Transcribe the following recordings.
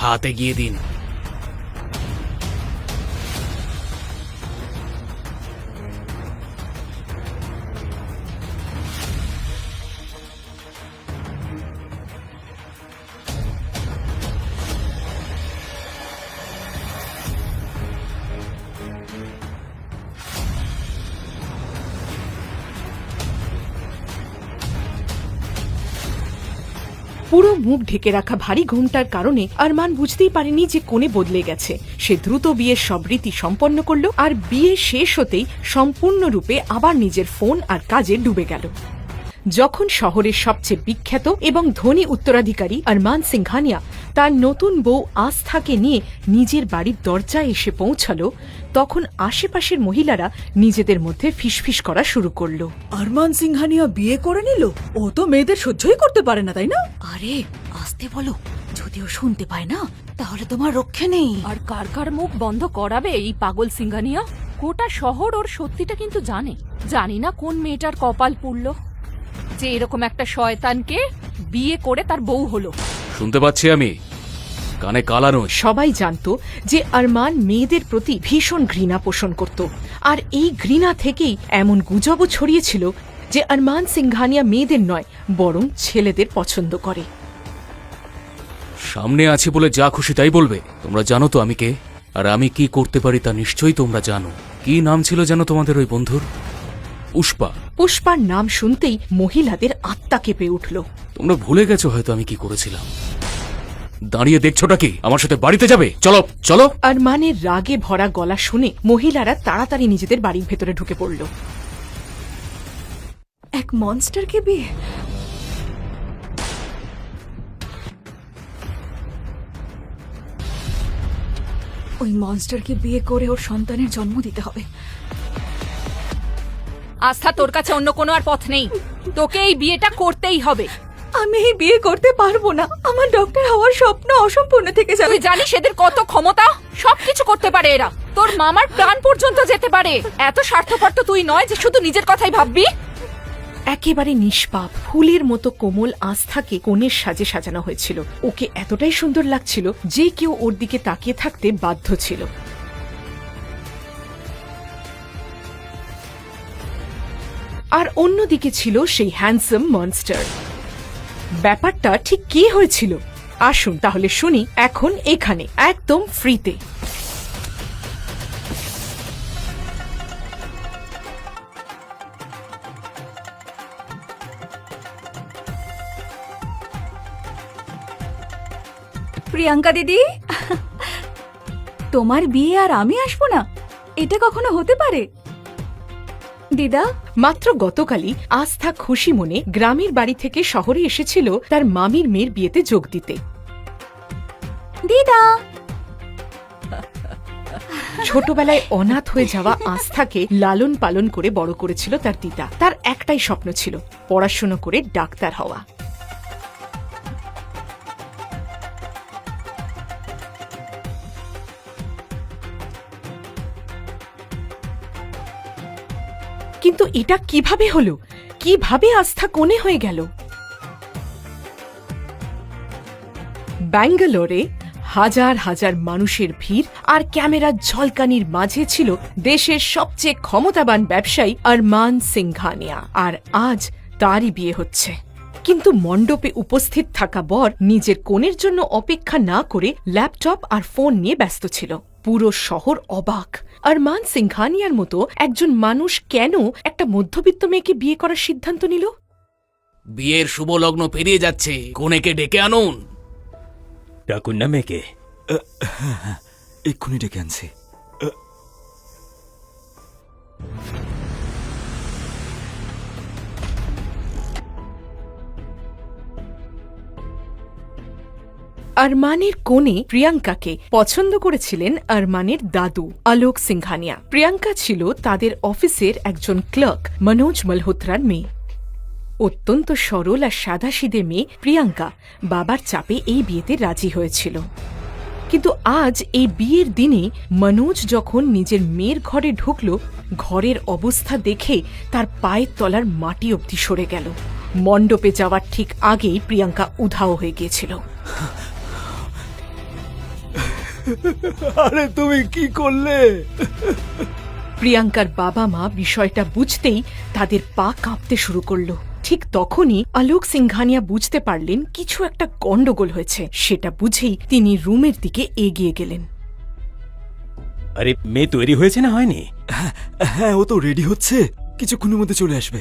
হাতে গিয়ে দিন। পুরো মুখ ঢেকে রাখা ভারী ঘোমটার কারণে আরমান বুঝতেই পারেনি যে কোণে বদলে গেছে। সে দ্রুত বিয়ের সব রীতি সম্পন্ন করল, আর বিয়ে শেষ হতেই সম্পূর্ণরূপে আবার নিজের ফোন আর কাজে ডুবে গেল। যখন শহরের সবচেয়ে বিখ্যাত এবং ধনী উত্তরাধিকারী আরমান সিংঘানিয়া তার নতুন বউ আস্থাকে নিয়ে নিজের বাড়ির দরজায় এসে পৌঁছালো, তখন আশেপাশের মহিলারা নিজেদের মধ্যে ফিসফিস করা শুরু করলো। আরমান সিংঘানিয়া বিয়ে করে নিল? ও তো মেয়েদের সহ্যই করতে পারে না, তাই না? আরে আস্তে বলো, যদিও শুনতে পায় না তাহলে তোমার রক্ষে নেই। আর কার কার মুখ বন্ধ করাবে এই পাগল সিংঘানিয়া? গোটা শহর ওর সত্যিটা কিন্তু জানে। জানি না কোন মেয়েটার কপাল পুড়ল যে এরকম একটা শয়তানকে বিয়ে করে তার বউ হলো। শুনতে পাচ্ছি আমি, কানে কালা নই। সবাই জানত যে আরমান মেয়েদের প্রতি ভীষণ ঘৃণা পোষণ করত, আর এই ঘৃণা থেকেই এমন গুজবও ছড়িয়েছিল যে আরমান সিংঘানিয়া মেয়েদের নয় বরং ছেলেদের পছন্দ করে। সামনে আছি বলে যা খুশি তাই বলবে। তোমরা জানো তো আমি কে, আর আমি কি করতে পারি তা নিশ্চয়ই তোমরা জানো। কি নাম ছিল যেন তোমাদের ওই বন্ধুর? পুষ্পা। পুষ্পার নাম শুনতেই মহিলাদের আত্মা কেঁপে উঠল। তোমরা ভুলে গেছো হয়তো আমি কি করেছিলাম। দাঁড়িয়ে দেখছোটা কি? আমার সাথে বাড়িতে যাবে? চলো চলো। আরমানের রাগে ভরা গলা শুনে মহিলারা তাড়াতাড়ি নিজেদের বাড়ির ভেতরে ঢুকে পড়ল। এক মনস্টারকে বিয়ে? ওই মনস্টারকে বিয়ে করে ওর সন্তানের জন্ম দিতে হবে। আস্থা, তোর কাছে অন্য কোনো আর পথ নেই। তোকে এই বিয়েটা করতেই হবে। আমি এই বিয়ে করতে পারবো না। আমার ডক্টর হওয়ার স্বপ্ন অসম্পূর্ণ থেকে যাবে। তুই জানিস এদের কত ক্ষমতা? সবকিছু করতে পারে এরা। তোর মামার প্রাণ পর্যন্ত যেতে পারে। এত স্বার্থপর তো তুই নয় যে শুধু নিজের কথাই ভাববি। একেবারে নিষ্পাপ ফুলের মতো কোমল আস্থাকে কনের সাজে সাজানো হয়েছিল। ওকে এতটাই সুন্দর লাগছিল যে কেউ ওর দিকে তাকিয়ে থাকতে বাধ্য ছিল। আর অন্যদিকে ছিল সেই হ্যান্ডসাম মনস্টার। ব্যাপারটা ঠিক কি হয়েছিল আসুন তাহলে শুনি এখন এখানে একদম ফ্রিতে। প্রিয়াঙ্কা দিদি, তোমার বিয়ে আর আমি আসবো না? এটা কখনো হতে পারে? দিদা, মাত্র গতকালই আস্থা খুশি মনে গ্রামের বাড়ি থেকে শহরে এসেছিল তার মামির মেয়ের বিয়েতে যোগ দিতে। দিদা, ছোটবেলায় অনাথ হয়ে যাওয়া আস্থাকে লালন পালন করে বড় করেছিল তার দিদা। তার একটাই স্বপ্ন ছিল পড়াশোনা করে ডাক্তার হওয়া। কিন্তু এটা কিভাবে হলো? কিভাবে আস্থা কোণে হয়ে গেল? ব্যাঙ্গালোরে হাজার হাজার মানুষের ভিড় আর ক্যামেরার ঝলকানির মাঝে ছিল দেশের সবচেয়ে ক্ষমতাবান ব্যবসায়ী আরমান সিংঘানিয়া। আর আজ তারই বিয়ে হচ্ছে। কিন্তু মণ্ডপে উপস্থিত থাকা বর নিজের কনের জন্য অপেক্ষা না করে ল্যাপটপ আর ফোন নিয়ে ব্যস্ত ছিল। পুরো শহর অবাক। আরমান সিংঘানিয়ার মতো একজন মানুষ কেন একটা মধ্যবিত্ত মেয়েকে বিয়ে করার সিদ্ধান্ত নিল? বিয়ের শুভ লগ্ন পেরিয়ে যাচ্ছে, কনেকে ডেকে আনুন। ডাকুন না মেয়েকে। এক্ষুনি ডেকে আনছি। আরমানের কোণে প্রিয়াঙ্কাকে পছন্দ করেছিলেন আরমানের দাদু আলোক সিংঘানিয়া। প্রিয়াঙ্কা ছিল তাদের অফিসের একজন ক্লার্ক মনোজ মালহোত্রার মেয়ে। অত্যন্ত সরল আর সাদাসিধে মেয়ে প্রিয়াঙ্কা বাবার চাপে এই বিয়েতে রাজি হয়েছিল। কিন্তু আজ এই বিয়ের দিনে মনোজ যখন নিজের মেয়ের ঘরে ঢুকল, ঘরের অবস্থা দেখে তার পায়ের তলার মাটি অবধি সরে গেল। মণ্ডপে যাওয়ার ঠিক আগেই প্রিয়াঙ্কা উধাও হয়ে গিয়েছিল। আরে তুমি কি করলে? প্রিয়াঙ্কার বাবা মা বিষয়টা বুঝতেই তাদের পা কাঁপতে শুরু করলো। ঠিক তখনই আলোক সিংঘানিয়া বুঝতে পারলেন কিছু একটা গন্ডগোল হয়েছে। সেটা বুঝেই তিনি রুমের দিকে এগিয়ে গেলেন। আরে মেয়ে তৈরি হয়েছে না হয়নি? হ্যাঁ, ও তো রেডি হচ্ছে, কিছুক্ষণের মধ্যে চলে আসবে।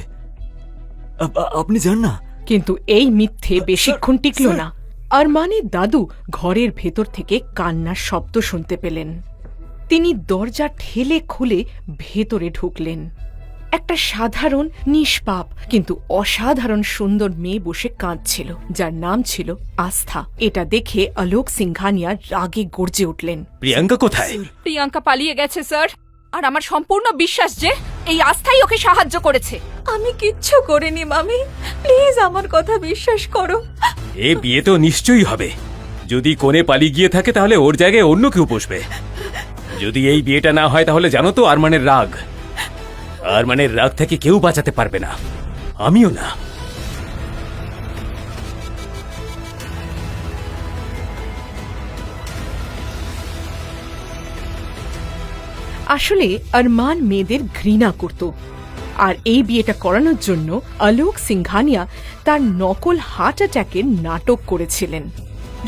আপনি যান না। কিন্তু এই মিথ্যে বেশিক্ষণ টিকল না। আরমানের দাদু ঘরের ভেতর থেকে কান্নার শব্দ শুনতে পেলেন। তিনি দরজা ঠেলে খুলে ভেতরে ঢুকলেন। একটা সাধারণ নিষ্পাপ কিন্তু অসাধারণ সুন্দর মেয়ে বসে কাঁদছিল, যার নাম ছিল আস্থা। এটা দেখে আলোক সিংঘানিয়া রাগে গর্জে উঠলেন। প্রিয়াঙ্কা কোথায়? প্রিয়াঙ্কা পালিয়ে গেছে স্যার, আর আমার সম্পূর্ণ বিশ্বাস যে এই আস্থাই ওকে সাহায্য করেছে। আমি কিচ্ছু করিনি মামি, প্লিজ আমার কথা বিশ্বাস করো। এ বিয়ে তো নিশ্চয়ই হবে। যদি কোণে পালিয়ে গিয়ে থাকে তাহলে ওর জায়গায় অন্য কেউ বসবে। যদি এই বিয়েটা না হয় তাহলে জানো তো আরমানের রাগ থেকে কেউ বাঁচাতে পারবে না, আমিও না। আসলে আরমান মেয়েদের ঘৃণা করত, আর এই বিয়েটা করানোর জন্য আলোক সিংঘানিয়া তার নকল হার্ট অ্যাটাকের নাটক করেছিলেন।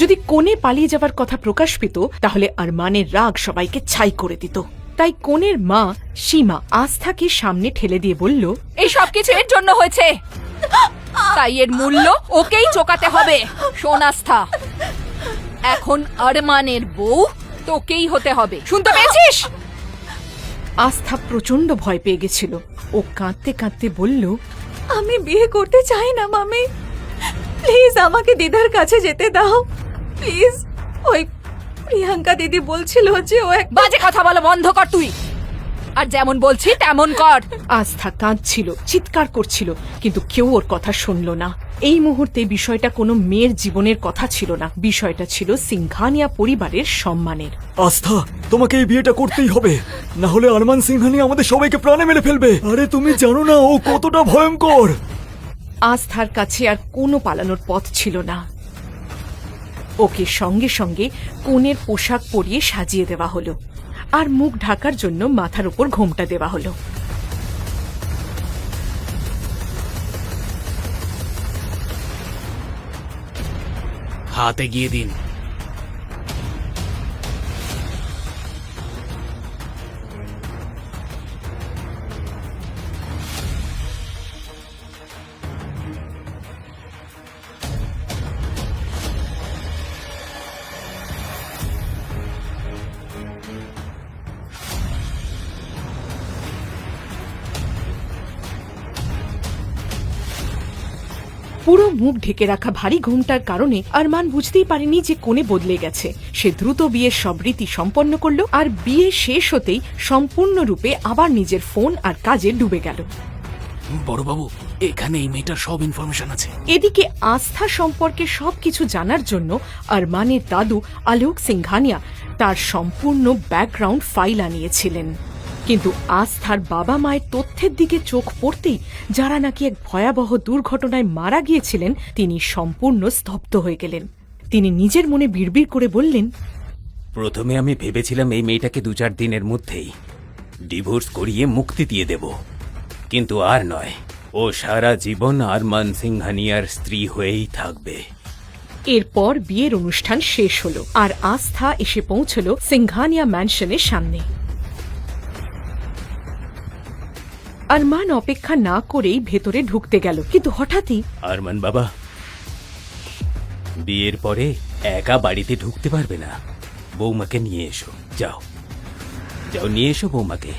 যদি কোণে পালিয়ে যাবার কথা প্রকাশ পেত তাহলে আরমানের রাগ সবাইকে ছাই করে দিত। তাই কোণের মা সীমা আস্থাকে সামনে ঠেলে দিয়ে বলল, এই সব কিছু এর জন্য হয়েছে, তাই এর মূল্য ওকেই চোকাতে হবে। শোন আস্থা, এখন আরমানের বউ তোকেই হতে হবে, শুনতে পেয়েছিস? আস্থা প্রচন্ড ভয় পেয়ে গেছিল। ও কাঁদতে কাঁদতে বলল, আমি বিয়ে করতে চাই না মামি, প্লিজ আমাকে দিদার কাছে যেতে দাও প্লিজ। ওই প্রিয়াঙ্কা দিদি বলছিল যে ও এক বাজে কথা বলা বন্ধ কর তুই, আর যেমন বলছি তেমন কর। আস্থা কাঁদছিল, চিৎকার করছিল, কিন্তু কেউ ওর কথা শুনল না। এই মুহূর্তে বিষয়টা কোনো মেয়ের জীবনের কথা ছিল না, বিষয়টা ছিল সিংঘানিয়া পরিবারের সম্মানের। আস্থা, তোমাকে এই বিয়েটা করতেই হবে, না হলে আরমান সিংহানি আমাদের সবাইকে প্রাণে মেরে ফেলবে। আরে তুমি জানো না ও কতটা ভয়ঙ্কর। আস্থার কাছে আর কোনো পালানোর পথ ছিল না। ওকে সঙ্গে সঙ্গে কোণের পোশাক পরিয়ে সাজিয়ে দেওয়া হলো, আর মুখ ঢাকার জন্য মাথার উপর ঘোমটা দেওয়া হলো। হাতে গিয়ে দিন। পুরো মুখ ঢেকে রাখা ভারী ঘোমটার কারণে আরমান বুঝতেই পারেনি যে কোণে বদলে গেছে। সে দ্রুত বিয়ের সব রীতি সম্পন্ন করল, আর বিয়ে শেষ হতেই সম্পূর্ণরূপে আবার নিজের ফোন আর কাজে ডুবে গেল। বড়বাবু, এখানে এই মেয়েটার সব ইনফরমেশন আছে। এদিকে আস্থা সম্পর্কে সবকিছু জানার জন্য আরমানের দাদু আলোক সিংঘানিয়া তার সম্পূর্ণ ব্যাকগ্রাউন্ড ফাইল আনিয়েছিলেন। কিন্তু আস্থার বাবা মায়ের তথ্যের দিকে চোখ পড়তেই, যারা নাকি এক ভয়াবহ দুর্ঘটনায় মারা গিয়েছিলেন, তিনি সম্পূর্ণ স্তব্ধ হয়ে গেলেন। তিনি নিজের মনে বিড়বিড় করে বললেন, প্রথমে আমি ভেবেছিলাম এই মেয়েটাকে 2-4 দিনের মধ্যেই ডিভোর্স করিয়ে মুক্তি দিয়ে দেব, কিন্তু আর নয়, ও সারা জীবন আরমান সিংহানিয়ার স্ত্রী হয়েই থাকবে। এরপর বিয়ের অনুষ্ঠান শেষ হলো, আর আস্থা এসে পৌঁছল সিংঘানিয়া ম্যানশনের সামনে। আরমান অপেক্ষা না করেই ভেতরে ঢুকতে গেল, কিন্তু হঠাৎই, আরমান বাবা, বিয়ের পরে একা বাড়িতে ঢুকতে পারবে না, বৌমাকে নিয়ে এসো। যাও যাও, নিয়ে এসো বৌমাকে।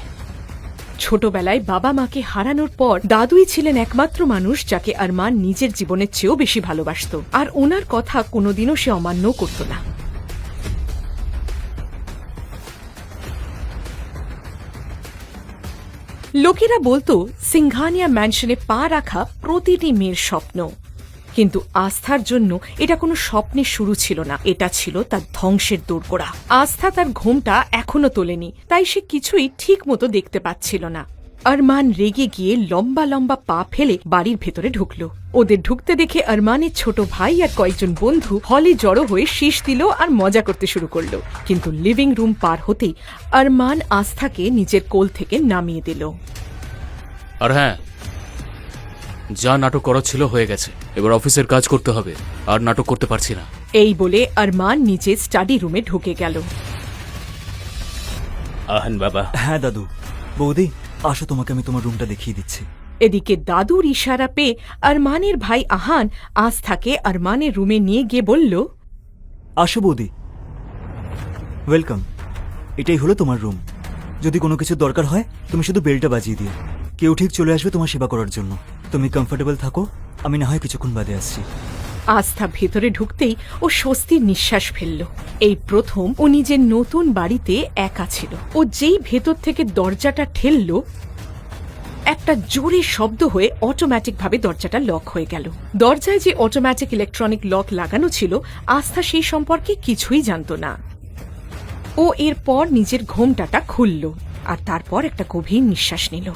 ছোটবেলায় বাবা মাকে হারানোর পর দাদুই ছিলেন একমাত্র মানুষ যাকে আরমান নিজের জীবনের চেয়েও বেশি ভালোবাসত, আর ওনার কথা কোনোদিনও সে অমান্য করত না। লোকেরা বলতো সিংঘানিয়া ম্যানশনে পা রাখা প্রতিটি মেয়ের স্বপ্ন, কিন্তু আস্থার জন্য এটা কোনো স্বপ্নের শুরু ছিল না, এটা ছিল তার ধ্বংসের দোরগোড়া। আস্থা তার ঘোমটা এখনো তোলেনি, তাই সে কিছুই ঠিক মতো দেখতে পাচ্ছিল না। আরমান রেগে গিয়ে লম্বা লম্বা পা ফেলে বাড়ির ভেতরে ঢুকল। ওদের ঢুকতে দেখে আরমানের ছোট ভাই আর কয়েকজন বন্ধু হলে জড়ো হয়ে শীষ দিল আর মজা করতে শুরু করলো। কিন্তু লিভিং রুম পার হতেই আরমান আস্থাকে নিজের কোল থেকে নামিয়ে দিল। আর হ্যাঁ, যা নাটক করা ছিল হয়ে গেছে, এবার অফিসের কাজ করতে হবে, আর নাটক করতে পারছি না। এই বলে আরমান নিজের স্টাডি রুমে ঢুকে গেল। আহান বাবা, হ্যাঁ দাদু। বৌদি আসো, তোমাকে আমি তোমার রুমটা দেখিয়ে দিচ্ছি। এদিকে দাদুর ইশারা পেয়ে আরমানের ভাই আহান আস্থাকে আরমানের রুমে নিয়ে গিয়ে বলল, আসো বৌদি, ওয়েলকাম। এটাই হলো তোমার রুম। যদি কোনো কিছু দরকার হয় তুমি শুধু বেলটা বাজিয়ে দিও, কেউ ঠিক চলে আসবে তোমার সেবা করার জন্য। তুমি কমফোর্টেবল থাকো, আমি না হয় কিছুক্ষণ বাদে আসছি। আস্থা ভেতরে ঢুকতেই ও স্বস্তির নিঃশ্বাস ফেলল। এই প্রথম ও নিজের নতুন বাড়িতে একা ছিল। ও যেই ভেতর থেকে দরজাটা ঠেলল, একটা জোরে শব্দ হয়ে অটোম্যাটিকভাবে দরজাটা লক হয়ে গেল। দরজায় যে অটোম্যাটিক ইলেকট্রনিক লক লাগানো ছিল, আস্থা সেই সম্পর্কে কিছুই জানত না। ও এরপর নিজের ঘোমটাটা খুলল আর তারপর একটা গভীর নিঃশ্বাস নিল।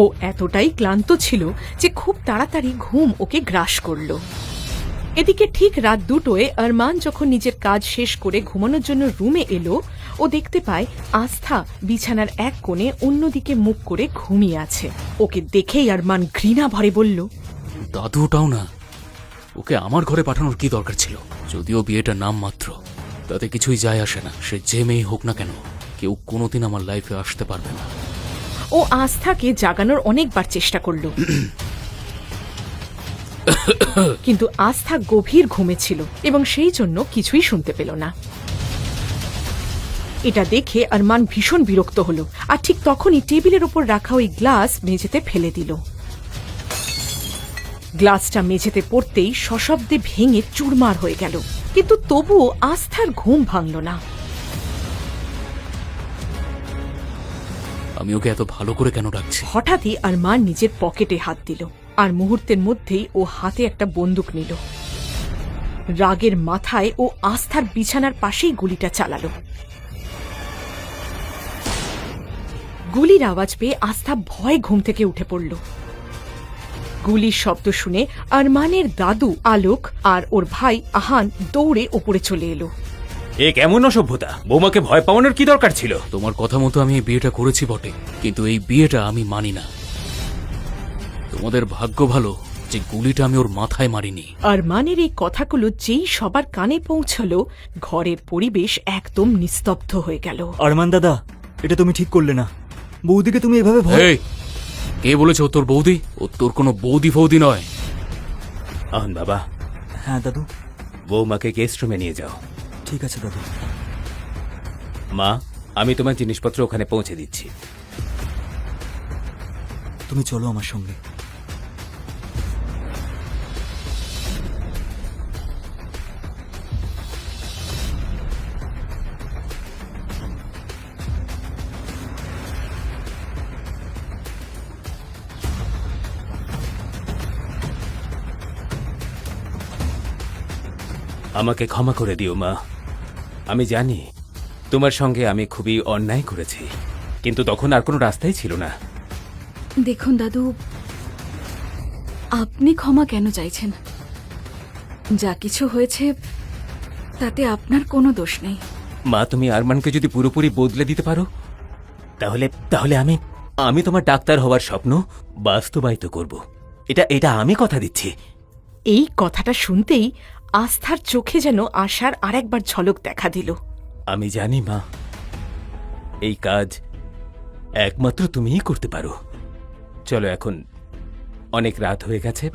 ও এতটাই ক্লান্ত ছিল যে খুব তাড়াতাড়ি ঘুম ওকে গ্রাস করল। এদিকে ঠিক রাত 2টোয় আরমান যখন নিজের কাজ শেষ করে ঘুমানোর জন্য রুমে এলো, ও দেখতে পায় আস্থা বিছানার এক কোণে অন্যদিকে মুখ করে ঘুমিয়ে আছে। ওকে দেখেই আরমান ঘৃণা ভরে বলল, দাদুটাও না, ওকে আমার ঘরে পাঠানোর কি দরকার ছিল? যদিও বিয়েটা নাম মাত্র, তাতে কিছুই যায় আসে না। সে যে মেয়ে হোক না কেন, কেউ কোনোদিন আমার লাইফে আসতে পারবে না। ও আস্থাকে জাগানোর অনেকবার চেষ্টা করল, কিন্তু আস্থা গভীর ঘুমে ছিল এবং সেই জন্য কিছুই শুনতে পেল না। এটা দেখে আরমান ভীষণ বিরক্ত হল, আর ঠিক তখনই টেবিলের উপর রাখা ওই গ্লাস মেঝেতে ফেলে দিল। গ্লাসটা মেঝেতে পড়তেই সশব্দে ভেঙে চুরমার হয়ে গেল, কিন্তু তবুও আস্থার ঘুম ভাঙল না। আমি ওকে এত ভালো করে কেন ডাকছি? হঠাৎই আরমান নিজের পকেটে হাত দিল, আর মুহূর্তের মধ্যেই ও হাতে একটা বন্দুক নিল। রাগের মাথায় ও আস্থার বিছানার পাশেই গুলিটা চালালো। গুলির আওয়াজ পেয়ে আস্থা ভয়ে ঘুম থেকে উঠে পড়ল। গুলির শব্দ শুনে আরমানের দাদু আলোক আর ওর ভাই আহান দৌড়ে ওপরে চলে এলো। এ কেমন অসভ্যতা! বৌমাকে ভয় পাওয়ানোর কি দরকার ছিল? তোমার কথা মতো আমি এই বিয়েটা করেছি বটে, কিন্তু এই বিয়েটা আমি মানি না। তোমাদের ভাগ্য ভালো যে গুলিটা আমি ওর মাথায় মারিনি। আরমানের এই কথাগুলো যেই সবার কানে পৌঁছলো, ঘরের পরিবেশ একদম নিস্তব্ধ হয়ে গেল। আরমান দাদা, এটা তুমি ঠিক করলে না। বৌদিকে তুমি এভাবে ভয়... এই, কে বলেছে ও তোর বৌদি? ও তোর কোনো বৌদি ফৌদি নয়। আহান বাবা, হ্যাঁ দাদু। বৌমাকে গেস্ট রুমে নিয়ে যাও। ঠিক আছে দাদু। মা, আমি তোমার জিনিসপত্র ওখানে পৌঁছে দিচ্ছি। তুমি চলো আমার সঙ্গে। আমাকে ক্ষমা করে দিও মা। আমি জানি তোমার সঙ্গে আমি খুবই অন্যায় করেছি, কিন্তু তখন আর কোনো রাস্তাই ছিল না। দেখুন দাদু, আপনি ক্ষমা কেন চাইছেন? যা কিছু হয়েছে তাতে আপনার কোনো দোষ নেই। মা, তুমি আরমানকে যদি পুরোপুরি বদলে দিতে পারো, তাহলে তাহলে আমি তোমার ডাক্তার হওয়ার স্বপ্ন বাস্তবায়িত করব। এটা আমি কথা দিচ্ছি। এই কথাটা শুনতেই আস্থার চোখে যেন আশার আরেকবার ঝলক দেখা দিল। আমি জানি মা, এই কাজ একমাত্র তুমিই করতে পারো। চলো, এখন অনেক রাত হয়ে গেছে,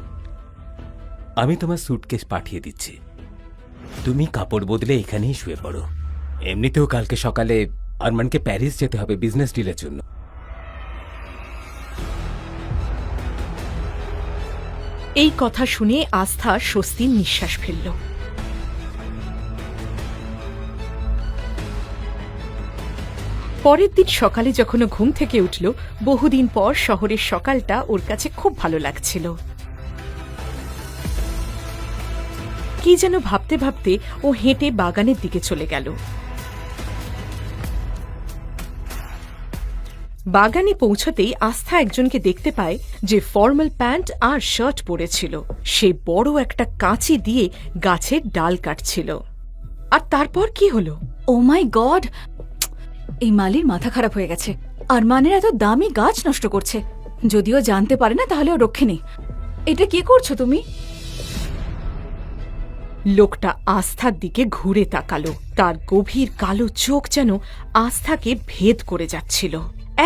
আমি তোমার স্যুটকেস পাঠিয়ে দিচ্ছি। তুমি কাপড় বদলে এখানেই শুয়ে পড়ো। এমনিতেও কালকে সকালে আরমানকে প্যারিস যেতে হবে বিজনেস ডিলের জন্য। এই কথা শুনে আস্থা স্বস্তির নিঃশ্বাস ফেলল। পরের দিন সকালে যখন ও ঘুম থেকে উঠল, বহুদিন পর শহরের সকালটা ওর কাছে খুব ভালো লাগছিল। কি যেন ভাবতে ভাবতে ও হেঁটে বাগানের দিকে চলে গেল। বাগানে পৌঁছতেই আস্থা একজনকে দেখতে পায় যে ফর্মাল প্যান্ট আর শার্ট পরেছিল। সে বড় একটা কাঁচি দিয়ে গাছের ডাল কাটছিল। আর তারপর কি হলো? ও মাই গড, এই মালির মাথা খারাপ হয়ে গেছে। আরমানের এত দামি গাছ নষ্ট করছে। যদিও জানতে পারে না তাহলে ও রক্ষে নেই। এটা কি করছো তুমি? লোকটা আস্থার দিকে ঘুরে তাকালো। তার গভীর কালো চোখ যেন আস্থাকে ভেদ করে যাচ্ছিল।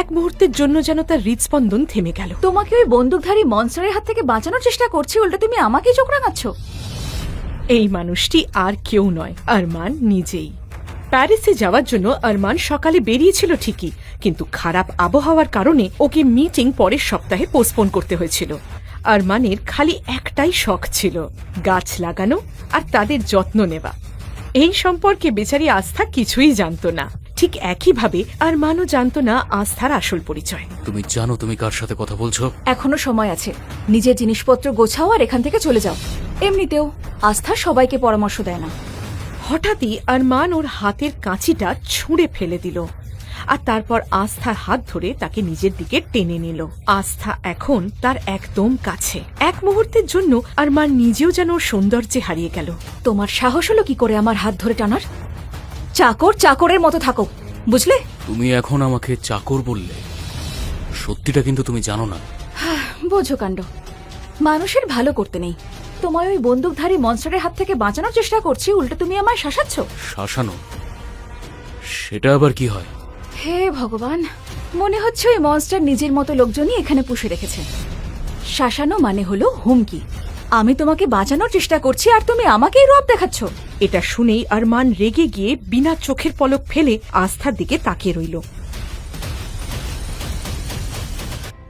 এক মুহূর্তের জন্য যেন তার হৃদস্পন্দন থেমে গেল। তোমাকে ওই বন্দুকধারী মনস্টারের হাত থেকে বাঁচানোর চেষ্টা করছি, উল্টো তুমি আমাকেই চোখ রাঙাচ্ছ। এই মানুষটি আর কেউ নয়, আরমান নিজেই। প্যারিসে যাওয়ার জন্য আরমান সকালে বেরিয়েছিল ঠিকই, কিন্তু খারাপ আবহাওয়ার কারণে ওকে মিটিং পরের সপ্তাহে পোস্টপোন করতে হয়েছিল। আরমানের খালি একটাই শখ ছিল, গাছ লাগানো আর তাদের যত্ন নেওয়া। এই সম্পর্কে বেচারি আস্থা কিছুই জানত না। ঠিক একইভাবে আরমানও জানত না আস্থার আসল পরিচয়। তুমি জানো তুমি কার সাথে কথা বলছো? এখনো সময় আছে। নিজের জিনিসপত্র গোছাও আর এখান থেকে চলে যাও। এমনিতেও আস্থা সবাইকে পরামর্শ দেয় না। হঠাৎই আরমান ওর হাতের কাঁচিটা ছুঁড়ে ফেলে দিল আর তারপর আস্থার হাত ধরে তাকে নিজের দিকে টেনে নিল। আস্থা এখন তার একদম কাছে। এক মুহূর্তের জন্য আরমান নিজেও যেন ওর সৌন্দর্যে হারিয়ে গেল। তোমার সাহস হলো কি করে আমার হাত ধরে টানার? চাকর চাকরের মতো থাকো, বুঝলে? তুমি এখন আমাকে চাকর বললে, সত্যিটা কিন্তু তুমি জানো না। বোঝো কাণ্ড, মানুষের ভালো করতে নেই। তোমায় ওই বন্দুকধারী মনস্টারের হাত থেকে বাঁচানোর চেষ্টা করছি, উল্টো তুমি আমায় শাসাচ্ছ। শাসানো? সেটা আবার কি হয়? হে ভগবান, মনে হচ্ছে ওই মনস্টার নিজের মতো লোকজনই এখানে পুষে রেখেছে। শাসানো মানে হলো হুমকি। আমি তোমাকে বাঁচানোর চেষ্টা করছি আর তুমি আমাকেই রব দেখাচ্ছ। এটা শুনেই আরমান রেগে গিয়ে বিনা চোখের পলক ফেলে আস্থার দিকে তাকিয়ে রইল।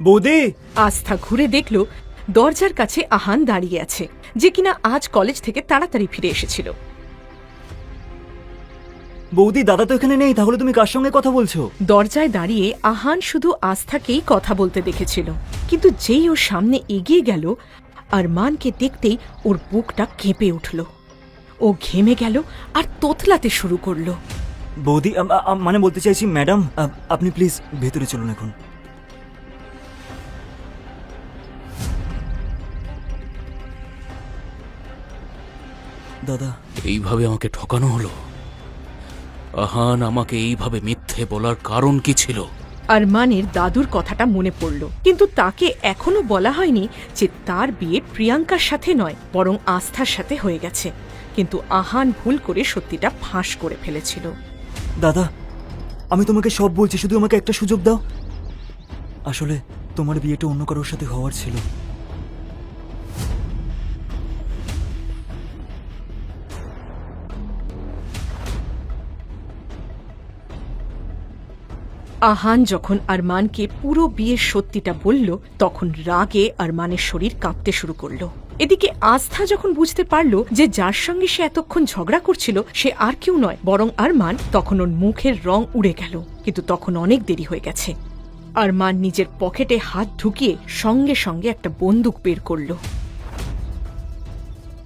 বৌদি! আস্থা ঘুরে দেখল দরজার কাছে আহান দাঁড়িয়ে আছে, যে কিনা আজ কলেজ থেকে তাড়াতাড়ি ফিরে এসেছিল। বৌদি, দাদা তো এখানে নেই, তাহলে তুমি কার সঙ্গে কথা বলছো? দরজায় দাঁড়িয়ে আহান শুধু আস্থাকেই কথা বলতে দেখেছিল, কিন্তু যেই ওর সামনে এগিয়ে গেল আরমানকে দেখতেই ওর বুকটা কেঁপে উঠল। ও ঘেমে গেল আর তোতলাতে শুরু করলো। বৌদি, মানে বলতে চাইছি ম্যাডাম, আপনি প্লিজ ভেতরে চলুন এখন। দাদা, এইভাবে আমাকে ঠকানো হলো? আহান আমাকে এইভাবে মিথ্যে বলার কারণ কি ছিল? আরমানের দাদুর কথাটা মনে পড়ল, কিন্তু তাকে এখনো বলা হয়নি যে তার বিয়ে প্রিয়াঙ্কার সাথে নয়, বরং আস্থার সাথে হয়ে গেছে। কিন্তু আহান ভুল করে সত্যিটা ফাঁস করে ফেলেছিল। দাদা, আমি তোমাকে সব বলছি, শুধু আমাকে একটা সুযোগ দাও। আসলে তোমার বিয়েটা অন্য কারোর সাথে হওয়ার ছিল। আহান যখন আরমানকে পুরো বিয়ের সত্যিটা বলল, তখন রাগে আরমানের শরীর কাঁপতে শুরু করলো। এদিকে আস্থা যখন বুঝতে পারল যে যার সঙ্গে সে এতক্ষণ ঝগড়া করছিল সে আর কেউ নয় বরং আরমান, তখন ওর মুখের রং উড়ে গেল। কিন্তু তখন অনেক দেরি হয়ে গেছে। আরমান নিজের পকেটে হাত ঢুকিয়ে সঙ্গে সঙ্গে একটা বন্দুক বের করল।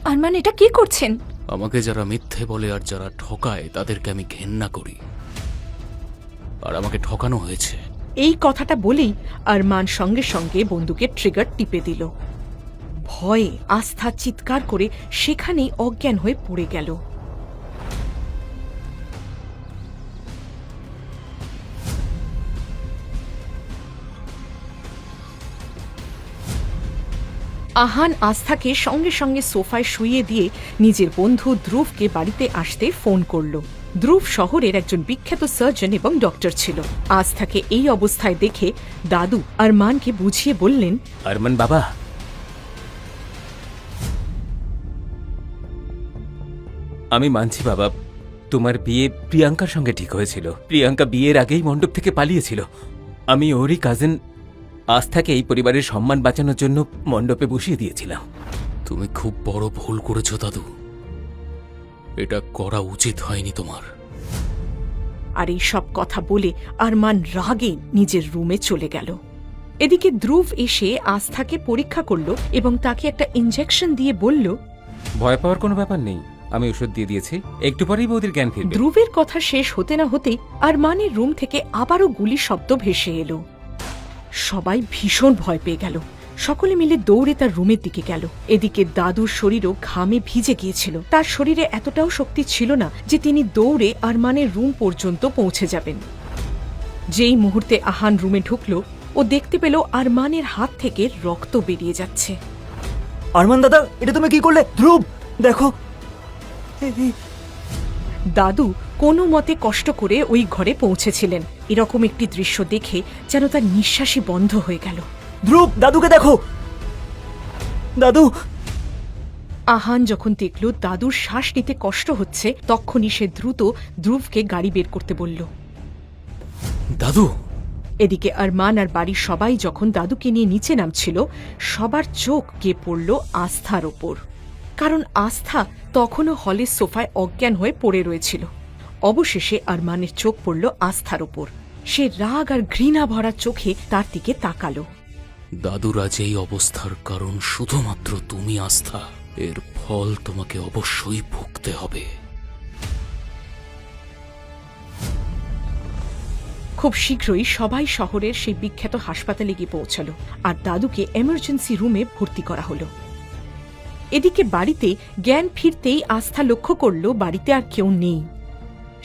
আরমান, এটা কি করছেন? আমাকে যারা মিথ্যে বলে আর যারা ঠকায় তাদেরকে আমি ঘেন্না করি, আর আমাকে ঠকানো হয়েছে। এই কথাটা বলেই আরমান সঙ্গে সঙ্গে বন্দুকের ট্রিগার টিপে দিল। ভয়ে আস্থা চিৎকার করে সেখানেই অজ্ঞান হয়ে পড়ে গেল। আহান আস্থাকে সঙ্গে সঙ্গে সোফায় শুইয়ে দিয়ে নিজের বন্ধু ধ্রুবকে বাড়িতে আসতে ফোন করল। ধ্রুব শহরের একজন বিখ্যাত সার্জন এবং ডক্টর ছিল। আস্থাকে এই অবস্থায় দেখে দাদু আরমানকে বুঝিয়ে বললেন, আরমান বাবা, আমি মানছি বাবা, তোমার বিয়ে প্রিয়াঙ্কার সঙ্গে ঠিক হয়েছিল। প্রিয়াঙ্কা বিয়ের আগেই মণ্ডপ থেকে পালিয়েছিল। আমি ওরই কাজিন আস্থাকে এই পরিবারের সম্মান বাঁচানোর জন্য মণ্ডপে বসিয়ে দিয়েছিলাম। তুমি খুব বড় ভুল করেছো দাদু, এটা করা উচিত হয়নি তোমার। আর এই সব কথা বলে আরমান রাগে নিজের রুমে চলে গেল। এদিকে ধ্রুব এসে আস্থাকে পরীক্ষা করল এবং তাকে একটা ইনজেকশন দিয়ে বলল, ভয় পাওয়ার কোনো ব্যাপার নেই, আমি ওষুধ দিয়ে দিয়েছি, একটু পরেই বৌদির জ্ঞান ফিরবে। ধ্রুবের কথা শেষ হতে না হতেই আরমানের রুম থেকে আবারও গুলির শব্দ ভেসে এলো। সবাই ভীষণ ভয় পেয়ে গেল। সকলে মিলে দৌড়ে তার রুমের দিকে গেল। এদিকে দাদুর শরীরও ঘামে ভিজে গিয়েছিল। তার শরীরে এতটাও শক্তি ছিল না যে তিনি দৌড়ে আরমানের রুম পর্যন্ত পৌঁছে যাবেন। যেই মুহূর্তে আহান রুমে ঢুকল, ও দেখতে পেল আরমানের হাত থেকে রক্ত বেরিয়ে যাচ্ছে। আরমান দাদা, এটা তুমি কি করলে? ধ্রুব দেখো। দাদু কোনো মতে কষ্ট করে ওই ঘরে পৌঁছেছিলেন। এরকম একটি দৃশ্য দেখে যেন তার নিঃশ্বাসই বন্ধ হয়ে গেল। ধ্রুব, দাদুকে দেখো। দাদু। আহান যখন দেখল দাদুর শ্বাস নিতে কষ্ট হচ্ছে, তখনই সে দ্রুত ধ্রুবকে গাড়ি বের করতে বলল। দাদু, এদিকে আরমান আর বাড়ির সবাই যখন দাদুকে নিয়ে নিচে নামছিল, সবার চোখ গিয়ে পড়ল আস্থার ওপর। কারণ আস্থা তখনও হলের সোফায় অজ্ঞান হয়ে পড়ে রয়েছিল। অবশেষে আরমানের চোখ পড়ল আস্থার ওপর। সে রাগ আর ঘৃণা ভরা চোখে তার দিকে তাকালো। দাদুর আজ এই অবস্থার কারণ শুধুমাত্র তুমি আস্থা। এর ফল তোমাকে অবশ্যই ভুগতে হবে। খুব শীঘ্রই সবাই শহরের সেই বিখ্যাত হাসপাতালে গিয়ে পৌঁছাল আর দাদুকে এমার্জেন্সি রুমে ভর্তি করা হলো। এদিকে বাড়িতে জ্ঞান ফিরতেই আস্থা লক্ষ্য করল বাড়িতে আর কেউ নেই।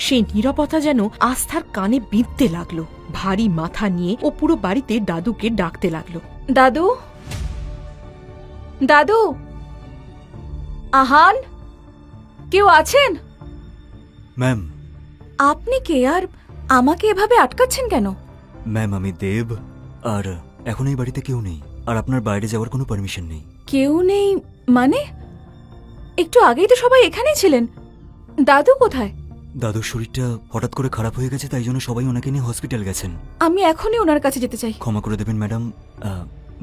সেই নীরবতা যেন আস্থার কানে বিঁধতে লাগলো। ভারী মাথা নিয়ে ও পুরো বাড়িতে দাদুকে ডাকতে লাগলো। দাদু, দাদু, আহান, কেউ আছেন? ম্যাম। আপনি কে আর আমাকে এভাবে আটকাচ্ছেন কেন? ম্যাম, আমি দেব, আর এখন এই বাড়িতে কেউ নেই, আর আপনার বাইরে যাওয়ার কোনো পারমিশন নেই। কেউ নেই মানে? একটু আগেই তো সবাই এখানেই ছিলেন। দাদু কোথায়? দাদুর শরীরটা হঠাৎ করে খারাপ হয়ে গেছে, তাই জন্য সবাই ওনাকে নিয়ে হসপিটাল গেছেন। আমি এখনই ওনার কাছে যেতে চাই। ক্ষমা করে দেবেন madam,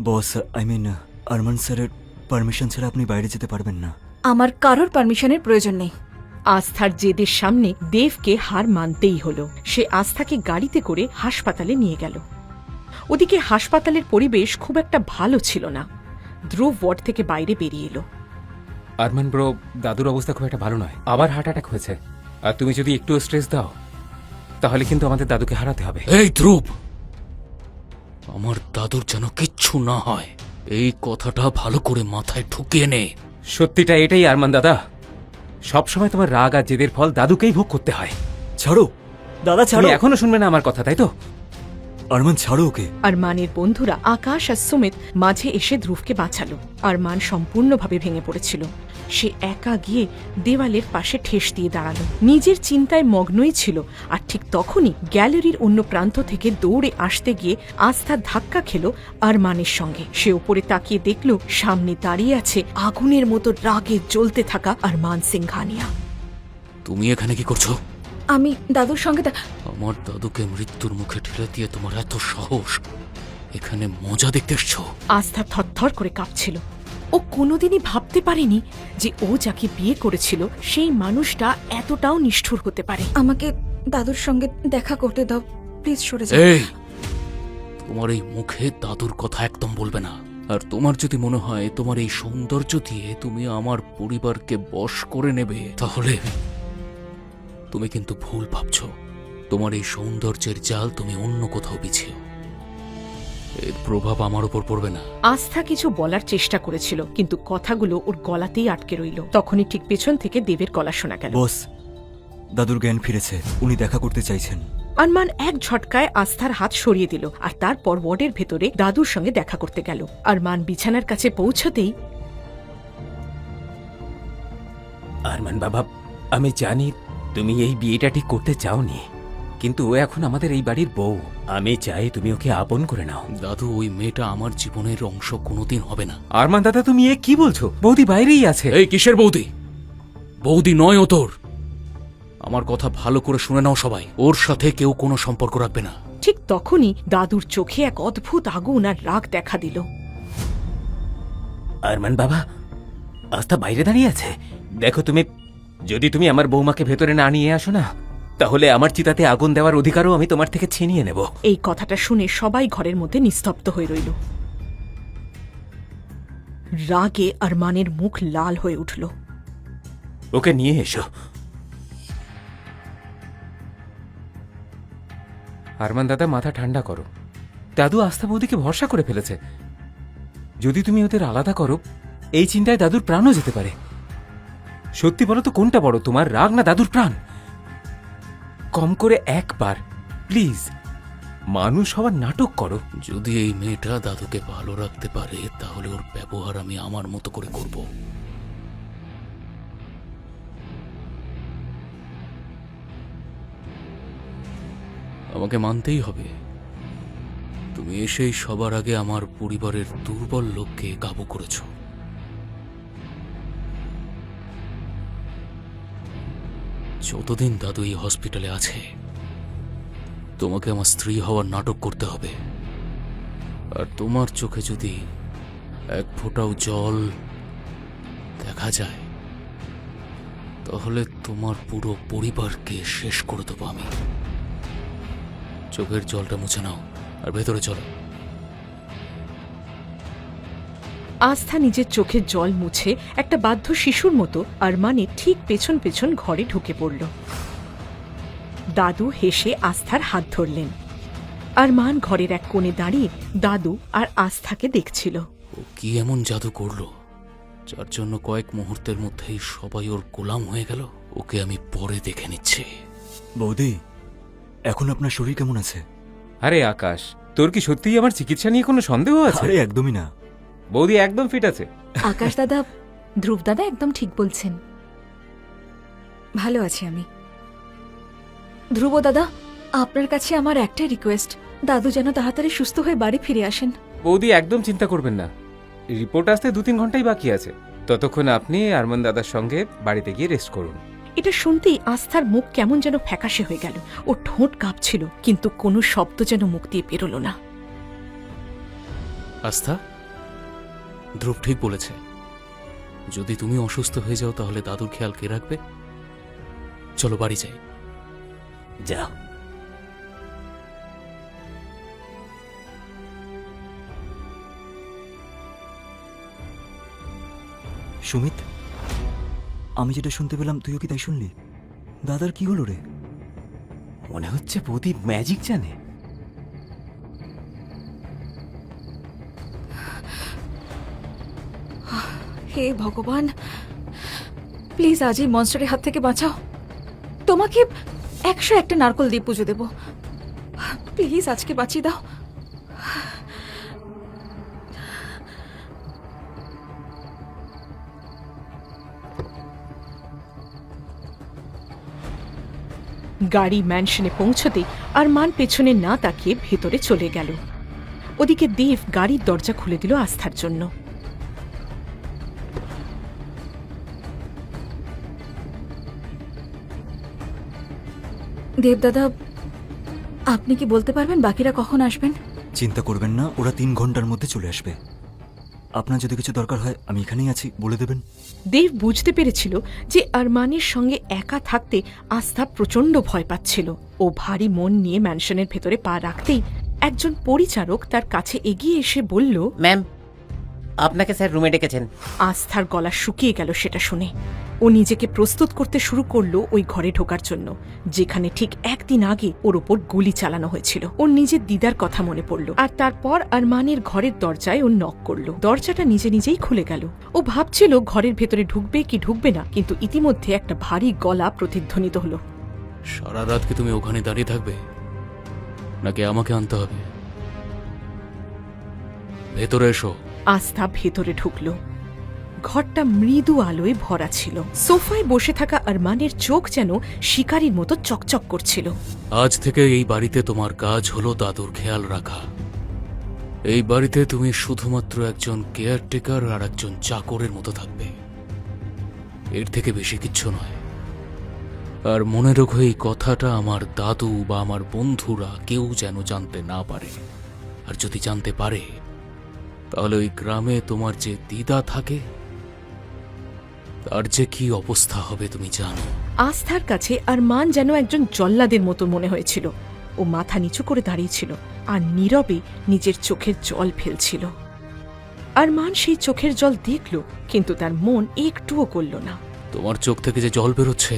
boss I mean Arman স্যারের পারমিশন ছাড়া আপনি বাইরে যেতে পারবেন না। আমার কারোর পারমিশনের প্রয়োজন নেই। আস্থার জেদের সামনে দেবকে হার মানতেই হলো। সে আস্থাকে গাড়িতে করে হাসপাতালে নিয়ে গেল। ওদিকে হাসপাতালের পরিবেশ খুব একটা ভালো ছিল না। ধ্রুব ওয়ার্ড থেকে বাইরে বেরিয়ে এলো। আরমান ব্রো, দাদুর অবস্থা খুব একটা ভালো নয়, আবার হার্ট অ্যাটাক হয়েছে। আর তুমি যদি একটু স্ট্রেস দাও তাহলে কিন্তু আমাদের দাদুকে হারাতে হবে। এই ধ্রুব, আমার দাদুর যেন কিচ্ছু না হয়, এই কথাটা ভালো করে মাথায় ঢুকিয়ে নে। সত্যিটা এটাই আরমান দাদা, সবসময় তোমার রাগ আর জেদের ফল দাদুকেই ভোগ করতে হয়। ছাড়ো দাদা, ছাড়ো। তুমি এখনো শুনবে না আমার কথা, তাই তো? আরমান ছাড়ো ওকে। আরমানের বন্ধুরা আকাশ আর সুমিত মাঝে এসে ধ্রুবকে বাঁচালো। আরমান সম্পূর্ণভাবে ভেঙে পড়েছিল। সে একা গিয়ে দেওয়ালের পাশে ঠেস দিয়ে দাঁড়ালো। নিজের চিন্তায় মগ্নই ছিল। আর ঠিক তখনই গ্যালারির অন্য প্রান্ত থেকে দৌড়ে আসতে গিয়ে আস্থা ধাক্কা খেল আরমানের সঙ্গে। সে উপরে তাকিয়ে দেখল সামনে দাঁড়িয়ে আছে আগুনের মতো রাগে জ্বলতে থাকা আরমান সিংঘানিয়া। তুমি এখানে কি করছো? আমি দাদুর সঙ্গে আমার দাদুকে মৃত্যুর মুখে ঠেলে দিয়ে তোমার এত সাহস! এখানে মজা দেখতে এসছো? আস্থা থরথর করে কাঁপছিল। ও কোনোদিনই ভাবতে পারেনি যে ও যাকে বিয়ে করেছিল সেই মানুষটা এতটাও নিষ্ঠুর হতে পারে। আমাকে দাদুর সঙ্গে দেখা করতে দাও, প্লিজ সরে যাও। এই, তোমার এই মুখে দাদুর কথা একদম বলবে না। আর তোমার যদি মনে হয় তোমার এই সৌন্দর্য দিয়ে তুমি আমার পরিবারকে বশ করে নেবে, তাহলে তুমি কিন্তু ভুল ভাবছো। তোমার এই সৌন্দর্যের জাল তুমি অন্য কোথাও বিছিও, এর প্রভাব আমার উপর পড়বে না। আস্থা কিছু বলার চেষ্টা করেছিল, কিন্তু কথাগুলো ওর গলাতেই আটকে রইল। তখনই ঠিক পেছন থেকে দেবের গলা শোনা গেল। বস, দাদুর জ্ঞান ফিরেছে, উনি দেখা করতে চাইছেন। আরমান এক ঝটকায় আস্থার হাত সরিয়ে দিল আর তারপর ওয়ার্ডের ভেতরে দাদুর সঙ্গে দেখা করতে গেল। আরমান বিছানার কাছে পৌঁছতেই, আরমান বাবা, আমি জানি তুমি এই বিয়েটা ঠিক করতে চাওনি, কিন্তু ও এখন আমাদের এই বাড়ির বউ। আমি চাই তুমি ওকে আপন করে নাও। দাদু, ওই মেয়েটা আমার জীবনের অংশ কোনোদিন হবে না। আরমান দাদা, তুমি এ কি বলছো? বৌদি বাইরেই আছে। এই কিসের বৌদি? বৌদি নয় ও তোর। আমার কথা ভালো করে শুনে নাও সবাই, ওর সাথে কেউ কোনো সম্পর্ক রাখবে না। ঠিক তখনই দাদুর চোখে এক অদ্ভুত আগুন আর রাগ দেখা দিল। আরমান বাবা, আস্থা বাইরে দাঁড়িয়ে আছে। দেখো, যদি তুমি আমার বৌমাকে ভেতরে না নিয়ে আসো না, তাহলে আমার চিতাতে আগুন দেওয়ার অধিকারও আমি তোমার থেকে ছিনিয়ে নেব। এই কথাটা শুনে সবাই ঘরের মধ্যে নিস্তব্ধ হয়ে রইল। রাগে আরমানের মুখ লাল হয়ে উঠল। ওকে নিয়ে এসো। আরমান দাদা, মাথা ঠান্ডা করো। দাদু আস্থা বৌদিকে ভরসা করে ফেলেছে। যদি তুমি ওদের আলাদা করো, এই চিন্তায় দাদুর প্রাণও যেতে পারে। সত্যি বলো তো, কোনটা বড়, তোমার রাগ না দাদুর প্রাণ? কম করে একবার প্লিজ মানুষ হওয়ার নাটক করো। যদি এই মেয়েটা দাদুকে ভালো রাখতে পারে তাহলে ওর ব্যবহার আমি আমার মতো করে করব। আমাকে মানতেই হবে, তুমি এসেই সবার আগে আমার পরিবারের দুর্বল লোককে কাবু করেছ। যতদিন দাদু এই হসপিটালে আছে তোমাকে আমার স্ত্রী হওয়ার নাটক করতে হবে। আর তোমার চোখে যদি এক ফোঁটাও জল দেখা যায় তাহলে তোমার পুরো পরিবারকে শেষ করে দেবো আমি। চোখের জলটা মুছে নাও আর ভেতরে চলো। আস্থা নিজের চোখের জল মুছে একটা বাধ্য শিশুর মতো আরমানের ঠিক পেছন পেছন ঘরে ঢুকে পড়ল। দাদু হেসে আস্থার হাত ধরলেন। আরমান ঘরের এক কোণে দাঁড়িয়ে দাদু আর আস্থাকে দেখছিল। ও কি এমন জাদু করলো যার জন্য কয়েক মুহূর্তের মধ্যেই সবাই ওর গোলাম হয়ে গেল? ওকে আমি পরে দেখে নিচ্ছি। বৌদি, এখন আপনার শরীর কেমন আছে? আরে আকাশ, তোর কি সত্যিই আমার চিকিৎসা নিয়ে কোনো সন্দেহ আছে? আরে একদমই না। বৌদি একদম ফিট আছে। আকাশ দাদা, ধ্রুব দাদা একদম ঠিক বলছেন। ভালো আছি আমি। ধ্রুব দাদা, আপনার কাছে আমার একটাই রিকোয়েস্ট, দাদু যেন তাড়াতাড়ি সুস্থ হয়ে বাড়ি ফিরে আসেন। বৌদি একদম চিন্তা করবেন না, রিপোর্ট আসতে 2-3 ঘন্টাই বাকি আছে। ততক্ষণ আপনি আরমান দাদার সঙ্গে বাড়িতে গিয়ে রেস্ট করুন। এটা শুনতেই আস্থার মুখ কেমন যেন ফ্যাকাশে হয়ে গেল। ওর ঠোঁট কাঁপছিল কিন্তু কোনো শব্দ যেন মুখ দিয়ে বেরোল না। আস্থা, ধ্রুব ঠিক বলেছে। যদি তুমি অসুস্থ হয়ে যাও তাহলে দাদুর খেয়াল কে রাখবে? চলো বাড়ি যাই। যাও। সুমিত, আমি যেটা শুনতে পেলাম তুইও কি তাই শুনলি? দাদার কি হলো রে? মনে হচ্ছে বৌদি ম্যাজিক জানে। হে ভগবান, প্লিজ আজ এই মনস্টারের হাত থেকে বাঁচাও। তোমাকে 101টা নারকল দিয়ে পুজো দেব। প্লিজ আজকে বাঁচিয়ে দাও। গাড়ি ম্যানশনে পৌঁছতেই আরমান পেছনে না তাকিয়ে ভেতরে চলে গেল। ওদিকে দেব গাড়ির দরজা খুলে দিল আস্থার জন্য। দেবদাদা, আপনি কি বলতে পারবেন বাকিরা কখন আসবেন? চিন্তা করবেন না, ওরা 3 ঘন্টার মধ্যে চলে আসবে। আপনার যদি কিছু দরকার হয় আমি এখানেই আছি, বলে দেবেন। দেব বুঝতে পেরেছিল যে আরমানের সঙ্গে একা থাকতে আস্থা প্রচণ্ড ভয় পাচ্ছিল। ও ভারী মন নিয়ে ম্যানশনের ভেতরে পা রাখতেই একজন পরিচারক তার কাছে এগিয়ে এসে বলল, ম্যাম, আপনাকে স্যার রুমে ডেকেছেন। আস্থার গলা শুকিয়ে গেল সেটা শুনে। ও নিজেকে প্রস্তুত করতে শুরু করলো ওই ঘরে ঢোকার জন্য, যেখানে ঠিক 1 দিন আগে ওর ওপর গুলি চালানো হয়েছিল। ওর নিজের দিদার কথা মনে পড়ল। আর তারপর আরমানের ঘরের দরজায় ও নক করলো। দরজাটা নিজে নিজেই খুলে গেল। ও ভাবছিল ঘরের ভেতরে ঢুকবে কি ঢুকবে না, কিন্তু ইতিমধ্যে একটা ভারী গলা প্রতিধ্বনিত হলো। সারা রাত কি তুমি ওখানে দাঁড়িয়ে থাকবে নাকি আমাকে আনতে হবে? ভেতরে এসো। আস্থা ভেতরে ঢুকল। ঘরটা মৃদু আলোয় ভরা ছিল। সোফায় বসে থাকা আরমানের চোখ যেন শিকারীর মতো চকচক করছিল। আজ থেকে এই বাড়িতে তোমার কাজ হলো দাদুর খেয়াল রাখা। এই বাড়িতে তুমি শুধুমাত্র একজন কেয়ারটেকার আর একজন চাকরের মতো থাকবে, এর থেকে বেশি কিচ্ছু নয়। আর মনে রেখো, এই কথাটা আমার দাদু বা আমার বন্ধুরা কেউ যেন জানতে না পারে। আর যদি জানতে পারে তাহলে ওই গ্রামে তোমার যে দিদা থাকে তার যে কি অবস্থা হবে তুমি জানো। আস্থার কাছে আরমান যেন একজন জল্লাদের মতো মনে হয়েছিল। ও মাথা নিচু করে দাঁড়িয়েছিল আর নীরবে নিজের চোখের জল ফেলছিল। আরমান সেই চোখের জল দেখল, কিন্তু তার মন একটুও করল না। তোমার চোখ থেকে যে জল বেরোচ্ছে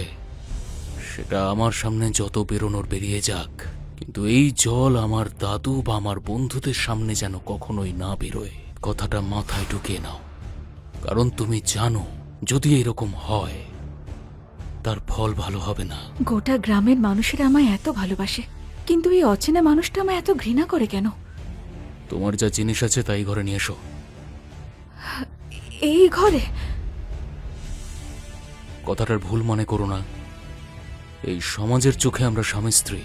সেটা আমার সামনে যত বেরোনোর বেরিয়ে যাক, কিন্তু এই জল আমার দাদু বা আমার বন্ধুদের সামনে যেন কখনোই না বেরোয়। কথাটা মাথায় ঢুকিয়ে নাও, কারণ তুমি জানো যদি এরকম হয় তার ফল ভালো হবে না। গোটা গ্রামের মানুষেরা আমায় এত ভালোবাসে, কিন্তু এই অচেনা মানুষটা আমায় এত ঘৃণা করে কেন? তোমার যা জিনিস আছে তাই ঘরে নিয়ে এসো। এই ঘরে? কথাটার ভুল মনে করো না। এই সমাজের চোখে আমরা স্বামী স্ত্রী,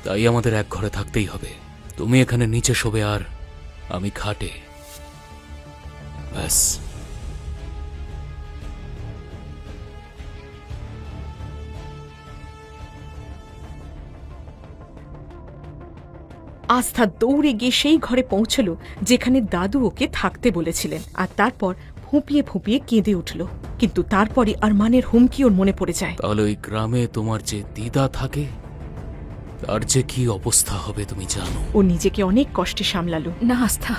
তাই আমাদের এক ঘরে থাকতেই হবে। তুমি এখানে নিচে শোবে আর আমি খাটে, ব্যাস। আস্থা দৌড়ে গিয়ে সেই ঘরে পৌঁছল যেখানে দাদু ওকে থাকতে বলেছিলেন, আর তারপর ফুঁপিয়ে ফুঁপিয়ে কেঁদে উঠল। কিন্তু তারপরে আরমানের হুমকি ওর মনে পড়ে যায়। তাহলে ওই গ্রামে তোমার যে দিদা থাকে তার যে কি অবস্থা হবে তুমি জানো। ও নিজেকে অনেক কষ্টে সামলালো। না আস্থা,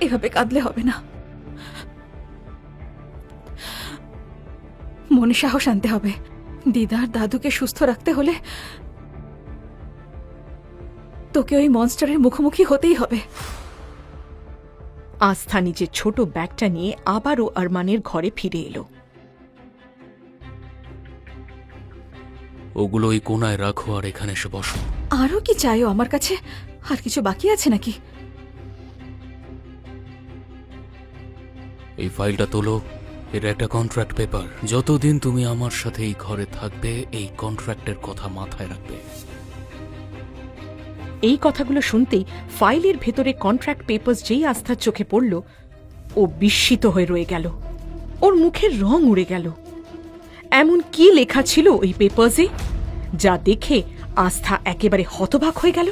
এভাবে কাঁদলে হবে না। মনে সাহস আনতে হবে। দিদার দাদুকে সুস্থ রাখতে হলে তোকে ওই মনস্টারের মুখোমুখি হতেই হবে। আস্থা নিজের ছোট ব্যাগটা নিয়ে আবারও আরমানের ঘরে ফিরে এলো। ওগুলো ওই কোনায় রাখো আর এখানে এসে বসো। আরও কি চাইও আমার কাছে? আর কিছু বাকি আছে নাকি? এই ফাইলটা তোলো, এটা একটা কন্ট্রাক্ট পেপার। যতদিন তুমি আমার সাথে এই ঘরে থাকবে এই কন্ট্রাক্টের কথা মাথায় রাখবে। এই কথাগুলো শুনতেই ফাইলের ভেতরে কন্ট্রাক্ট পেপারস যেই আস্থার চোখে পড়ল, ও বিস্মিত হয়ে রয়ে গেল। ওর মুখের রং উড়ে গেল। এমন কি লেখা ছিল ওই পেপারসে যা দেখে আস্থা একেবারে হতবাক হয়ে গেল?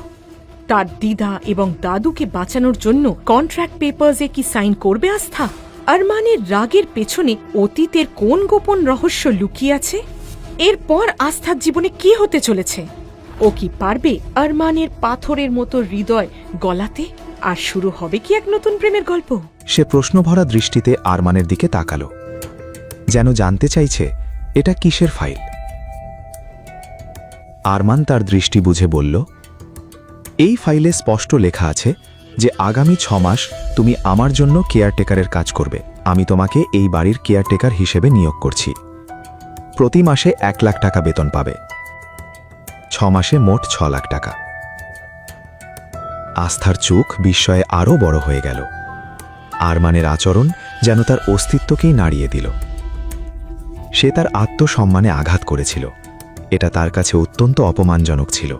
তার দিদা এবং দাদুকে বাঁচানোর জন্য কন্ট্রাক্ট পেপারসে কি সাইন করবে আস্থা? আরমানের রাগের পেছনে অতীতের কোন গোপন রহস্য লুকিয়ে আছে? এরপর আস্থার জীবনে কি হতে চলেছে? ও কি পারবে আরমানের পাথরের মতো হৃদয় গলাতে? আর শুরু হবে কি এক নতুন প্রেমের গল্প? সে প্রশ্নভরা দৃষ্টিতে আরমানের দিকে তাকালো, যেন জানতে চাইছে এটা কিসের ফাইল। আরমান তার দৃষ্টি বুঝে বলল, এই ফাইলে স্পষ্ট লেখা আছে যে আগামী 6 মাস তুমি আমার জন্য কেয়ারটেকারের কাজ করবে। আমি তোমাকে এই বাড়ির কেয়ারটেকার হিসেবে নিয়োগ করছি। প্রতি মাসে 1 লাখ টাকা বেতন পাবে। 6 মাসে মোট 6 লাখ টাকা। আস্থার চোখ বিস্ময়ে আরও বড় হয়ে গেল। আরমানের আচরণ যেন তার অস্তিত্বকেই নাড়িয়ে দিল। সে তার আত্মসম্মানে আঘাত করেছিল। এটা তার কাছে অত্যন্ত অপমানজনক ছিল।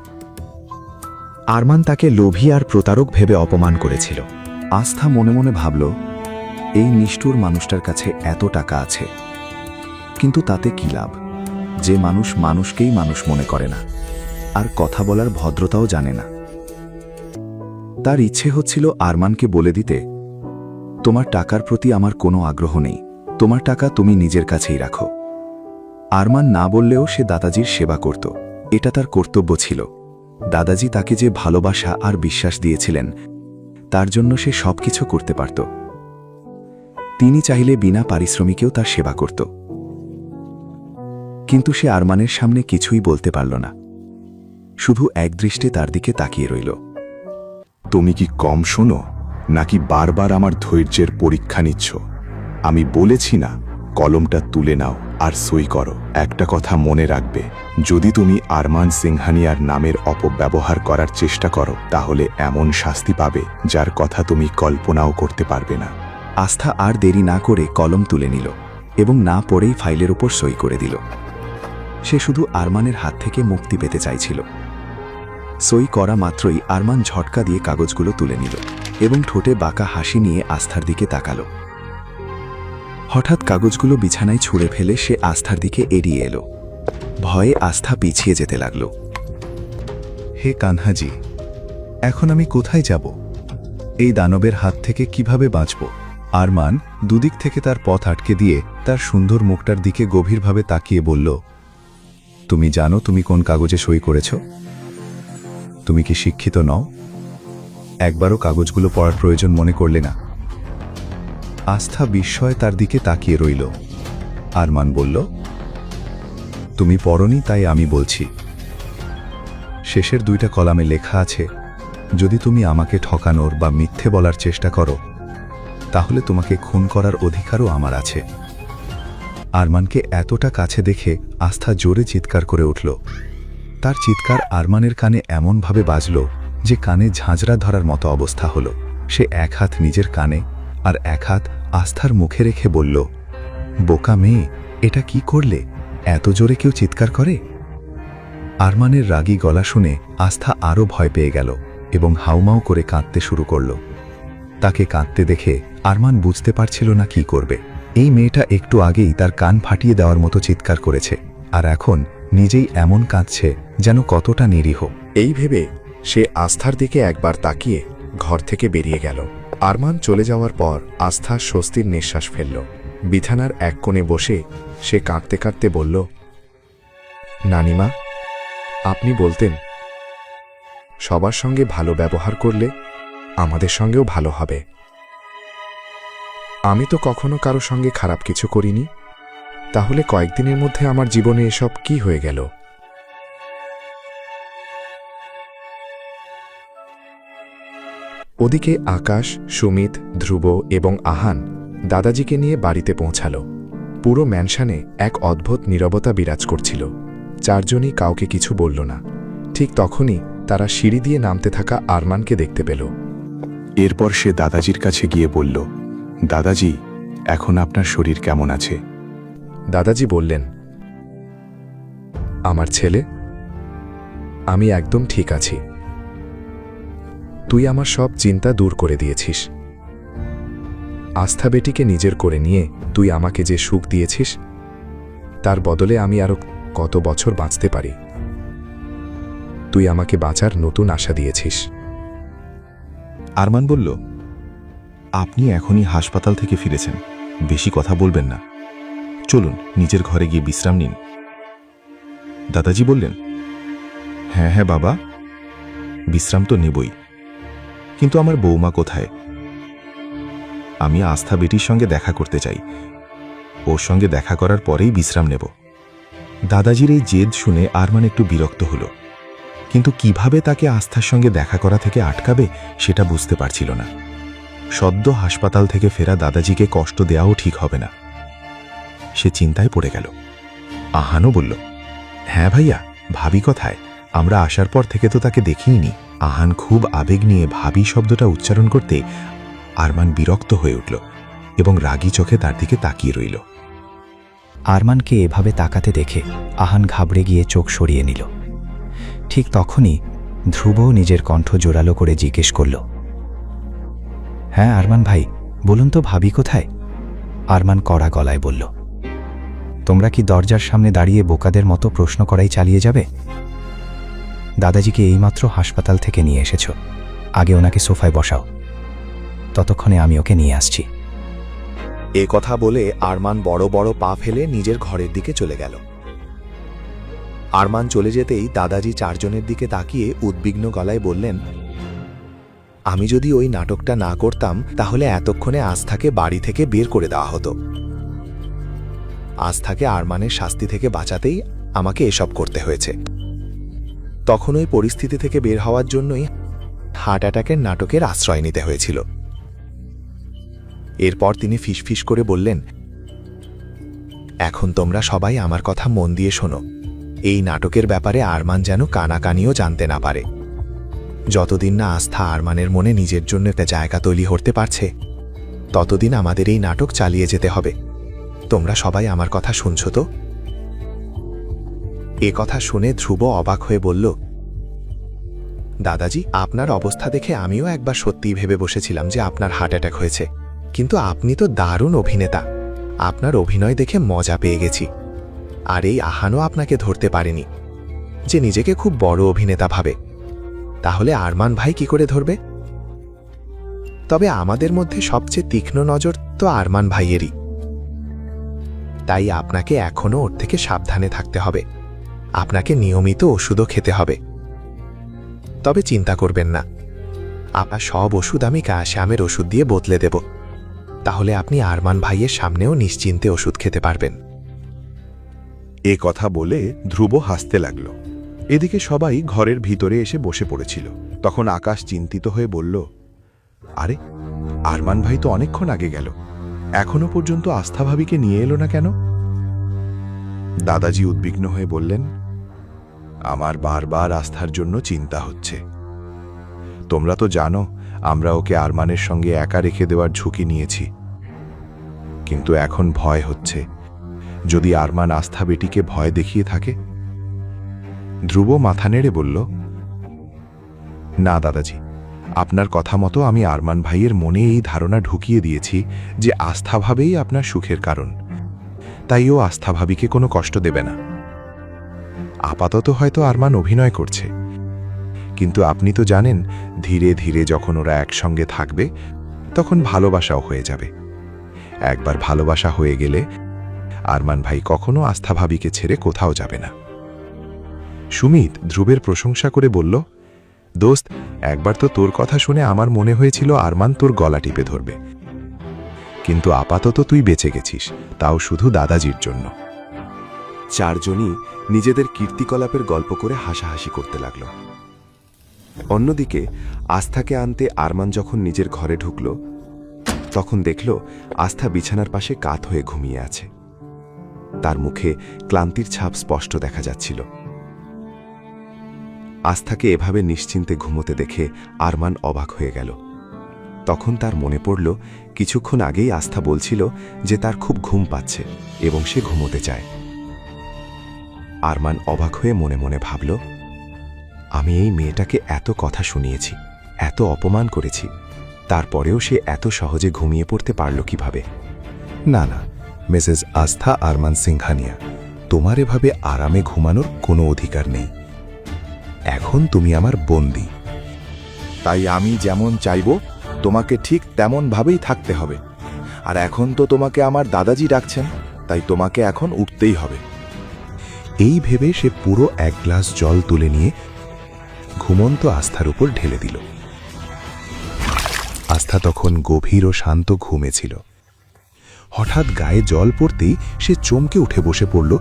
আরমান তাকে লোভী আর প্রতারক ভেবে অপমান করেছিল। আস্থা মনে মনে ভাবল, এই নিষ্ঠুর মানুষটার কাছে এত টাকা আছে, কিন্তু তাতে কি লাভ? যে মানুষ মানুষকেই মানুষ মনে করে না, আর কথা বলার ভদ্রতাও জানে না। তার ইচ্ছে হচ্ছিল আরমানকে বলে দিতে, তোমার টাকার প্রতি আমার কোনো আগ্রহ নেই, তোমার টাকা তুমি নিজের কাছেই রাখো। আরমান না বললেও সে দাদাজির সেবা করত। এটা তার কর্তব্য ছিল। দাদাজি তাকে যে ভালোবাসা আর বিশ্বাস দিয়েছিলেন, তার জন্য সে সবকিছু করতে পারত। তিনি চাইলে বিনা পারিশ্রমিকেও তার সেবা করত। কিন্তু সে আরমানের সামনে কিছুই বলতে পারল না। শুধু একদৃষ্টে তার দিকে তাকিয়ে রইল। তুমি কি কম শোনো, নাকি বারবার আমার ধৈর্যের পরীক্ষা নিচ্ছ? আমি বলেছি না, কলমটা তুলে নাও আর সই করো। একটা কথা মনে রাখবে, যদি তুমি আরমান সিংহানিয়ার নামের অপব্যবহার করার চেষ্টা করো, তাহলে এমন শাস্তি পাবে যার কথা তুমি কল্পনাও করতে পারবে না। আস্থা আর দেরি না করে কলম তুলে নিল এবং না পড়েই ফাইলের উপর সই করে দিল। সে শুধু আরমানের হাত থেকে মুক্তি পেতে চাইছিল। সই করা মাত্রই আরমান ঝটকা দিয়ে কাগজগুলো তুলে নিল এবং ঠোঁটে বাঁকা হাসি নিয়ে আস্থার দিকে তাকালো। হঠাৎ কাগজগুলো বিছানায় ছুঁড়ে ফেলে সে আস্থার দিকে এড়িয়ে এলো। ভয়ে আস্থা পিছিয়ে যেতে লাগল। হে কানহাজি, এখন আমি কোথায় যাব? এই দানবের হাত থেকে কিভাবে বাঁচব? আরমান দুদিক থেকে তার পথ আটকে দিয়ে তার সুন্দর মুখটার দিকে গভীরভাবে তাকিয়ে বলল, তুমি জানো তুমি কোন কাগজে সই করেছ? তুমি কি শিক্ষিত নও? একবারও কাগজগুলো পড়ার প্রয়োজন মনে করলে না? আস্থা বিস্ময়ে তার দিকে তাকিয়ে রইল। আরমান বলল, তুমি পড়নি তাই আমি বলছি। শেষের 2টা কলামে লেখা আছে, যদি তুমি আমাকে ঠকানোর বা মিথ্যে বলার চেষ্টা করো তাহলে তোমাকে খুন করার অধিকারও আমার আছে। আরমানকে এতটা কাছে দেখে আস্থা জোরে চিৎকার করে উঠল। তার চিৎকার আরমানের কানে এমনভাবে বাজল যে কানে ঝাঁঝরা ধরার মতো অবস্থা হলো। সে এক হাত নিজের কানে আর এক হাত আস্থার মুখে রেখে বলল, বোকা মেয়ে, এটা কি করলে? এত জোরে কেউ চিৎকার করে? আরমানের রাগী গলা শুনে আস্থা আরও ভয় পেয়ে গেল এবং হাউমাউ করে কাঁদতে শুরু করল। তাকে কাঁদতে দেখে আরমান বুঝতে পারছিল না কি করবে। এই মেয়েটা একটু আগেই তার কান ফাটিয়ে দেওয়ার মতো চিৎকার করেছে, আর এখন নিজেই এমন কাঁদছে যেন কতটা নিরীহ। এই ভেবে সে আস্থার দিকে একবার তাকিয়ে ঘর থেকে বেরিয়ে গেল। আরমান চলে যাওয়ার পর আস্থা স্বস্তির নিঃশ্বাস ফেলল। বিছানার এক কোণে বসে সে কাঁদতে কাঁদতে বলল, নানিমা, আপনি বলতেন সবার সঙ্গে ভালো ব্যবহার করলে আমাদের সঙ্গেও ভালো হবে। আমি তো কখনো কারো সঙ্গে খারাপ কিছু করিনি, তাহলে কয়েকদিনের মধ্যে আমার জীবনে এসব কি হয়ে গেল? ওদিকে আকাশ, সুমিত, ধ্রুব এবং আহান দাদাজিকে নিয়ে বাড়িতে পৌঁছাল। পুরো ম্যানশনে এক অদ্ভুত নীরবতা বিরাজ করছিল। 4 জনই কাউকে কিছু বলল না। ঠিক তখনই তারা সিঁড়ি দিয়ে নামতে থাকা আরমানকে দেখতে পেল। এরপর সে দাদাজির কাছে গিয়ে বলল, দাদাজি, এখন আপনার শরীর কেমন আছে? দাদাজি বললেন, আমার ছেলে, আমি একদম ঠিক আছি। তুই আমার সব চিন্তা দূর করে দিয়েছিস। আস্থা বেটিকে নিজের করে নিয়ে তুই আমাকে যে সুখ দিয়েছিস তার বদলে আমি আরো কত বছর বাঁচতে পারি। তুই আমাকে বাঁচার নতুন আশা দিয়েছিস। আরমান বলল, আপনি এখনই হাসপাতাল থেকে ফিরেছেন, বেশি কথা বলবেন না। চলুন নিজের ঘরে গিয়ে বিশ্রাম নিন। দাদাজি বললেন, হ্যাঁ হ্যাঁ বাবা, বিশ্রাম তো নেবই, কিন্তু আমার বৌমা কোথায়? আমি আস্থা বেটির সঙ্গে দেখা করতে চাই, ওর সঙ্গে দেখা করার পরেই বিশ্রাম নেব। দাদাজির এই জেদ শুনে আরমান একটু বিরক্ত হলো, কিন্তু কিভাবে তাকে আস্থার সঙ্গে দেখা করা থেকে আটকাবে সেটা বুঝতে পারছিল না। সদ্য হাসপাতাল থেকে ফেরা দাদাজিকে কষ্ট দেওয়াও ঠিক হবে না। সে চিন্তায় পড়ে গেল। আহানও বলল, হ্যাঁ ভাইয়া, ভাবি কোথায়? আমরা আসার পর থেকে তো তাকে দেখিইনি। আহান খুব আবেগ নিয়ে ভাবি শব্দটা উচ্চারণ করতে আরমান বিরক্ত হয়ে উঠল এবং রাগী চোখে তার দিকে তাকিয়ে রইল। আরমানকে এভাবে তাকাতে দেখে আহান ঘাবড়ে গিয়ে চোখ সরিয়ে নিল। ঠিক তখনই ধ্রুব নিজের কণ্ঠ জোরালো করে জিজ্ঞেস করল, হ্যাঁ আরমান ভাই, বলুন তো ভাবি কোথায়? আরমান কড়া গলায় বলল, তোমরা কি দরজার সামনে দাঁড়িয়ে বোকাদের মতো প্রশ্ন করাই চালিয়ে যাবে? দাদাজিকে এইমাত্র হাসপাতাল থেকে নিয়ে এসেছ, আগে ওনাকে সোফায় বসাও, ততক্ষণে আমি ওকে নিয়ে আসছি। এ কথা বলে আরমান বড় বড় পা ফেলে নিজের ঘরের দিকে চলে গেল। আরমান চলে যেতেই দাদাজি 4 জনের দিকে তাকিয়ে উদ্বিগ্ন গলায় বললেন, আমি যদি ওই নাটকটা না করতাম তাহলে এতক্ষণে আস্থাকে বাড়ি থেকে বের করে দেওয়া হতো। আস্থাকে আরমানের শাস্তি থেকে বাঁচাতেই আমাকে এসব করতে হয়েছে। তখন ওই পরিস্থিতি থেকে বের হওয়ার জন্যই হার্ট অ্যাটাকের নাটকের আশ্রয় নিতে হয়েছিল। এরপর তিনি ফিসফিস করে বললেন, এখন তোমরা সবাই আমার কথা মন দিয়ে শোনো। এই নাটকের ব্যাপারে আরমান যেন কানাকানিও জানতে না পারে। যতদিন না আস্থা আরমানের মনে নিজের জন্য একটা জায়গা তৈরি করতে পারছে, ততদিন আমাদের এই নাটক চালিয়ে যেতে হবে। তোমরা সবাই আমার কথা শুনছো তো? এ কথা শুনে ধ্রুব অবাক হয়ে বলল, দাদাজি, আপনার অবস্থা দেখে আমিও একবার সত্যিই ভেবে বসেছিলাম যে আপনার হার্ট অ্যাটাক হয়েছে, কিন্তু আপনি তো দারুণ অভিনেতা। আপনার অভিনয় দেখে মজা পেয়ে গেছি। আর এই আহানও আপনাকে ধরতে পারেনি যে নিজেকে খুব বড় অভিনেতা ভাবে। তাহলে আরমান ভাই কি করে ধরবে? তবে আমাদের মধ্যে সবচেয়ে তীক্ষ্ণ নজর তো আরমান ভাইয়েরই। তাই আপনাকে এখনো ওর থেকে সাবধানে থাকতে হবে। আপনাকে নিয়মিত ওষুধও খেতে হবে। তবে চিন্তা করবেন না, আপনার সব ওষুধ আমি ক্যালসিয়ামের ওষুধ দিয়ে বদলে দেব। তাহলে আপনি আরমান ভাইয়ের সামনেও নিশ্চিন্তে ওষুধ খেতে পারবেন। এ কথা বলে ধ্রুব হাসতে লাগল। এদিকে সবাই ঘরের ভিতরে এসে বসে পড়েছিল। তখন আকাশ চিন্তিত হয়ে বলল, আরে আরমান ভাই তো অনেকক্ষণ আগে গেল, এখনো পর্যন্ত আস্থা ভাবিকে নিয়ে এলো না কেন? দাদাজি উদ্বিগ্ন হয়ে বললেন, আমার বারবার আস্থার জন্য চিন্তা হচ্ছে। তোমরা তো জানো আমরা ওকে আরমানের সঙ্গে একা রেখে দেওয়ার ঝুঁকি নিয়েছি, কিন্তু এখন ভয় হচ্ছে যদি আরমান আস্থা বেটিকে ভয় দেখিয়ে থাকে। ধ্রুব মাথা নেড়ে বলল, না দাদাজি, আপনার কথা মতো আমি আরমান ভাইয়ের মনে এই ধারণা ঢুকিয়ে দিয়েছি যে আস্থা ভাবেই আপনার সুখের কারণ, তাই ও আস্থা ভাবিকে কোনো কষ্ট দেবে না। আপাতত হয়তো আরমান অভিনয় করছে, কিন্তু আপনি তো জানেন ধীরে ধীরে যখন ওরা একসঙ্গে থাকবে তখন ভালোবাসাও হয়ে যাবে। একবার ভালোবাসা হয়ে গেলে আরমান ভাই কখনো আস্থা ভাবিকে ছেড়ে কোথাও যাবে না। সুমিত ধ্রুবের প্রশংসা করে বলল, দোস্ত, একবার তো তোর কথা শুনে আমার মনে হয়েছিল আরমান তোর গলা টিপে ধরবে, কিন্তু আপাতত তুই বেঁচে গেছিস, তাও শুধু দাদাজির জন্য। চারজনই নিজেদের কীর্তিকলাপের গল্প করে হাসাহাসি করতে লাগল। অন্যদিকে আস্থাকে আনতে আরমান যখন নিজের ঘরে ঢুকল তখন দেখল আস্থা বিছানার পাশে কাত হয়ে ঘুমিয়ে আছে। তার মুখে ক্লান্তির ছাপ স্পষ্ট দেখা যাচ্ছিল। আস্থাকে এভাবে নিশ্চিন্তে ঘুমোতে দেখে আরমান অবাক হয়ে গেল। তখন তার মনে পড়ল কিছুক্ষণ আগেই আস্থা বলছিল যে তার খুব ঘুম পাচ্ছে এবং সে ঘুমোতে চায়। আরমান অবাক হয়ে মনে মনে ভাবল, আমি এই মেয়েটাকে এত কথা শুনিয়েছি, এত অপমান করেছি, তারপরেও সে এত সহজে ঘুমিয়ে পড়তে পারল কিভাবে? না না, মিসেস আস্থা আরমান সিংহানিয়া, তোমার এভাবে আরামে ঘুমানোর কোনো অধিকার নেই। এখন তুমি আমার বন্দী, তাই আমি যেমন চাইব তোমাকে ঠিক তেমনভাবেই থাকতে হবে। আর এখন তো তোমাকে আমার দাদাজি ডাকছেন, তাই তোমাকে এখন উঠতেই হবে। এই ভেবে সে পুরো এক গ্লাস জল তুলে নিয়ে ঘুমন্ত আস্থার উপর ঢেলে দিল। আস্থা তখন গভীর ও শান্ত ঘুমেছিল। হঠাৎ গায়ে জল পড়তেই সে চমকে উঠে বসে পড়ল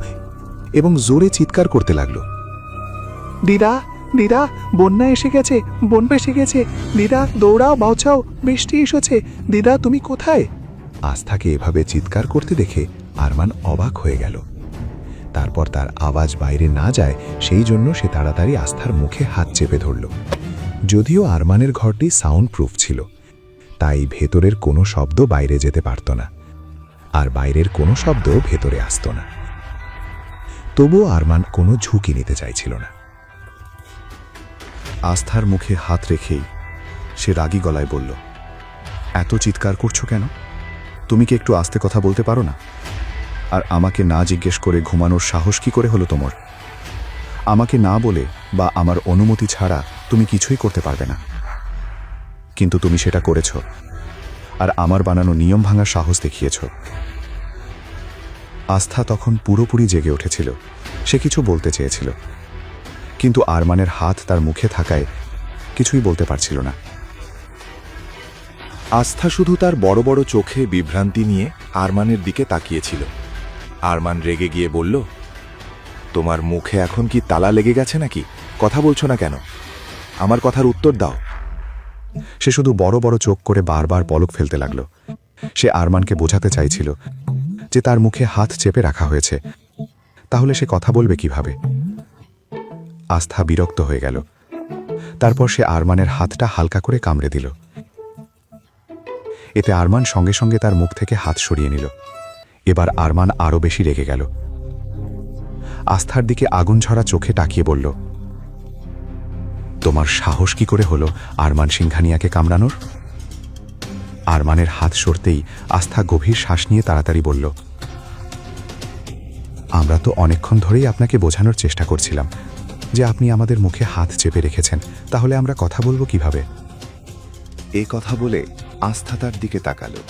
এবং জোরে চিৎকার করতে লাগল, দিদা, দিদা, বন্যা এসে গেছে, বন্যা এসে গেছে, দিদা দৌড়াও, বাঁচাও, বৃষ্টি এসেছে, দিদা তুমি কোথায়? আস্থাকে এভাবে চিৎকার করতে দেখে আরমান অবাক হয়ে গেল। তারপর তার আওয়াজ বাইরে না যায় সেই জন্য সে তাড়াতাড়ি আস্থার মুখে হাত চেপে ধরল। যদিও আরমানের ঘরটি সাউন্ড প্রুফ ছিল, তাই ভেতরের কোনো শব্দ বাইরে যেতে পারত না, আর বাইরের কোনো শব্দ ভেতরে আসত না। তবুও আরমান কোনো ঝুঁকি নিতে চাইছিল না। আস্থার মুখে হাত রেখেই সে রাগী গলায় বলল, এত চিৎকার করছো কেন? তুমি কি একটু আস্তে কথা বলতে পারো না? আর আমাকে না জিজ্ঞেস করে ঘুমানোর সাহস কি করে হলো তোমার? আমাকে না বলে বা আমার অনুমতি ছাড়া তুমি কিছুই করতে পারবে না, কিন্তু তুমি সেটা করেছ, আর আমার বানানো নিয়ম ভাঙার সাহস দেখিয়েছ। আস্থা তখন পুরোপুরি জেগে উঠেছিল। সে কিছু বলতে চেয়েছিল, কিন্তু আরমানের হাত তার মুখে থাকায় কিছুই বলতে পারছিল না। আস্থা শুধু তার বড় বড় চোখে বিভ্রান্তি নিয়ে আরমানের দিকে তাকিয়েছিল। আরমান রেগে গিয়ে বলল, তোমার মুখে এখন কি তালা লেগে গেছে নাকি? কথা বলছো না কেন? আমার কথার উত্তর দাও। সে শুধু বড় বড় চোখ করে বারবার পলক ফেলতে লাগল। সে আরমানকে বোঝাতে চাইছিল যে তার মুখে হাত চেপে রাখা হয়েছে, তাহলে সে কথা বলবে কিভাবে? আস্থা বিরক্ত হয়ে গেল। তারপর সে আরমানের হাতটা হালকা করে কামড়ে দিল। এতে আরমান সঙ্গে সঙ্গে তার মুখ থেকে হাত সরিয়ে নিল। এবার আরমান আরও বেশি রেগে গেল। আস্থার দিকে আগুন ঝরা চোখে তাকিয়ে বলল, তোমার সাহস কি করে হলো আরমান সিংহানিয়াকে কামড়ানোর? আরমানের হাত সরতেই আস্থা গভীর শ্বাস নিয়ে তাড়াতাড়ি বলল, আমরা তো অনেকক্ষণ ধরেই আপনাকে বোঝানোর চেষ্টা করছিলাম যে আপনি আমাদের মুখে হাত চেপে রেখেছেন, তাহলে আমরা কথা বলবো কিভাবে? এ কথা বলে আস্থা তার দিকে তাকালো।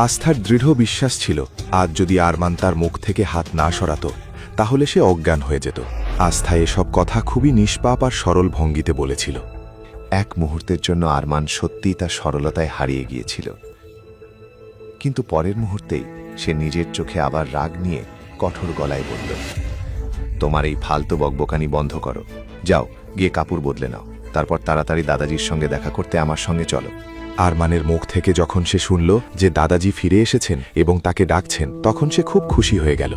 আস্থার দৃঢ় বিশ্বাস ছিল আজ যদি আরমান তার মুখ থেকে হাত না সরাতো তাহলে সে অজ্ঞান হয়ে যেত। আস্থা এসব কথা খুবই নিষ্পাপ আর সরল ভঙ্গিতে বলেছিল। এক মুহূর্তের জন্য আরমান সত্যিই তার সরলতায় হারিয়ে গিয়েছিল, কিন্তু পরের মুহূর্তেই সে নিজের চোখে আবার রাগ নিয়ে কঠোর গলায় বলল, তোমার এই ফালতু বকবকানি বন্ধ করো। যাও, গিয়ে কাপড় বদলে নাও, তারপর তাড়াতাড়ি দাদাজির সঙ্গে দেখা করতে আমার সঙ্গে চলো। আরমানের মুখ থেকে যখন সে শুনল যে দাদাজি ফিরে এসেছেন এবং তাকে ডাকছেন, তখন সে খুব খুশি হয়ে গেল।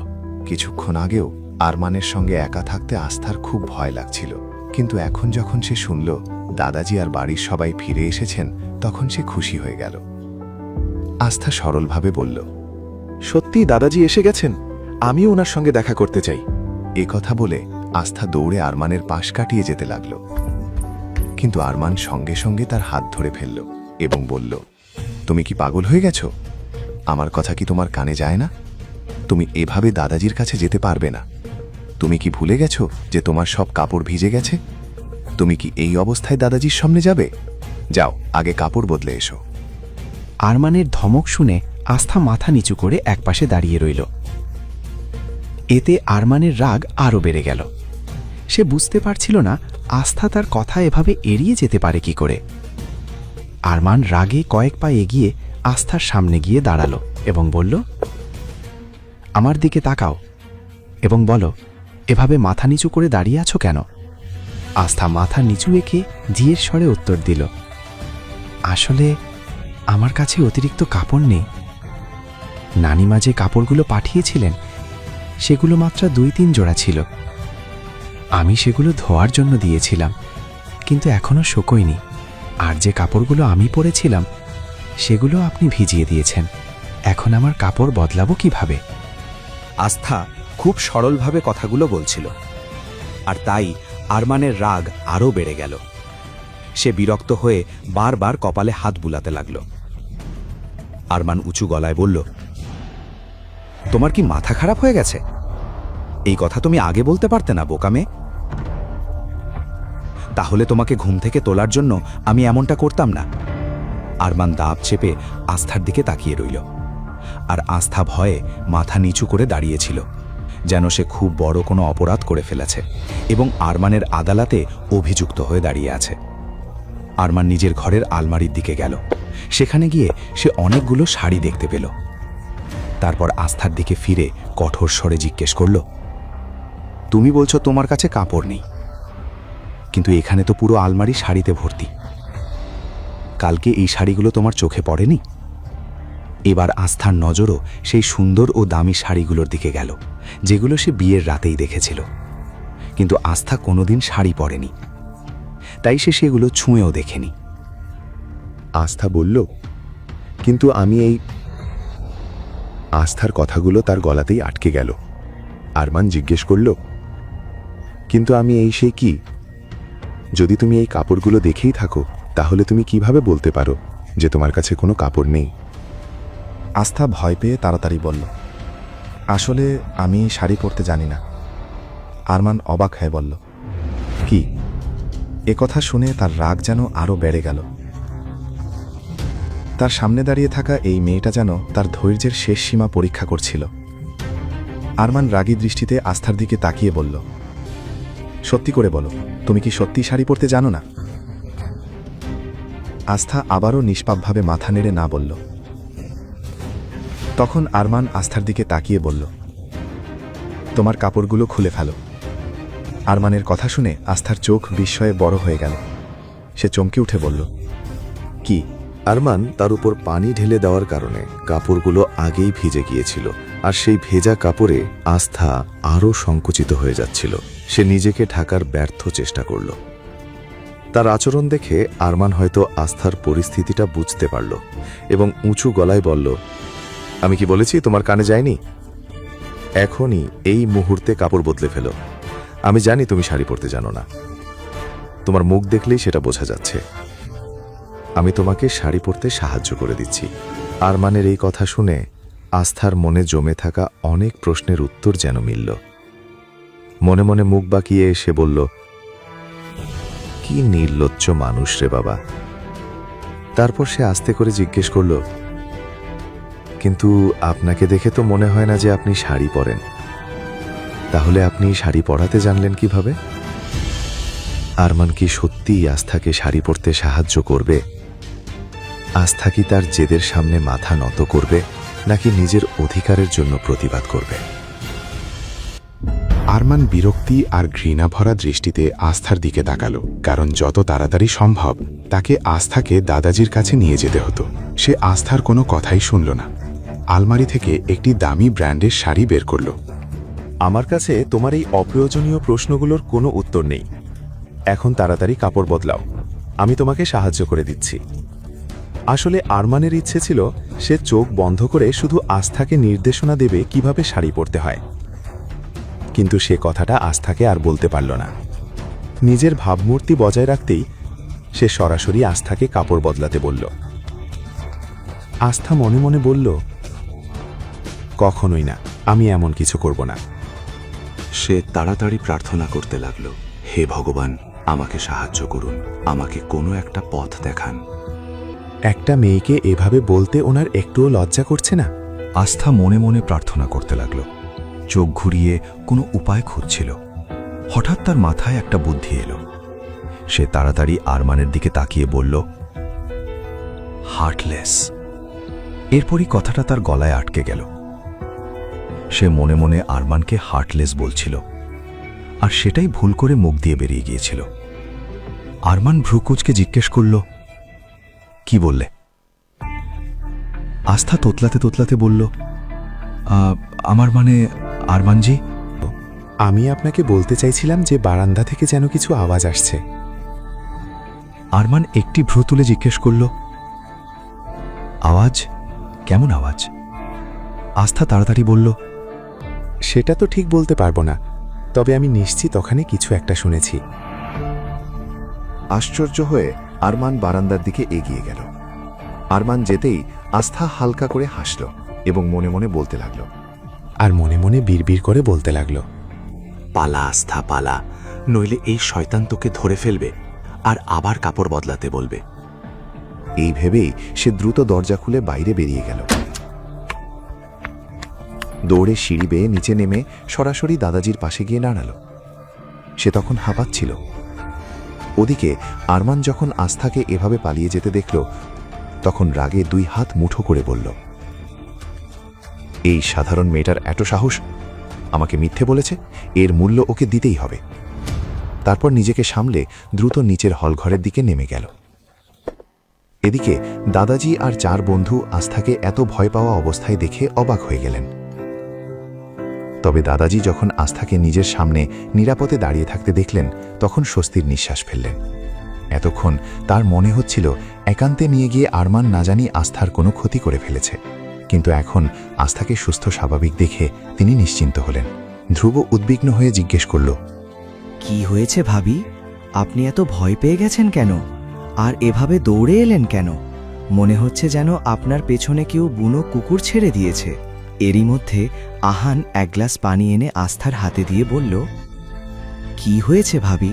কিছুক্ষণ আগেও আরমানের সঙ্গে একা থাকতে আস্থার খুব ভয় লাগছিল, কিন্তু এখন যখন সে শুনল দাদাজি আর বাড়ির সবাই ফিরে এসেছেন, তখন সে খুশি হয়ে গেল। আস্থা সরলভাবে বলল, সত্যি দাদাজি এসে গেছেন, আমিও ওনার সঙ্গে দেখা করতে চাই। এ কথা বলে আস্থা দৌড়ে আরমানের পাশ কাটিয়ে যেতে লাগল, কিন্তু আরমান সঙ্গে সঙ্গে তার হাত ধরে ফেলল এবং বলল, তুমি কি পাগল হয়ে গেছো? আমার কথা কি তোমার কানে যায় না? তুমি এভাবে দাদাজির কাছে যেতে পারবে না। তুমি কি ভুলে গেছো যে তোমার সব কাপড় ভিজে গেছে? তুমি কি এই অবস্থায় দাদাজির সামনে যাবে? যাও, আগে কাপড় বদলে এসো। আরমানের ধমক শুনে আস্থা মাথা নিচু করে একপাশে দাঁড়িয়ে রইল। এতে আরমানের রাগ আরও বেড়ে গেল। সে বুঝতে পারছিল না আস্থা তার কথা এভাবে এড়িয়ে যেতে পারে কি করে। আরমান রাগে কয়েক পা এগিয়ে আস্থার সামনে গিয়ে দাঁড়ালো এবং বলল, আমার দিকে তাকাও এবং বলো, এভাবে মাথা নিচু করে দাঁড়িয়ে আছো কেন? আস্থা মাথা নিচু রেখে জিয়ের স্বরে উত্তর দিল, আসলে আমার কাছে অতিরিক্ত কাপড় নেই। নানিমা যে কাপড়গুলো পাঠিয়েছিলেন সেগুলো মাত্র 2-3 জোড়া ছিল। আমি সেগুলো ধোয়ার জন্য দিয়েছিলাম, কিন্তু এখনও শুকোয়নি। আর যে কাপড়গুলো আমি পরেছিলাম সেগুলো আপনি ভিজিয়ে দিয়েছেন। এখন আমার কাপড় বদলাবো কিভাবে? আস্থা খুব সরলভাবে কথাগুলো বলছিল, আর তাই আরমানের রাগ আরও বেড়ে গেল। সে বিরক্ত হয়ে বারবার কপালে হাত বুলাতে লাগল। আরমান উঁচু গলায় বলল, তোমার কি মাথা খারাপ হয়ে গেছে? এই কথা তুমি আগে বলতে পারতে না বোকামে? তাহলে তোমাকে ঘুম থেকে তোলার জন্য আমি এমনটা করতাম না। আরমান দাঁত চেপে আস্থার দিকে তাকিয়ে রইল, আর আস্থা ভয়ে মাথা নিচু করে দাঁড়িয়েছিল, যেন সে খুব বড় কোনো অপরাধ করে ফেলেছে এবং আরমানের আদালতে অভিযুক্ত হয়ে দাঁড়িয়ে আছে। আরমান নিজের ঘরের আলমারির দিকে গেল। সেখানে গিয়ে সে অনেকগুলো শাড়ি দেখতে পেল। তারপর আস্থার দিকে ফিরে কঠোর স্বরে জিজ্ঞেস করল, তুমি বলছো তোমার কাছে কাপড় নেই, কিন্তু এখানে তো পুরো আলমারি শাড়িতে ভর্তি। কালকে এই শাড়িগুলো তোমার চোখে পড়েনি? এবার আস্থার নজরও সেই সুন্দর ও দামি শাড়িগুলোর দিকে গেল, যেগুলো সে বিয়ের রাতেই দেখেছিল। কিন্তু আস্থা কোনোদিন শাড়ি পরেনি, তাই সে সেগুলো ছুঁয়েও দেখেনি। আস্থা বলল, কিন্তু আমি এই... আস্থার কথাগুলো তার গলাতেই আটকে গেল। আরমান জিজ্ঞেস করল, কিন্তু আমি এই সেই কি? যদি তুমি এই কাপড়গুলো দেখেই থাকো, তাহলে তুমি কিভাবে বলতে পারো যে তোমার কাছে কোনো কাপড় নেই? আস্থা ভয় পেয়ে তাড়াতাড়ি বলল, আসলে আমি শাড়ি পরতে জানি না। আরমান অবাক হয়ে বলল, কি? কথা শুনে তার রাগ যেন আরও বেড়ে গেল। তার সামনে দাঁড়িয়ে থাকা এই মেয়েটা যেন তার ধৈর্যের শেষ সীমা পরীক্ষা করছিল। আরমান রাগী দৃষ্টিতে আস্থার দিকে তাকিয়ে বলল, সত্যি করে বলো, তুমি কি সত্যি শাড়ি পরতে জানো না? আস্থা আবারও নিষ্পাপভাবে মাথা নেড়ে না বলল। তখন আরমান আস্থার দিকে তাকিয়ে বলল, তোমার কাপড়গুলো খুলে ফেলো। আরমানের কথা শুনে আস্থার চোখ বিস্ময়ে বড় হয়ে গেল। সে চমকে উঠে বলল, কি? আরমান তার উপর পানি ঢেলে দেওয়ার কারণে কাপড়গুলো আগেই ভিজে গিয়েছিল, আর সেই ভেজা কাপড়ে আস্থা আরও সংকুচিত হয়ে যাচ্ছিল। সে নিজেকে ঢাকার ব্যর্থ চেষ্টা করল। তার আচরণ দেখে আরমান হয়তো আস্থার পরিস্থিতিটা বুঝতে পারল এবং উঁচু গলায় বলল, আমি কি বলেছি তোমার কানে যায়নি? এখনই এই মুহূর্তে কাপড় বদলে ফেলো। আমি জানি তুমি শাড়ি পরতে জানো না, তোমার মুখ দেখলেই সেটা বোঝা যাচ্ছে। আমি তোমাকে শাড়ি পরতে সাহায্য করে দিচ্ছি। আরমানের এই কথা শুনে আস্থার মনে জমে থাকা অনেক প্রশ্নের উত্তর যেন মিলল। মনে মনে মুখ বাঁকিয়ে এসে বলল, কি নির্লজ্জ মানুষ রে বাবা। তারপর সে আস্তে করে জিজ্ঞেস করল, কিন্তু আপনাকে দেখে তো মনে হয় না যে আপনি শাড়ি পরেন। তাহলে আপনি শাড়ি পরাতে জানলেন কিভাবে? আরমান কি সত্যিই আস্থাকে শাড়ি পরতে সাহায্য করবে? আস্থা কি তার জেদের সামনে মাথা নত করবে, নাকি নিজের অধিকারের জন্য প্রতিবাদ করবে? আরমান বিরক্তি আর ঘৃণা ভরা দৃষ্টিতে আস্থার দিকে তাকালো, কারণ যত তাড়াতাড়ি সম্ভব তাকে আস্থাকে দাদাজির কাছে নিয়ে যেতে হতো। সে আস্থার কোনো কথাই শুনল না। আলমারি থেকে একটি দামি ব্র্যান্ডের শাড়ি বের করল। আমার কাছে তোমার এই অপ্রয়োজনীয় প্রশ্নগুলোর কোনো উত্তর নেই। এখন তাড়াতাড়ি কাপড় বদলাও, আমি তোমাকে সাহায্য করে দিচ্ছি। আসলে আরমানের ইচ্ছে ছিল সে চোখ বন্ধ করে শুধু আস্থাকে নির্দেশনা দেবে কিভাবে শাড়ি পরতে হয়, কিন্তু সে কথাটা আস্থাকে আর বলতে পারল না। নিজের ভাবমূর্তি বজায় রাখতেই সে সরাসরি আস্থাকে কাপড় বদলাতে বলল। আস্থা মনে মনে বলল, কখনোই না, আমি এমন কিছু করব না। সে তাড়াতাড়ি প্রার্থনা করতে লাগল, হে ভগবান, আমাকে সাহায্য করুন, আমাকে কোনো একটা পথ দেখান। একটা মেয়েকে এভাবে বলতে ওনার একটুও লজ্জা করছে না? আস্থা মনে মনে প্রার্থনা করতে লাগল, চোখ ঘুরিয়ে কোনো উপায় খুঁজছিল। হঠাৎ তার মাথায় একটা বুদ্ধি এলো। সে তাড়াতাড়ি আরমানের দিকে তাকিয়ে বলল, হার্টলেস। এরপরই কথাটা তার গলায় আটকে গেল। সে মনে মনে আরমানকে হার্টলেস বলছিল, আর সেটাই ভুল করে মুখ দিয়ে বেরিয়ে গিয়েছিল। আরমান ভ্রুকুচকে জিজ্ঞেস করল, কি বললে? আস্থা তোতলাতে তোতলাতে বলল, আমার মানে আরমানজি, আমি আপনাকে বলতে চাইছিলাম যে বারান্দা থেকে যেন কিছু আওয়াজ আসছে। আরমান একটি ভ্রু তুলে জিজ্ঞেস করল, আওয়াজ? কেমন আওয়াজ? আস্থা তাড়াতাড়ি বলল, সেটা তো ঠিক বলতে পারবো না, তবে আমি নিশ্চিত ওখানে কিছু একটা শুনেছি। আশ্চর্য হয়ে আরমান বারান্দার দিকে এগিয়ে গেল। আরমান যেতেই আস্থা হালকা করে হাসল এবং মনে মনে বলতে লাগল, আর মনে মনে বিড়বিড় করে বলতে লাগল, পালা আস্থা পালা, নইলে এই শয়তান তোকে ধরে ফেলবে আর আবার কাপড় বদলাতে বলবে। এই ভেবেই সে দ্রুত দরজা খুলে বাইরে বেরিয়ে গেল। দৌড়ে সিঁড়ি বেয়ে নিচে নেমে সরাসরি দাদাজির পাশে গিয়ে দাঁড়াল। সে তখন হাঁপাচ্ছিল। ওদিকে আরমান যখন আস্থাকে এভাবে পালিয়ে যেতে দেখল, তখন রাগে দুই হাত মুঠো করে বলল, এই সাধারণ মেয়েটার এত সাহস! আমাকে মিথ্যে বলেছে, এর মূল্য ওকে দিতেই হবে। তারপর নিজেকে সামলে দ্রুত নিচের হলঘরের দিকে নেমে গেল। এদিকে দাদাজি আর চার বন্ধু আস্থাকে এত ভয় পাওয়া অবস্থায় দেখে অবাক হয়ে গেলেন। তবে দাদাজি যখন আস্থাকে নিজের সামনে নিরাপদে দাঁড়িয়ে থাকতে দেখলেন, তখন স্বস্তির নিঃশ্বাস ফেললেন। এতক্ষণ তার মনে হচ্ছিল একান্তে নিয়ে গিয়ে আরমান না জানি আস্থার কোনো ক্ষতি করে ফেলেছে, কিন্তু এখন আস্থাকে সুস্থ স্বাভাবিক দেখে তিনি নিশ্চিন্ত হলেন। ধ্রুব উদ্বিগ্ন হয়ে জিজ্ঞেস করল, কি হয়েছে ভাবি? আপনি এত ভয় পেয়ে গেছেন কেন? আর এভাবে দৌড়ে এলেন কেন? মনে হচ্ছে যেন আপনার পেছনে কেউ বুনো কুকুর ছেড়ে দিয়েছে। এরই মধ্যে আহান এক গ্লাস পানি এনে আস্থার হাতে দিয়ে বলল, কি হয়েছে ভাবি?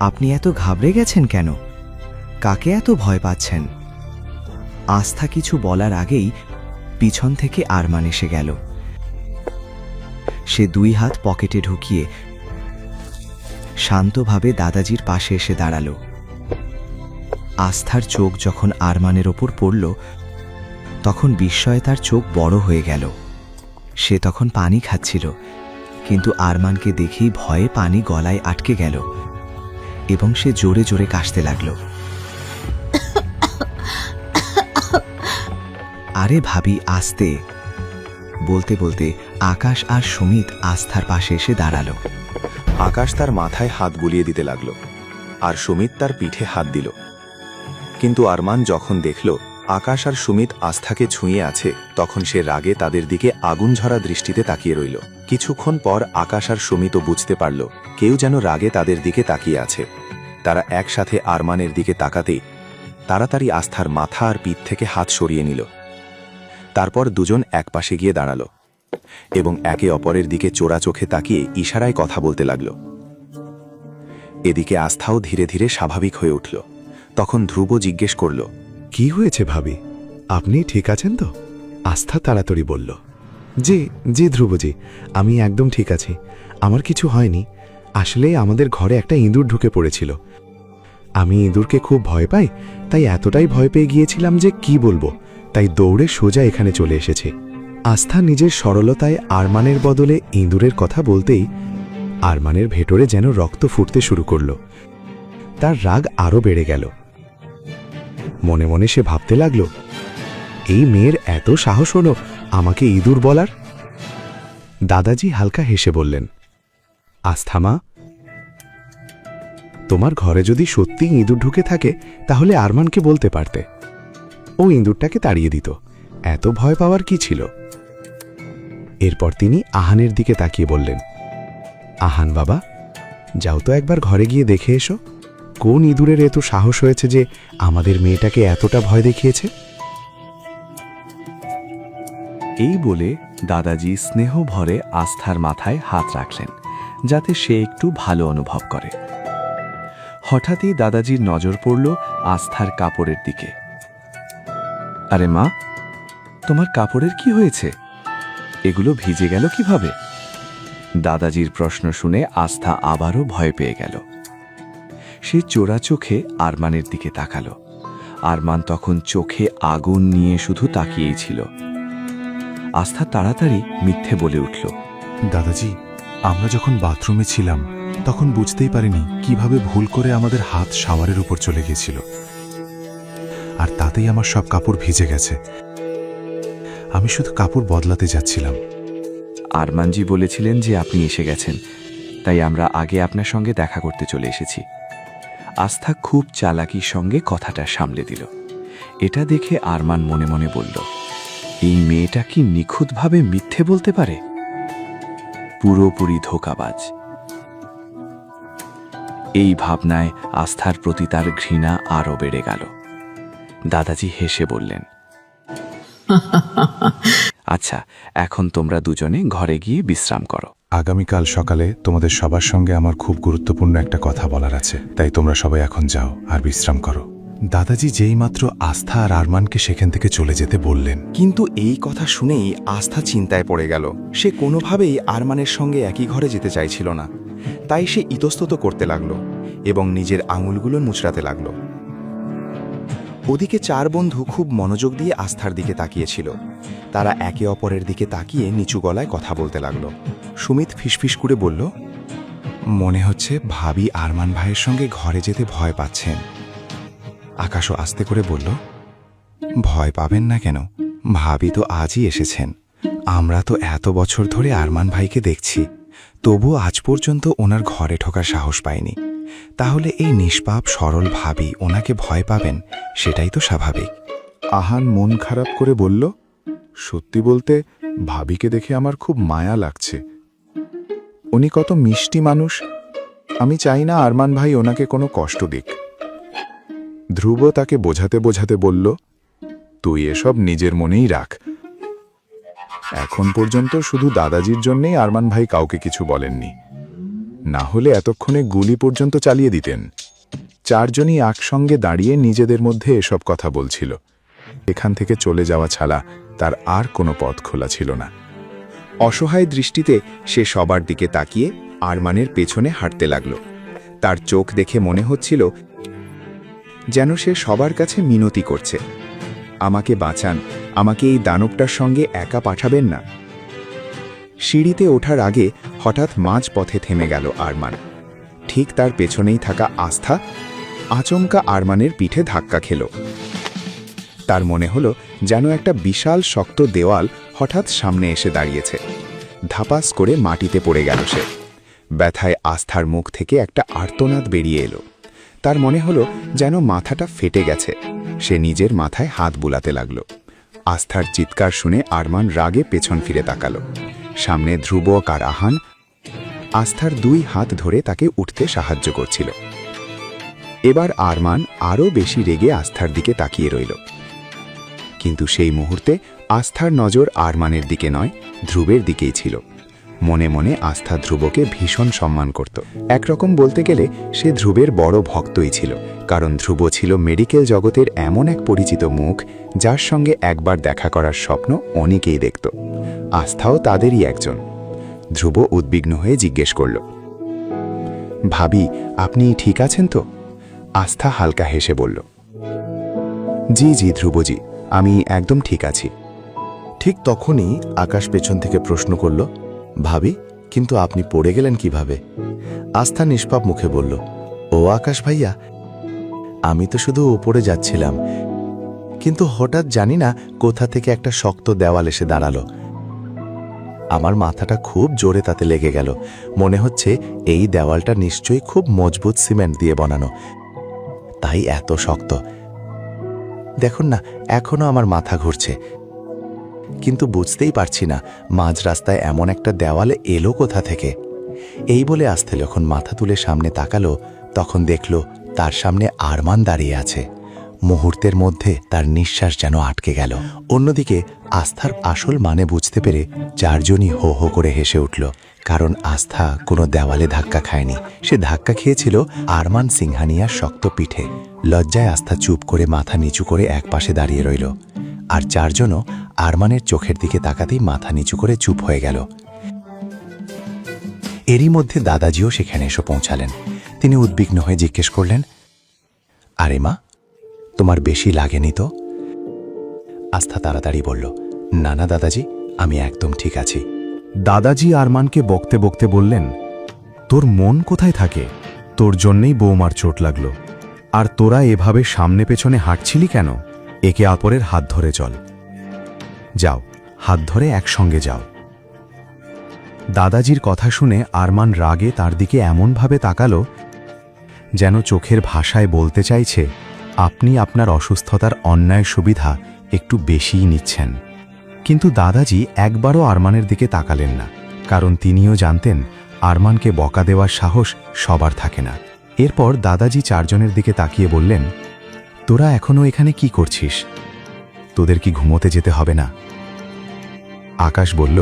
আপনি এত ঘাবড়ে গেছেন কেন? কাকে এত ভয় পাচ্ছেন? আস্থা কিছু বলার আগেই পিছন থেকে আরমান এসে গেল। সে দুই হাত পকেটে ঢুকিয়ে শান্তভাবে দাদাজির পাশে এসে দাঁড়াল। আস্থার চোখ যখন আরমানের ওপর পড়ল, তখন বিস্ময়ে তার চোখ বড় হয়ে গেল। সে তখন পানি খাচ্ছিল, কিন্তু আরমানকে দেখেই ভয়ে পানি গলায় আটকে গেল এবং সে জোরে জোরে কাশতে লাগল। আরে ভাবি, আস্তে! বলতে বলতে আকাশ আর সুমিত আস্থার পাশে এসে দাঁড়ালো। আকাশ তার মাথায় হাত বুলিয়ে দিতে লাগল, আর সুমিত তার পিঠে হাত দিল। কিন্তু আরমান যখন দেখল আকাশ আর সুমিত আস্থাকে ছুঁয়ে আছে, তখন সে রাগে তাদের দিকে আগুন ঝরা দৃষ্টিতে তাকিয়ে রইল। কিছুক্ষণ পর আকাশ আর সুমিতও বুঝতে পারল কেউ যেন রাগে তাদের দিকে তাকিয়ে আছে। তারা একসাথে আরমানের দিকে তাকাতেই তাড়াতাড়ি আস্থার মাথা আর পিঠ থেকে হাত সরিয়ে নিল। তারপর দুজন একপাশে গিয়ে দাঁড়াল এবং একে অপরের দিকে চোরা চোখে তাকিয়ে ইশারায় কথা বলতে লাগল। এদিকে আস্থাও ধীরে ধীরে স্বাভাবিক হয়ে উঠল। তখন ধ্রুব জিজ্ঞেস করল, কি হয়েছে ভাবি? আপনি ঠিক আছেন তো? আস্থা তাড়াতাড়ি বলল, জি জি ধ্রুবজি, আমি একদম ঠিক আছি, আমার কিছু হয়নি। আসলে আমাদের ঘরে একটা ইঁদুর ঢুকে পড়েছিল। আমি ইঁদুরকে খুব ভয় পাই, তাই এতটাই ভয় পেয়ে গিয়েছিলাম যে কি বলবো, তাই দৌড়ে সোজা এখানে চলে এসেছি। আস্থা নিজের সরলতায় আরমানের বদলে ইঁদুরের কথা বলতেই আরমানের ভেতরে যেন রক্ত ফুটতে শুরু করল। তার রাগ আরও বেড়ে গেল। মনে মনে সে ভাবতে লাগল, এই মেয়ের এত সাহস হলো আমাকে ইঁদুর বলার। দাদাজি হালকা হেসে বললেন, আস্থা মা, তোমার ঘরে যদি সত্যি ইঁদুর ঢুকে থাকে তাহলে আরমানকে বলতে পারতে, ও ইঁদুরটাকে তাড়িয়ে দিত। এত ভয় পাওয়ার কি ছিল? এরপর তিনি আহানের দিকে তাকিয়ে বললেন, আহান বাবা, যাও তো একবার ঘরে গিয়ে দেখে এসো, কোন ইঁদুরের এত সাহস হয়েছে যে আমাদের মেয়েটাকে এতটা ভয় দেখিয়েছে। এই বলে দাদাজি স্নেহ ভরে আস্থার মাথায় হাত রাখলেন, যাতে সে একটু ভালো অনুভব করে। হঠাৎই দাদাজির নজর পড়ল আস্থার কাপড়ের দিকে। আরে মা, তোমার কাপড়ের কি হয়েছে? এগুলো ভিজে গেল কিভাবে? দাদাজির প্রশ্ন শুনে আস্থা আবারও ভয় পেয়ে গেল। সে চোরা চোখে আরমানের দিকে তাকালো। আরমান তখন চোখে আগুন নিয়ে শুধু তাকিয়েই ছিল। আস্থা তাড়াতাড়ি মিথ্যে বলে উঠল, দাদাজি, আমরা যখন বাথরুমে ছিলাম তখন বুঝতেই পারিনি কিভাবে ভুল করে আমাদের হাত শাওয়ারের উপর চলে গিয়েছিল, আর তাতেই আমার সব কাপড় ভিজে গেছে। আমি শুধু কাপড় বদলাতে যাচ্ছিলাম। আরমানজি বলেছিলেন যে আপনি এসে গেছেন, তাই আমরা আগে আপনার সঙ্গে দেখা করতে চলে এসেছি। আস্থা খুব চালাকির সঙ্গে কথাটা সামলে দিল। এটা দেখে আরমান মনে মনে বলল, এই মেয়েটা কি নিখুঁতভাবে মিথ্যে বলতে পারে? পুরোপুরি ধোঁকাবাজ। এই ভাবনায় আস্থার প্রতি তার ঘৃণা আরও বেড়ে গেল। দাদাজি হেসে বললেন, আচ্ছা, এখন তোমরা দুজনে ঘরে গিয়ে বিশ্রাম করো। আগামীকাল সকালে তোমাদের সবার সঙ্গে আমার খুব গুরুত্বপূর্ণ একটা কথা বলার আছে, তাই তোমরা সবাই এখন যাও আর বিশ্রাম করো। দাদাজি যেইমাত্র আস্থা আর আরমানকে সেখান থেকে চলে যেতে বললেন। কিন্তু এই কথা শুনেই আস্থা চিন্তায় পড়ে গেল। সে কোনোভাবেই আরমানের সঙ্গে একই ঘরে যেতে চাইছিল না, তাই সে ইতস্তত করতে লাগলো এবং নিজের আঙুলগুলো মুচড়াতে লাগলো। ওদিকে চার বন্ধু খুব মনোযোগ দিয়ে আস্থার দিকে তাকিয়েছিল। তারা একে অপরের দিকে তাকিয়ে নিচু গলায় কথা বলতে লাগলো। সুমিত ফিসফিস করে বলল, মনে হচ্ছে ভাবি আরমান ভাইয়ের সঙ্গে ঘরে যেতে ভয় পাচ্ছেন। আকাশও আস্তে করে বলল, ভয় পাবেন না কেন, ভাবি তো আজই এসেছেন। আমরা তো এত বছর ধরে আরমান ভাইকে দেখছি, তবু আজ পর্যন্ত ওনার ঘরে ঢোকার সাহস পাইনি। তাহলে এই নিষ্পাপ সরল ভাবি ওনাকে ভয় পাবেন, সেটাই তো স্বাভাবিক। আহান মন খারাপ করে বলল, সত্যি বলতে ভাবিকে দেখে আমার খুব মায়া লাগছে। উনি কত মিষ্টি মানুষ। আমি চাই না আরমান ভাই ওনাকে কোনো কষ্ট দিক। ধ্রুব তাকে বোঝাতে বোঝাতে বলল, তুই এসব নিজের মনেই রাখ। এখন পর্যন্ত শুধু দাদাজির জন্যেই আরমান ভাই কাউকে কিছু বলেননি, না হলে এতক্ষণে গুলি পর্যন্ত চালিয়ে দিতেন। চারজনই একসঙ্গে দাঁড়িয়ে নিজেদের মধ্যে এসব কথা বলছিল। এখান থেকে চলে যাওয়া ছাড়া তার আর কোনো পথ খোলা ছিল না। অসহায় দৃষ্টিতে সে সবার দিকে তাকিয়ে আরমানের পেছনে হাঁটতে লাগল। তার চোখ দেখে মনে হচ্ছিল যেন সে সবার কাছে মিনতি করছে, আমাকে বাঁচান, আমাকে এই দানবটার সঙ্গে একা পাঠাবেন না। সিঁড়িতে ওঠার আগে হঠাৎ মাঝ পথে থেমে গেল আরমান। ঠিক তার পেছনেই থাকা আস্থা আচমকা আরমানের পিঠে ধাক্কা খেল। তার মনে হলো যেন একটা বিশাল শক্ত দেওয়াল হঠাৎ সামনে এসে দাঁড়িয়েছে। ধাপাস করে মাটিতে পড়ে গেল সে। ব্যথায় আস্থার মুখ থেকে একটা আর্তনাদ বেরিয়ে এলো। তার মনে হলো যেন মাথাটা ফেটে গেছে। সে নিজের মাথায় হাত বুলাতে লাগল। আস্থার চিৎকার শুনে আরমান রাগে পেছন ফিরে তাকালো। সামনে ধ্রুব আর আহান আস্থার দুই হাত ধরে তাকে উঠতে সাহায্য করছিল। এবার আরমান আরও বেশি রেগে আস্থার দিকে তাকিয়ে রইল। কিন্তু সেই মুহূর্তে আস্থার নজর আরমানের দিকে নয়, ধ্রুবের দিকেই ছিল। মনে মনে আস্থা ধ্রুবকে ভীষণ সম্মান করত। একরকম বলতে গেলে সে ধ্রুবের বড় ভক্তই ছিল, কারণ ধ্রুব ছিল মেডিকেল জগতের এমন এক পরিচিত মুখ যার সঙ্গে একবার দেখা করার স্বপ্ন অনেকেই দেখত। আস্থাও তাদেরই একজন। ধ্রুব উদ্বিগ্ন হয়ে জিজ্ঞেস করল, ভাবি, আপনি ঠিক আছেন তো? আস্থা হালকা হেসে বলল, জি জি ধ্রুবজি, আমি একদম ঠিক আছি। ঠিক তখনই আকাশ পেছন থেকে প্রশ্ন করল, ভাবি, কিন্তু আপনি পড়ে গেলেন কিভাবে? আস্থা নিষ্পাপ মুখে বলল, ও আকাশ ভাইয়া, আমি তো শুধু ওপরে যাচ্ছিলাম, কিন্তু হঠাৎ জানি না কোথা থেকে একটা শক্ত দেওয়াল এসে দাঁড়ালো। আমার মাথাটা খুব জোরে তাতে লেগে গেল। মনে হচ্ছে এই দেওয়ালটা নিশ্চয়ই খুব মজবুত সিমেন্ট দিয়ে বানানো, তাই এত শক্ত। দেখুন না, এখনো আমার মাথা ঘুরছে, কিন্তু বুঝতেই পারছি না মাঝ রাস্তায় এমন একটা দেওয়াল এলো কোথা থেকে। এই বলে আস্থা যখন মাথা তুলে সামনে তাকালো, তখন দেখল তার সামনে আরমান দাঁড়িয়ে আছে। মুহূর্তের মধ্যে তার নিঃশ্বাস যেন আটকে গেল। অন্যদিকে আস্থার আসল মানে বুঝতে পেরে চারজনই হো হো করে হেসে উঠল, কারণ আস্থা কোনো দেওয়ালে ধাক্কা খায়নি। সে ধাক্কা খেয়েছিল আরমান সিংহানিয়ার শক্ত পিঠে। লজ্জায় আস্থা চুপ করে মাথা নিচু করে এক পাশে দাঁড়িয়ে রইল, আর চারজনও আরমানের চোখের দিকে তাকাতেই মাথা নিচু করে চুপ হয়ে গেল। এরই মধ্যে দাদাজিও সেখানে এসে পৌঁছালেন। তিনি উদ্বিগ্ন হয়ে জিজ্ঞেস করলেন, আরে মা, তোমার বেশি লাগেনি তো? আস্থা তাড়াতাড়ি বলল, না না দাদাজি, আমি একদম ঠিক আছি। দাদাজি আরমানকে বকতে বকতে বললেন, তোর মন কোথায় থাকে? তোর জন্যেই বৌমার চোট লাগলো, আর তোরা এভাবে সামনে পেছনে হাঁটছিলি কেন? একে অপরের হাত ধরে চল, যাও, হাত ধরে একসঙ্গে যাও। দাদাজির কথা শুনে আরমান রাগে তার দিকে এমনভাবে তাকালো যেন চোখের ভাষায় বলতে চাইছে, আপনি আপনার অসুস্থতার অন্যায় সুবিধা একটু বেশিই নিচ্ছেন। কিন্তু দাদাজি একবারও আরমানের দিকে তাকালেন না, কারণ তিনিও জানতেন আরমানকে বকা দেওয়ার সাহস সবার থাকে না। এরপর দাদাজি চারজনের দিকে তাকিয়ে বললেন, তোরা এখনো এখানে কি করছিস? তোদের কি ঘুমোতে যেতে হবে না? আকাশ বলল,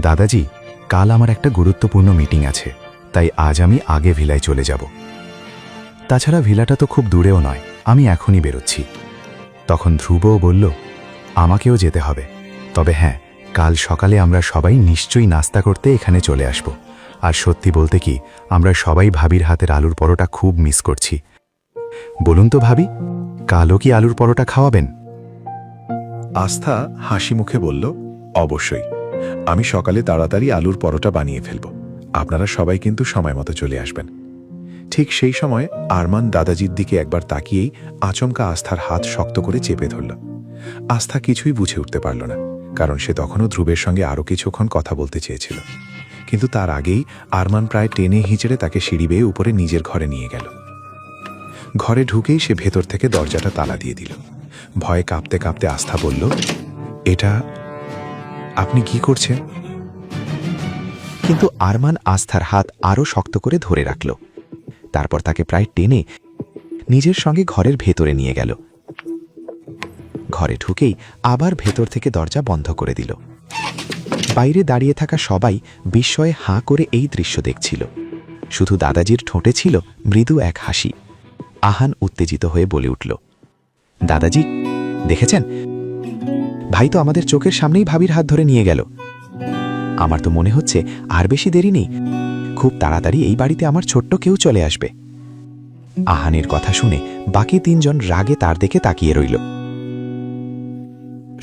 দাদাজি, কাল আমার একটা গুরুত্বপূর্ণ মিটিং আছে, তাই আজ আমি আগে ভিলায় চলে যাব। তাছাড়া ভিলাটা তো খুব দূরেও নয়, আমি এখনই বেরোচ্ছি। তখন ধ্রুবও বলল, আমাকেও যেতে হবে, তবে হ্যাঁ, কাল সকালে আমরা সবাই নিশ্চয়ই নাস্তা করতে এখানে চলে আসব। আর সত্যি বলতে কি, আমরা সবাই ভাবির হাতের আলুর পরোটা খুব মিস করছি। বলুন তো ভাবি, কালও কি আলুর পরোটা খাওয়াবেন? আস্থা হাসি মুখে বলল, অবশ্যই, আমি সকালে তাড়াতাড়ি আলুর পরোটা বানিয়ে ফেলব। আপনারা সবাই কিন্তু সময় মতো চলে আসবেন। ঠিক সেই সময় আরমান দাদাজির দিকে একবার তাকিয়েই আচমকা আস্থার হাত শক্ত করে চেপে ধরল। আস্থা কিছুই বুঝে উঠতে পারল না, কারণ সে তখনও ধ্রুবের সঙ্গে আরও কিছুক্ষণ কথা বলতে চেয়েছিল। কিন্তু তার আগেই আরমান প্রায় টেনে হিঁচড়ে তাকে সিঁড়ি বেয়ে উপরে নিজের ঘরে নিয়ে গেল। ঘরে ঢুকেই সে ভেতর থেকে দরজাটা তালা দিয়ে দিল। ভয়ে কাঁপতে কাঁপতে আস্থা বলল, এটা আপনি কি করছেন? কিন্তু আরমান আস্থার হাত আরও শক্ত করে ধরে রাখল। তারপর তাকে প্রায় টেনে নিজের সঙ্গে ঘরের ভেতরে নিয়ে গেল। ঘরে ঢুকেই আবার ভেতর থেকে দরজা বন্ধ করে দিল। বাইরে দাঁড়িয়ে থাকা সবাই বিস্ময়ে হাঁ করে এই দৃশ্য দেখছিল। শুধু দাদাজির ঠোঁটে ছিল মৃদু এক হাসি। আহান উত্তেজিত হয়ে বলে উঠল, দাদাজি, দেখেছেন, ভাই তো আমাদের চোখের সামনেই ভাবির হাত ধরে নিয়ে গেল। আমার তো মনে হচ্ছে আর বেশি দেরি নেই, খুব তাড়াতাড়ি এই বাড়িতে আমার ছোট্ট কেউ চলে আসবে। আহানের কথা শুনে বাকি তিনজন রাগে তার দিকে তাকিয়ে রইল।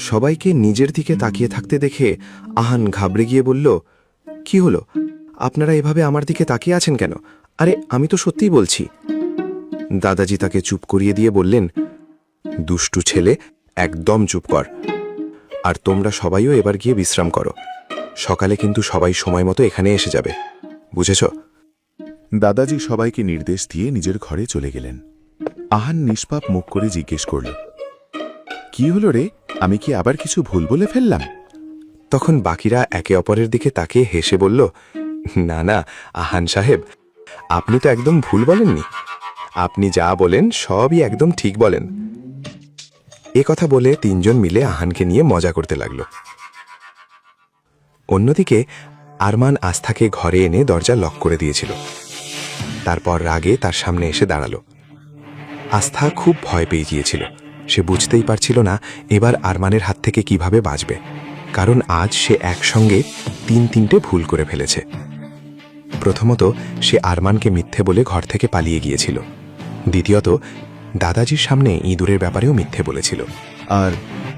সবাইকে নিজের দিকে তাকিয়ে থাকতে দেখে আহান ঘাবড়ে গিয়ে বলল, কি হলো, আপনারা এভাবে আমার দিকে তাকিয়ে আছেন কেন? আরে আমি তো সত্যিই বলছি। দাদাজি তাকে চুপ করিয়ে দিয়ে বললেন, দুষ্টু ছেলে, একদম চুপ কর। আর তোমরা সবাইও এবার গিয়ে বিশ্রাম করো। সকালে কিন্তু সবাই সময় মতো এখানে এসে যাবে, বুঝেছ? দাদাজি সবাইকে নির্দেশ দিয়ে নিজের ঘরে চলে গেলেন। আহান নিষ্পাপ মুখ করে জিজ্ঞেস করল, কি হলো রে, আমি কি আবার কিছু ভুল বলে ফেললাম? তখন বাকিরা একে অপরের দিকে তাকিয়ে হেসে বলল, না না আহান সাহেব, আপনি তো একদম ভুল বলেননি। আপনি যা বলেন সবই একদম ঠিক বলেন। এ কথা বলে তিনজন মিলে আহানকে নিয়ে মজা করতে লাগল। অন্যদিকে আরমান আস্থাকে ঘরে এনে দরজা লক করে দিয়েছিল। তারপর রাগে তার সামনে এসে দাঁড়ালো। আস্থা খুব ভয় পেয়ে গিয়েছিল। সে বুঝতেই পারছিল না এবার আরমানের হাত থেকে কিভাবে বাঁচবে, কারণ আজ সে একসঙ্গে তিনটে ভুল করে ফেলেছে। প্রথমত, সে আরমানকে মিথ্যে বলে ঘর থেকে পালিয়ে গিয়েছিল। দ্বিতীয়ত, দাদাজির সামনে ইঁদুরের ব্যাপারেও মিথ্যে বলেছিল। আর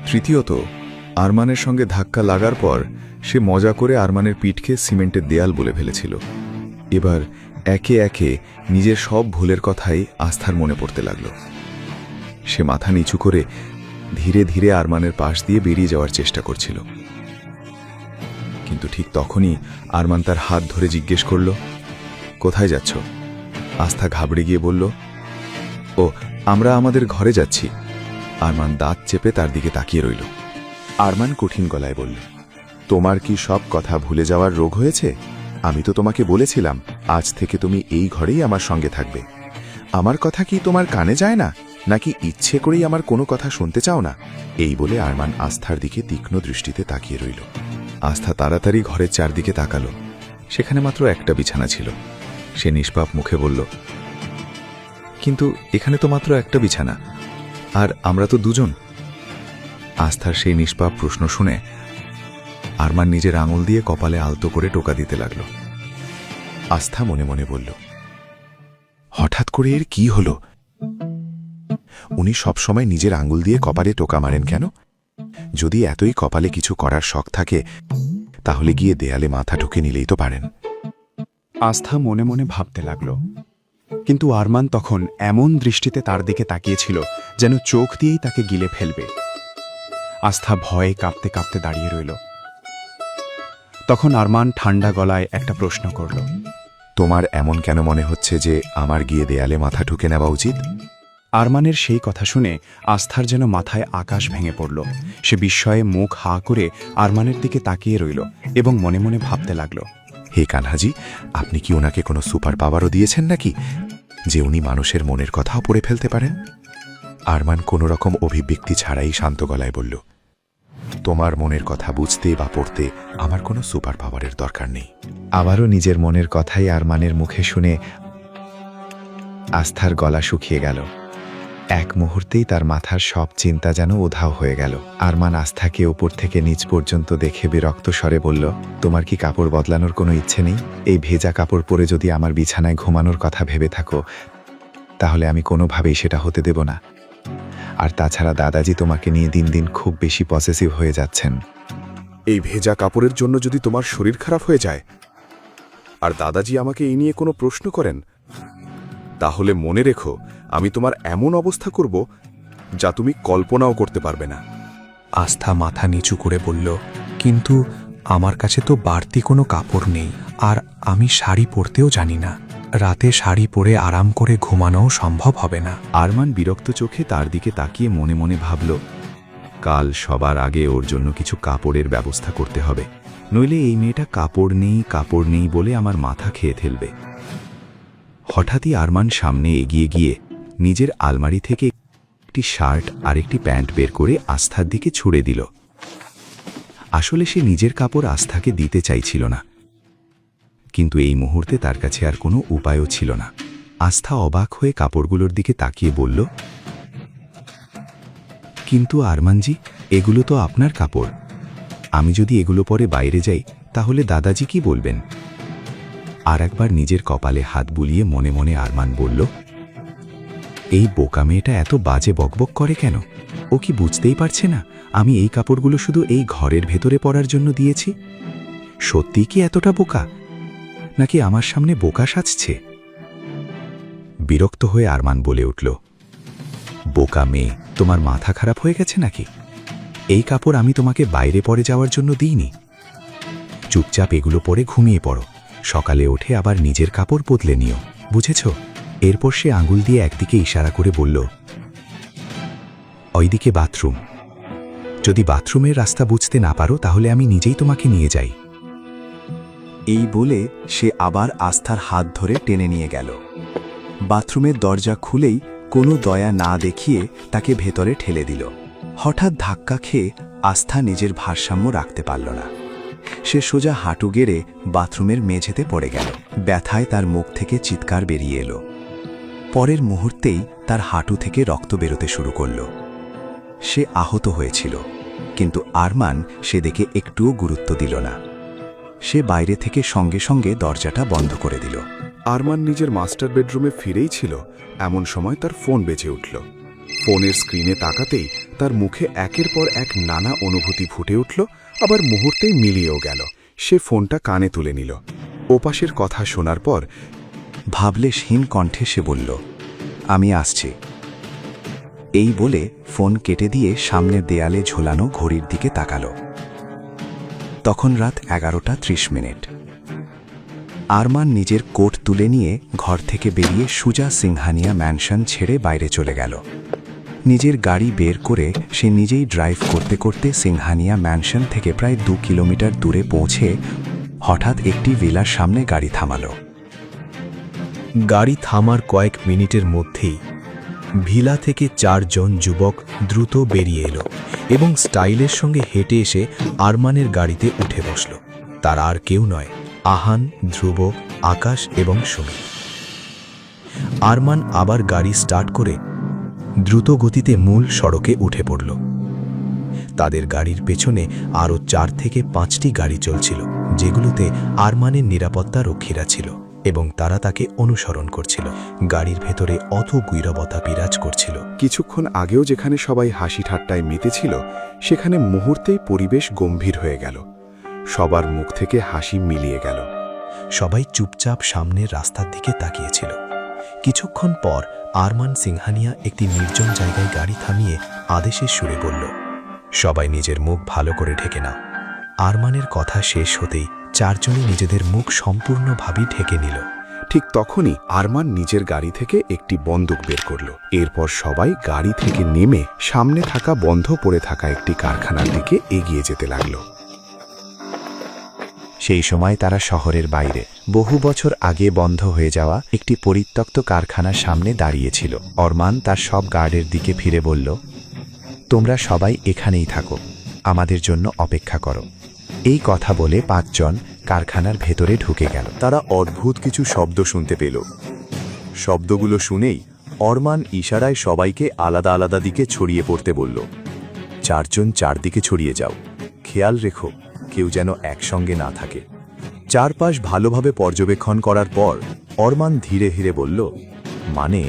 তৃতীয়ত, আরমানের সঙ্গে ধাক্কা লাগার পর সে মজা করে আরমানের পিঠকে সিমেন্টের দেয়াল বলে ফেলেছিল। এবার একে একে নিজের সব ভুলের কথাই আস্থার মনে পড়তে লাগল। সে মাথা নিচু করে ধীরে ধীরে আরমানের পাশ দিয়ে বেরিয়ে যাওয়ার চেষ্টা করছিল, কিন্তু ঠিক তখনই আরমান তার হাত ধরে জিজ্ঞেস করল, কোথায় যাচ্ছ? আস্থা ঘাবড়ে গিয়ে বলল, ও আমরা আমাদের ঘরে যাচ্ছি। আরমান দাঁত চেপে তার দিকে তাকিয়ে রইল। আরমান কঠিন গলায় বলল, তোমার কি সব কথা ভুলে যাওয়ার রোগ হয়েছে? আমি তো তোমাকে বলেছিলাম আজ থেকে তুমি এই ঘরেই আমার সঙ্গে থাকবে। আমার কথা কি তোমার কানে যায় না, নাকি ইচ্ছে করেই আমার কোনো কথা শুনতে চাও না? এই বলে আরমান আস্থার দিকে তীক্ষ্ণ দৃষ্টিতে তাকিয়ে রইল। আস্থা তাড়াতাড়ি ঘরের চারদিকে তাকালো। সেখানে মাত্র একটা বিছানা ছিল। সে নিষ্পাপ মুখে বলল, কিন্তু এখানে তো মাত্র একটা বিছানা, আর আমরা তো দুজন। আস্থার সেই নিষ্পাপ প্রশ্ন শুনে আরমান নিজের আঙুল দিয়ে কপালে আলতো করে টোকা দিতে লাগল। আস্থা মনে মনে বলল, হঠাৎ করে এর কি হলো? উনি সবসময় নিজের আঙুল দিয়ে কপালে টোকা মারেন কেন? যদি এতই কপালে কিছু করার শখ থাকে তাহলে গিয়ে দেয়ালে মাথা ঠুকে নিলেই তো পারেন। আস্থা মনে মনে ভাবতে লাগল, কিন্তু আরমান তখন এমন দৃষ্টিতে তার দিকে তাকিয়েছিল যেন চোখ দিয়েই তাকে গিলে ফেলবে। আস্থা ভয়ে কাঁপতে কাঁপতে দাঁড়িয়ে রইল। তখন আরমান ঠান্ডা গলায় একটা প্রশ্ন করল, তোমার এমন কেন মনে হচ্ছে যে আমার গিয়ে দেয়ালে মাথা ঠুকে নেওয়া উচিত? আরমানের সেই কথা শুনে আস্থার যেন মাথায় আকাশ ভেঙে পড়ল। সে বিস্ময়ে মুখ হা করে আরমানের দিকে তাকিয়ে রইল এবং মনে মনে ভাবতে লাগল, হে কানহাজি, আপনি কি ওনাকে কোনো সুপার পাওয়ারও দিয়েছেন নাকি, যে উনি মানুষের মনের কথাও পড়ে ফেলতে পারেন? আরমান কোনো রকম অভিব্যক্তি ছাড়াই শান্ত গলায় বলল, তোমার মনের কথা বুঝতে বা পড়তে আমার কোনো সুপার পাওয়ারের দরকার নেই। আবারও নিজের মনের কথাই আরমানের মুখে শুনে আস্থার গলা শুকিয়ে গেল। এক মুহূর্তেই তার মাথার সব চিন্তা যেন উধাও হয়ে গেল। আরমান আস্থাকে ওপর থেকে নিচ পর্যন্ত দেখে বিরক্ত স্বরে বলল, তোমার কি কাপড় বদলানোর কোনো ইচ্ছে নেই? এই ভেজা কাপড় পরে যদি আমার বিছানায় ঘুমানোর কথা ভেবে থাকো তাহলে আমি কোনোভাবেই সেটা হতে দেব না। আর তাছাড়া দাদাজি তোমাকে নিয়ে দিন দিন খুব বেশি পসেসিভ হয়ে যাচ্ছেন। এই ভেজা কাপড়ের জন্য যদি তোমার শরীর খারাপ হয়ে যায় আর দাদাজি আমাকে এই নিয়ে কোনো প্রশ্ন করেন, তাহলে মনে রেখো আমি তোমার এমন অবস্থা করব যা তুমি কল্পনাও করতে পারবে না। আস্থা মাথা নিচু করে বলল, কিন্তু আমার কাছে তো বাড়তি কোনো কাপড় নেই, আর আমি শাড়ি পরতেও জানি না। রাতে শাড়ি পরে আরাম করে ঘুমানোও সম্ভব হবে না। আরমান বিরক্ত চোখে তার দিকে তাকিয়ে মনে মনে ভাবল, কাল সবার আগে ওর জন্য কিছু কাপড়ের ব্যবস্থা করতে হবে, নইলে এই মেয়েটা কাপড় নেই বলে আমার মাথা খেয়ে ফেলবে। হঠাৎই আরমান সামনে এগিয়ে গিয়ে নিজের আলমারি থেকে একটি শার্ট আর একটি প্যান্ট বের করে আস্থার দিকে ছুড়ে দিল। আসলে সে নিজের কাপড় আস্থাকে দিতে চাইছিল না, কিন্তু এই মুহূর্তে তার কাছে আর কোনো উপায়ও ছিল না। আস্থা অবাক হয়ে কাপড়গুলোর দিকে তাকিয়ে বলল, কিন্তু আরমানজি, এগুলো তো আপনার কাপড়। আমি যদি এগুলো পরে বাইরে যাই তাহলে দাদাজি কি বলবেন? আর একবার নিজের কপালে হাত বুলিয়ে মনে মনে আরমান বলল, এই বোকা মেয়েটা এত বাজে বকবক করে কেন? ও কি বুঝতেই পারছে না আমি এই কাপড়গুলো শুধু এই ঘরের ভেতরে পরার জন্য দিয়েছি? সত্যি কি এতটা বোকা, নাকি আমার সামনে বোকা সাজছে? বিরক্ত হয়ে আরমান বলে উঠল, বোকা মেয়ে, তোমার মাথা খারাপ হয়ে গেছে নাকি? এই কাপড় আমি তোমাকে বাইরে পরে যাওয়ার জন্য দিইনি। চুপচাপ এগুলো পরে ঘুমিয়ে পড়ো, সকালে উঠে আবার নিজের কাপড় বদলে নিও, বুঝেছ? এরপর সে আঙুল দিয়ে একদিকে ইশারা করে বলল, ওইদিকে বাথরুম। যদি বাথরুমের রাস্তা বুঝতে না পারো তাহলে আমি নিজেই তোমাকে নিয়ে যাই। এই বলে সে আবার আস্থার হাত ধরে টেনে নিয়ে গেল। বাথরুমের দরজা খুলেই কোনো দয়া না দেখিয়ে তাকে ভেতরে ঠেলে দিল। হঠাৎ ধাক্কা খেয়ে আস্থা নিজের ভারসাম্য রাখতে পারল না। সে সোজা হাঁটু গেড়ে বাথরুমের মেঝেতে পড়ে গেল। ব্যথায় তার মুখ থেকে চিৎকার বেরিয়ে এলো। পরের মুহূর্তেই তার হাঁটু থেকে রক্ত বেরোতে শুরু করল। সে আহত হয়েছিল, কিন্তু আরমান সেদিকে একটুও গুরুত্ব দিল না। সে বাইরে থেকে সঙ্গে সঙ্গে দরজাটা বন্ধ করে দিল। আরমান নিজের মাস্টার বেডরুমে ফিরেই ছিল, এমন সময় তার ফোন বেজে উঠল। ফোনের স্ক্রিনে তাকাতেই তার মুখে একের পর এক নানা অনুভূতি ফুটে উঠল, আবার মুহূর্তেই মিলিয়েও গেল। সে ফোনটা কানে তুলে নিল। ওপাশের কথা শোনার পর ভাবলেশহীন কণ্ঠে সে বলল, আমি আসছি। এই বলে ফোন কেটে দিয়ে সামনের দেয়ালে ঝোলানো ঘড়ির দিকে তাকালো। তখন রাত 11:30। আরমান নিজের কোট তুলে নিয়ে ঘর থেকে বেরিয়ে সুজা সিংহানিয়া ম্যানশন ছেড়ে বাইরে চলে গেল। নিজের গাড়ি বের করে সে নিজেই ড্রাইভ করতে করতে সিংহানিয়া ম্যানশন থেকে প্রায় 2 কিলোমিটার দূরে পৌঁছে হঠাৎ একটি ভিলার সামনে গাড়ি থামালো। গাড়ি থামার কয়েক মিনিটের মধ্যেই ভিলা থেকে 4 জন যুবক দ্রুত বেরিয়ে এলো এবং স্টাইলের সঙ্গে হেঁটে এসে আরমানের গাড়িতে উঠে বসল। তারা আর কেউ নয়, আহান, ধ্রুব, আকাশ এবং সুমিত। আরমান আবার গাড়ি স্টার্ট করে দ্রুত গতিতে মূল সড়কে উঠে পড়ল। তাদের গাড়ির পেছনে আরও 4 থেকে 5টি গাড়ি চলছিল, যেগুলোতে আরমানের নিরাপত্তা রক্ষীরা ছিল এবং তারা তাকে অনুসরণ করছিল। গাড়ির ভেতরে অথৈ নীরবতা বিরাজ করছিল। কিছুক্ষণ আগেও যেখানে সবাই হাসি ঠাট্টায় মেতেছিল, সেখানে মুহূর্তেই পরিবেশ গম্ভীর হয়ে গেল। সবার মুখ থেকে হাসি মিলিয়ে গেল। সবাই চুপচাপ সামনের রাস্তার দিকে তাকিয়েছিল। কিছুক্ষণ পর আরমান সিংহানিয়া একটি নির্জন জায়গায় গাড়ি থামিয়ে আদেশের সুরে বলল, সবাই নিজের মুখ ভালো করে ঢেকে নাও। আরমানের কথা শেষ হতেই 4 জনই নিজেদের মুখ সম্পূর্ণভাবে ঢেকে নিল। ঠিক তখনই আরমান নিজের গাড়ি থেকে একটি বন্দুক বের করল। এরপর সবাই গাড়ি থেকে নেমে সামনে থাকা বন্ধ পড়ে থাকা একটি কারখানার দিকে এগিয়ে যেতে লাগল। সেই সময় তারা শহরের বাইরে বহু বছর আগে বন্ধ হয়ে যাওয়া একটি পরিত্যক্ত কারখানার সামনে দাঁড়িয়েছিল। আরমান তার সব গার্ডের দিকে ফিরে বলল, তোমরা সবাই এখানেই থাকো, আমাদের জন্য অপেক্ষা করো। এই কথা বলে 5 জন কারখানার ভেতরে ঢুকে গেল। তারা অদ্ভুত কিছু শব্দ শুনতে পেল। শব্দগুলো শুনেই আরমান ইশারায় সবাইকে আলাদা আলাদা দিকে ছড়িয়ে পড়তে বলল। 4 জন 4 দিকে ছড়িয়ে যাও, খেয়াল রেখো কেউ যেন একসঙ্গে না থাকে। চারপাশ ভালোভাবে পর্যবেক্ষণ করার পর আরমান ধীরে ধীরে বলল, মানে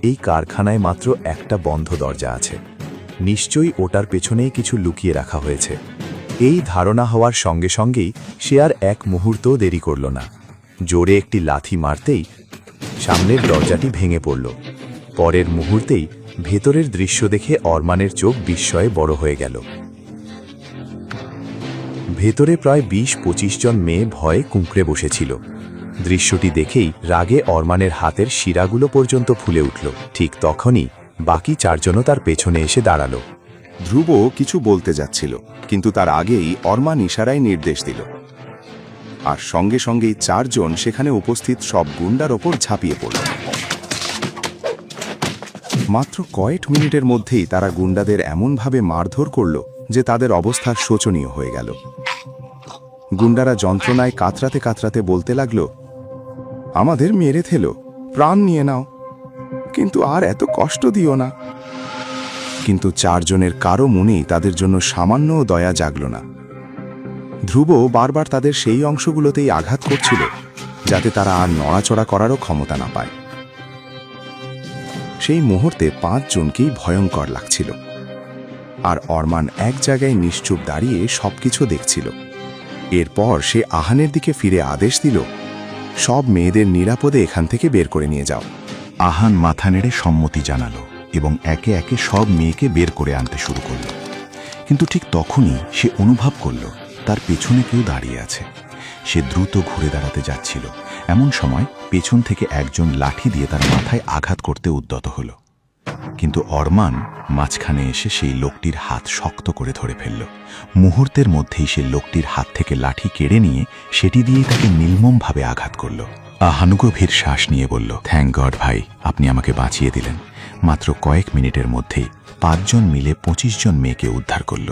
এই কারখানায় মাত্র একটা বন্ধ দরজা আছে, নিশ্চয়ই ওটার পেছনেই কিছু লুকিয়ে রাখা হয়েছে। এই ধারণা হওয়ার সঙ্গে সঙ্গেই সে আর এক মুহূর্ত দেরি করল না। জোরে একটি লাথি মারতেই সামনের দরজাটি ভেঙে পড়ল। পরের মুহূর্তেই ভেতরের দৃশ্য দেখে আরমানের চোখ বিস্ময়ে বড় হয়ে গেল। ভেতরে প্রায় 20-25 জন মেয়ে ভয়ে কুঁকড়ে বসেছিল। দৃশ্যটি দেখেই রাগে আরমানের হাতের শিরাগুলো পর্যন্ত ফুলে উঠল। ঠিক তখনই বাকি 4 জনও তার পেছনে এসে দাঁড়ালো। ধ্রুব কিছু বলতে যাচ্ছিল, কিন্তু তার আগেই আরমান ইশারায় নির্দেশ দিল, আর সঙ্গে সঙ্গেই 4 জন সেখানে উপস্থিত সব গুন্ডার ওপর ঝাঁপিয়ে পড়ল। মাত্র কয়েক মিনিটের মধ্যেই তারা গুন্ডাদের এমনভাবে মারধর করল যে তাদের অবস্থা শোচনীয় হয়ে গেল। গুন্ডারা যন্ত্রণায় কাতরাতে কাতরাতে বলতে লাগল, আমাদের মেরে ফেলো, প্রাণ নিয়ে নাও, কিন্তু আর এত কষ্ট দিও না। কিন্তু 4 জনের কারো মনেই তাদের জন্য সামান্যও দয়া জাগল না। ধ্রুব বারবার তাদের সেই অংশগুলোতেই আঘাত করছিল, যাতে তারা আর নড়াচড়া করারও ক্ষমতা না পায়। সেই মুহূর্তে 5 জনকেই ভয়ঙ্কর লাগছিল, আর আরমান এক জায়গায় নিশ্চুপ দাঁড়িয়ে সবকিছু দেখছিল। এরপর সে আহানের দিকে ফিরে আদেশ দিল, সব মেয়েদের নিরাপদে এখান থেকে বের করে নিয়ে যাও। আহান মাথা নেড়ে সম্মতি জানালো এবং একে একে সব মেয়েকে বের করে আনতে শুরু করল। কিন্তু ঠিক তখনই সে অনুভব করল তার পেছনে কেউ দাঁড়িয়ে আছে। সে দ্রুত ঘুরে দাঁড়াতে যাচ্ছিল, এমন সময় পেছন থেকে একজন লাঠি দিয়ে তার মাথায় আঘাত করতে উদ্যত হল। কিন্তু আরমান মাঝখানে এসে সেই লোকটির হাত শক্ত করে ধরে ফেলল। মুহূর্তের মধ্যেই সে লোকটির হাত থেকে লাঠি কেড়ে নিয়ে সেটি দিয়েই তাকে নির্মমভাবে আঘাত করল। আহান গভীর শ্বাস নিয়ে বলল, থ্যাংক গড ভাই, আপনি আমাকে বাঁচিয়ে দিলেন। মাত্র কয়েক মিনিটের মধ্যেই 5 জন মিলে 25 জন মেয়েকে উদ্ধার করল।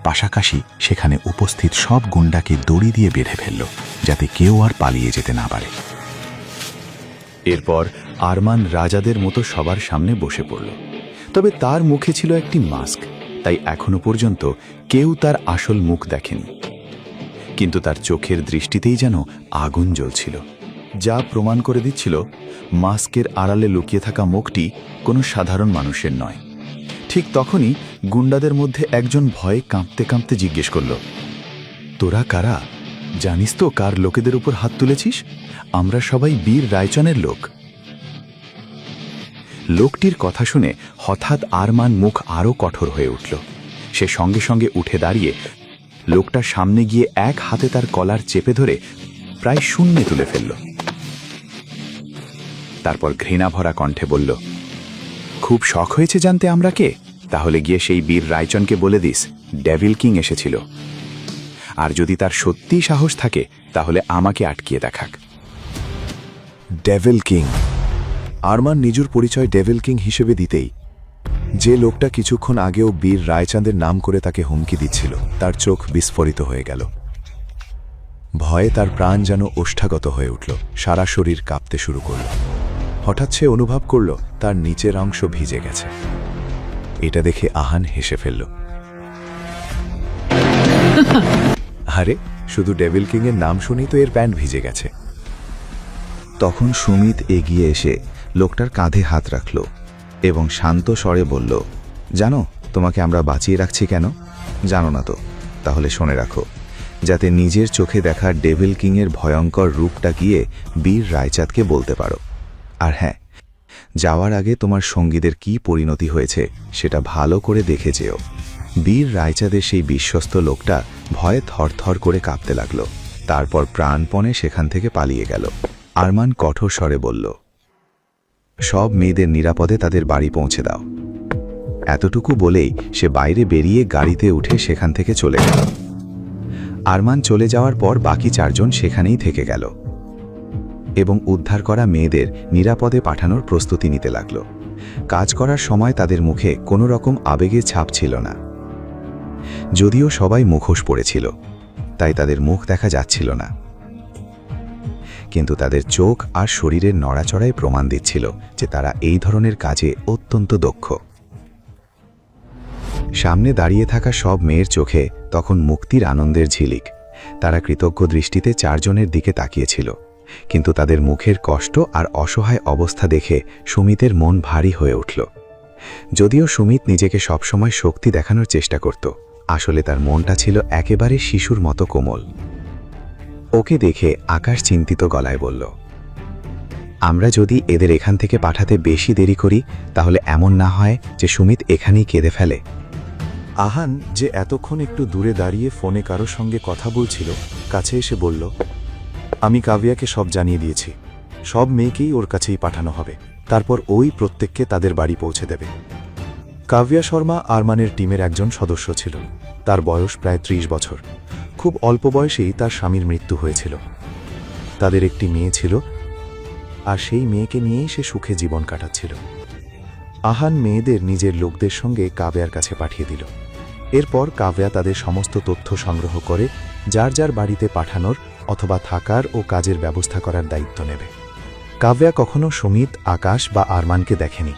পাশাপাশি সেখানে উপস্থিত সব গুন্ডাকে দড়ি দিয়ে বেঁধে ফেলল, যাতে কেউ আর পালিয়ে যেতে না পারে। এরপর আরমান রাজাদের মতো সবার সামনে বসে পড়ল। তবে তার মুখে ছিল একটি মাস্ক, তাই এখনো পর্যন্ত কেউ তার আসল মুখ দেখেনি। কিন্তু তার চোখের দৃষ্টিতেই যেন আগুন জ্বলছিল। যা প্রমাণ করে দিচ্ছিল মাস্কের আড়ালে লুকিয়ে থাকা মুখটি কোনো সাধারণ মানুষের নয়। ঠিক তখনই গুন্ডাদের মধ্যে একজন ভয়ে কাঁপতে কাঁপতে জিজ্ঞেস করল, তোরা কারা? জানিস তো কার লোকেদের উপর হাত তুলেছিস? আমরা সবাই বীর রায়চনের লোক। লোকটির কথা শুনে হঠাৎ আরমান মুখ আরও কঠোর হয়ে উঠল। সে সঙ্গে সঙ্গে উঠে দাঁড়িয়ে লোকটার সামনে গিয়ে এক হাতে তার কলার চেপে ধরে প্রায় শূন্যে তুলে ফেলল। তারপর ঘৃণা ভরা কণ্ঠে বলল, খুব শখ হয়েছে জানতে আমরা কে? তাহলে গিয়ে সেই বীর রায়চনকে বলে দিস ডেভিল কিং এসেছিল। আর যদি তার সত্যিই সাহস থাকে তাহলে আমাকে আটকিয়ে দেখাক। Devil king. আরমান নিজের পরিচয় ডেভিল কিং হিসেবে দিতেই যে লোকটা কিছুক্ষণ আগেও বীর রায়চাঁদের নাম করে তাকে হুমকি দিচ্ছিল তার চোখ বিস্ফোরিত হয়ে গেল। ভয়ে তার প্রাণ যেন ওষ্ঠাগত হয়ে উঠল, সারা শরীর কাঁপতে শুরু করল। হঠাৎ সে অনুভব করল তার নিচের অংশ ভিজে গেছে। এটা দেখে আহান হেসে ফেলল। আরে, শুধু ডেভিল কিং এর নাম শুনেই তো এর প্যান্ট ভিজে গেছে। তখন সুমিত এগিয়ে এসে লোকটার কাঁধে হাত রাখল এবং শান্ত স্বরে বলল, জানো তোমাকে আমরা বাঁচিয়ে রাখছি কেন? জানো না তো? তাহলে শুনে রাখো, যাতে নিজের চোখে দেখা ডেভিল কিংয়ের ভয়ঙ্কর রূপটা গিয়ে বীর রায়চাঁদকে বলতে পারো। আর হ্যাঁ, যাওয়ার আগে তোমার সঙ্গীদের কি পরিণতি হয়েছে সেটা ভালো করে দেখে যেও। বীর রায়চাঁদের সেই বিশ্বস্ত লোকটা ভয়ে থরথর করে কাঁপতে লাগল। তারপর প্রাণপণে সেখান থেকে পালিয়ে গেল। আরমান কঠোর স্বরে বলল, সব মেয়েদের নিরাপদে তাদের বাড়ি পৌঁছে দাও। এতটুকু বলেই সে বাইরে বেরিয়ে গাড়িতে উঠে সেখান থেকে চলে গেল। আরমান চলে যাওয়ার পর বাকি 4 জন সেখানেই থেকে গেল এবং উদ্ধার করা মেয়েদের নিরাপদে পাঠানোর প্রস্তুতি নিতে লাগল। কাজ করার সময় তাদের মুখে কোনো রকম আবেগের ছাপ ছিল না। যদিও সবাই মুখোশ পড়েছিল, তাই তাদের মুখ দেখা যাচ্ছিল না, কিন্তু তাদের চোখ আর শরীরের নড়াচড়ায় প্রমাণ দিচ্ছিল যে তারা এই ধরনের কাজে অত্যন্ত দক্ষ। সামনে দাঁড়িয়ে থাকা সব মেয়ের চোখে তখন মুক্তির আনন্দের ঝিলিক। তারা কৃতজ্ঞ দৃষ্টিতে 4 জনের দিকে তাকিয়েছিল, কিন্তু তাদের মুখের কষ্ট আর অসহায় অবস্থা দেখে সুমিতের মন ভারী হয়ে উঠল। যদিও সুমিত নিজেকে সবসময় শক্তি দেখানোর চেষ্টা করত, আসলে তার মনটা ছিল একেবারে শিশুর মতো কোমল। ওকে দেখে আকাশ চিন্তিত গলায় বলল, আমরা যদি এদের এখান থেকে পাঠাতে বেশি দেরি করি তাহলে এমন না হয় যে সুমিত এখানেই কেঁদে ফেলে। আহান, যে এতক্ষণ একটু দূরে দাঁড়িয়ে ফোনে কারোর সঙ্গে কথা বলছিল, কাছে এসে বলল, আমি কাভিয়াকে সব জানিয়ে দিয়েছি। সব মেয়েকেই ওর কাছেই পাঠানো হবে, তারপর ওই প্রত্যেককে তাদের বাড়ি পৌঁছে দেবে। কাভিয়া শর্মা আরমানের টিমের একজন সদস্য ছিল। তার বয়স প্রায় 30 বছর। খুব অল্প বয়সেই তার স্বামীর মৃত্যু হয়েছিল। তাদের একটি মেয়ে ছিল, আর সেই মেয়েকে নিয়েই সে সুখে জীবন কাটাচ্ছিল। আহান মেয়েদের নিজের লোকদের সঙ্গে কাভিয়ার কাছে পাঠিয়ে দিল। এরপর কাভিয়া তাদের সমস্ত তথ্য সংগ্রহ করে যার যার বাড়িতে পাঠানোর অথবা থাকার ও কাজের ব্যবস্থা করার দায়িত্ব নেবে। কাভিয়া কখনো সুমিত, আকাশ বা আরমানকে দেখেনি।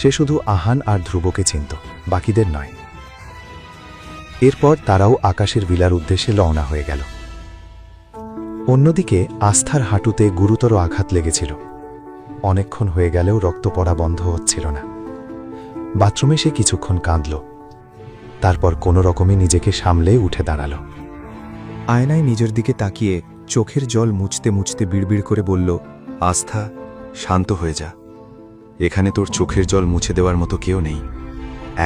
সে শুধু আহান আর ধ্রুবকে চিনত, বাকিদের নয়। এরপর তারাও আকাশের ভিলার উদ্দেশ্যে রওনা হয়ে গেল। অন্যদিকে আস্থার হাঁটুতে গুরুতর আঘাত লেগেছিল। অনেকক্ষণ হয়ে গেলেও রক্ত পড়া বন্ধ হচ্ছিল না। বাথরুমে সে কিছুক্ষণ কাঁদল, তারপর কোনো রকমে নিজেকে সামলে উঠে দাঁড়াল। আয়নায় নিজের দিকে তাকিয়ে চোখের জল মুছতে মুছতে বিড়বিড় করে বলল, আস্থা, শান্ত হয়ে যা। এখানে তোর চোখের জল মুছে দেওয়ার মতো কেউ নেই।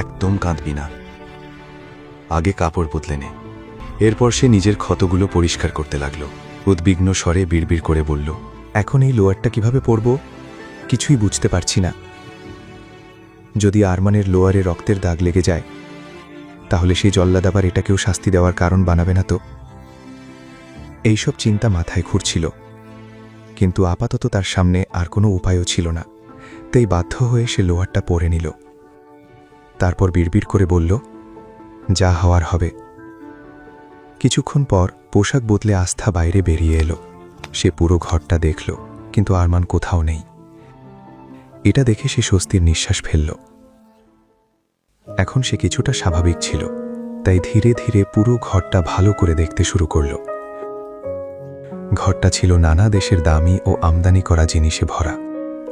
একদম কাঁদবি না। আগে কাপড় বদলে নে। এরপর সে নিজের ক্ষতগুলো পরিষ্কার করতে লাগল। উদ্বিগ্ন স্বরে বিড়বিড় করে বলল, এখন এই লোয়ারটা কিভাবে পরব কিছুই বুঝতে পারছি না। যদি আরমানের লোয়ারে রক্তের দাগ লেগে যায় তাহলে সেই জল্লাদ আবার এটাকেও শাস্তি দেওয়ার কারণ বানাবে না তো? এইসব চিন্তা মাথায় ঘুরছিল, কিন্তু আপাতত তার সামনে আর কোনো উপায়ও ছিল না। তাই বাধ্য হয়ে সে লোয়ারটা পরে নিল। তারপর বিড়বিড় করে বলল, যা হওয়ার হবে। কিছুক্ষণ পর পোশাক বদলে আস্থা বাইরে বেরিয়ে এলো। সে পুরো ঘরটা দেখল, কিন্তু আরমান কোথাও নেই। এটা দেখে সে স্বস্তির নিঃশ্বাস ফেলল। এখন সে কিছুটা স্বাভাবিক ছিল, তাই ধীরে ধীরে পুরো ঘরটা ভালো করে দেখতে শুরু করল। ঘরটা ছিল নানা দেশের দামি ও আমদানি করা জিনিসে ভরা।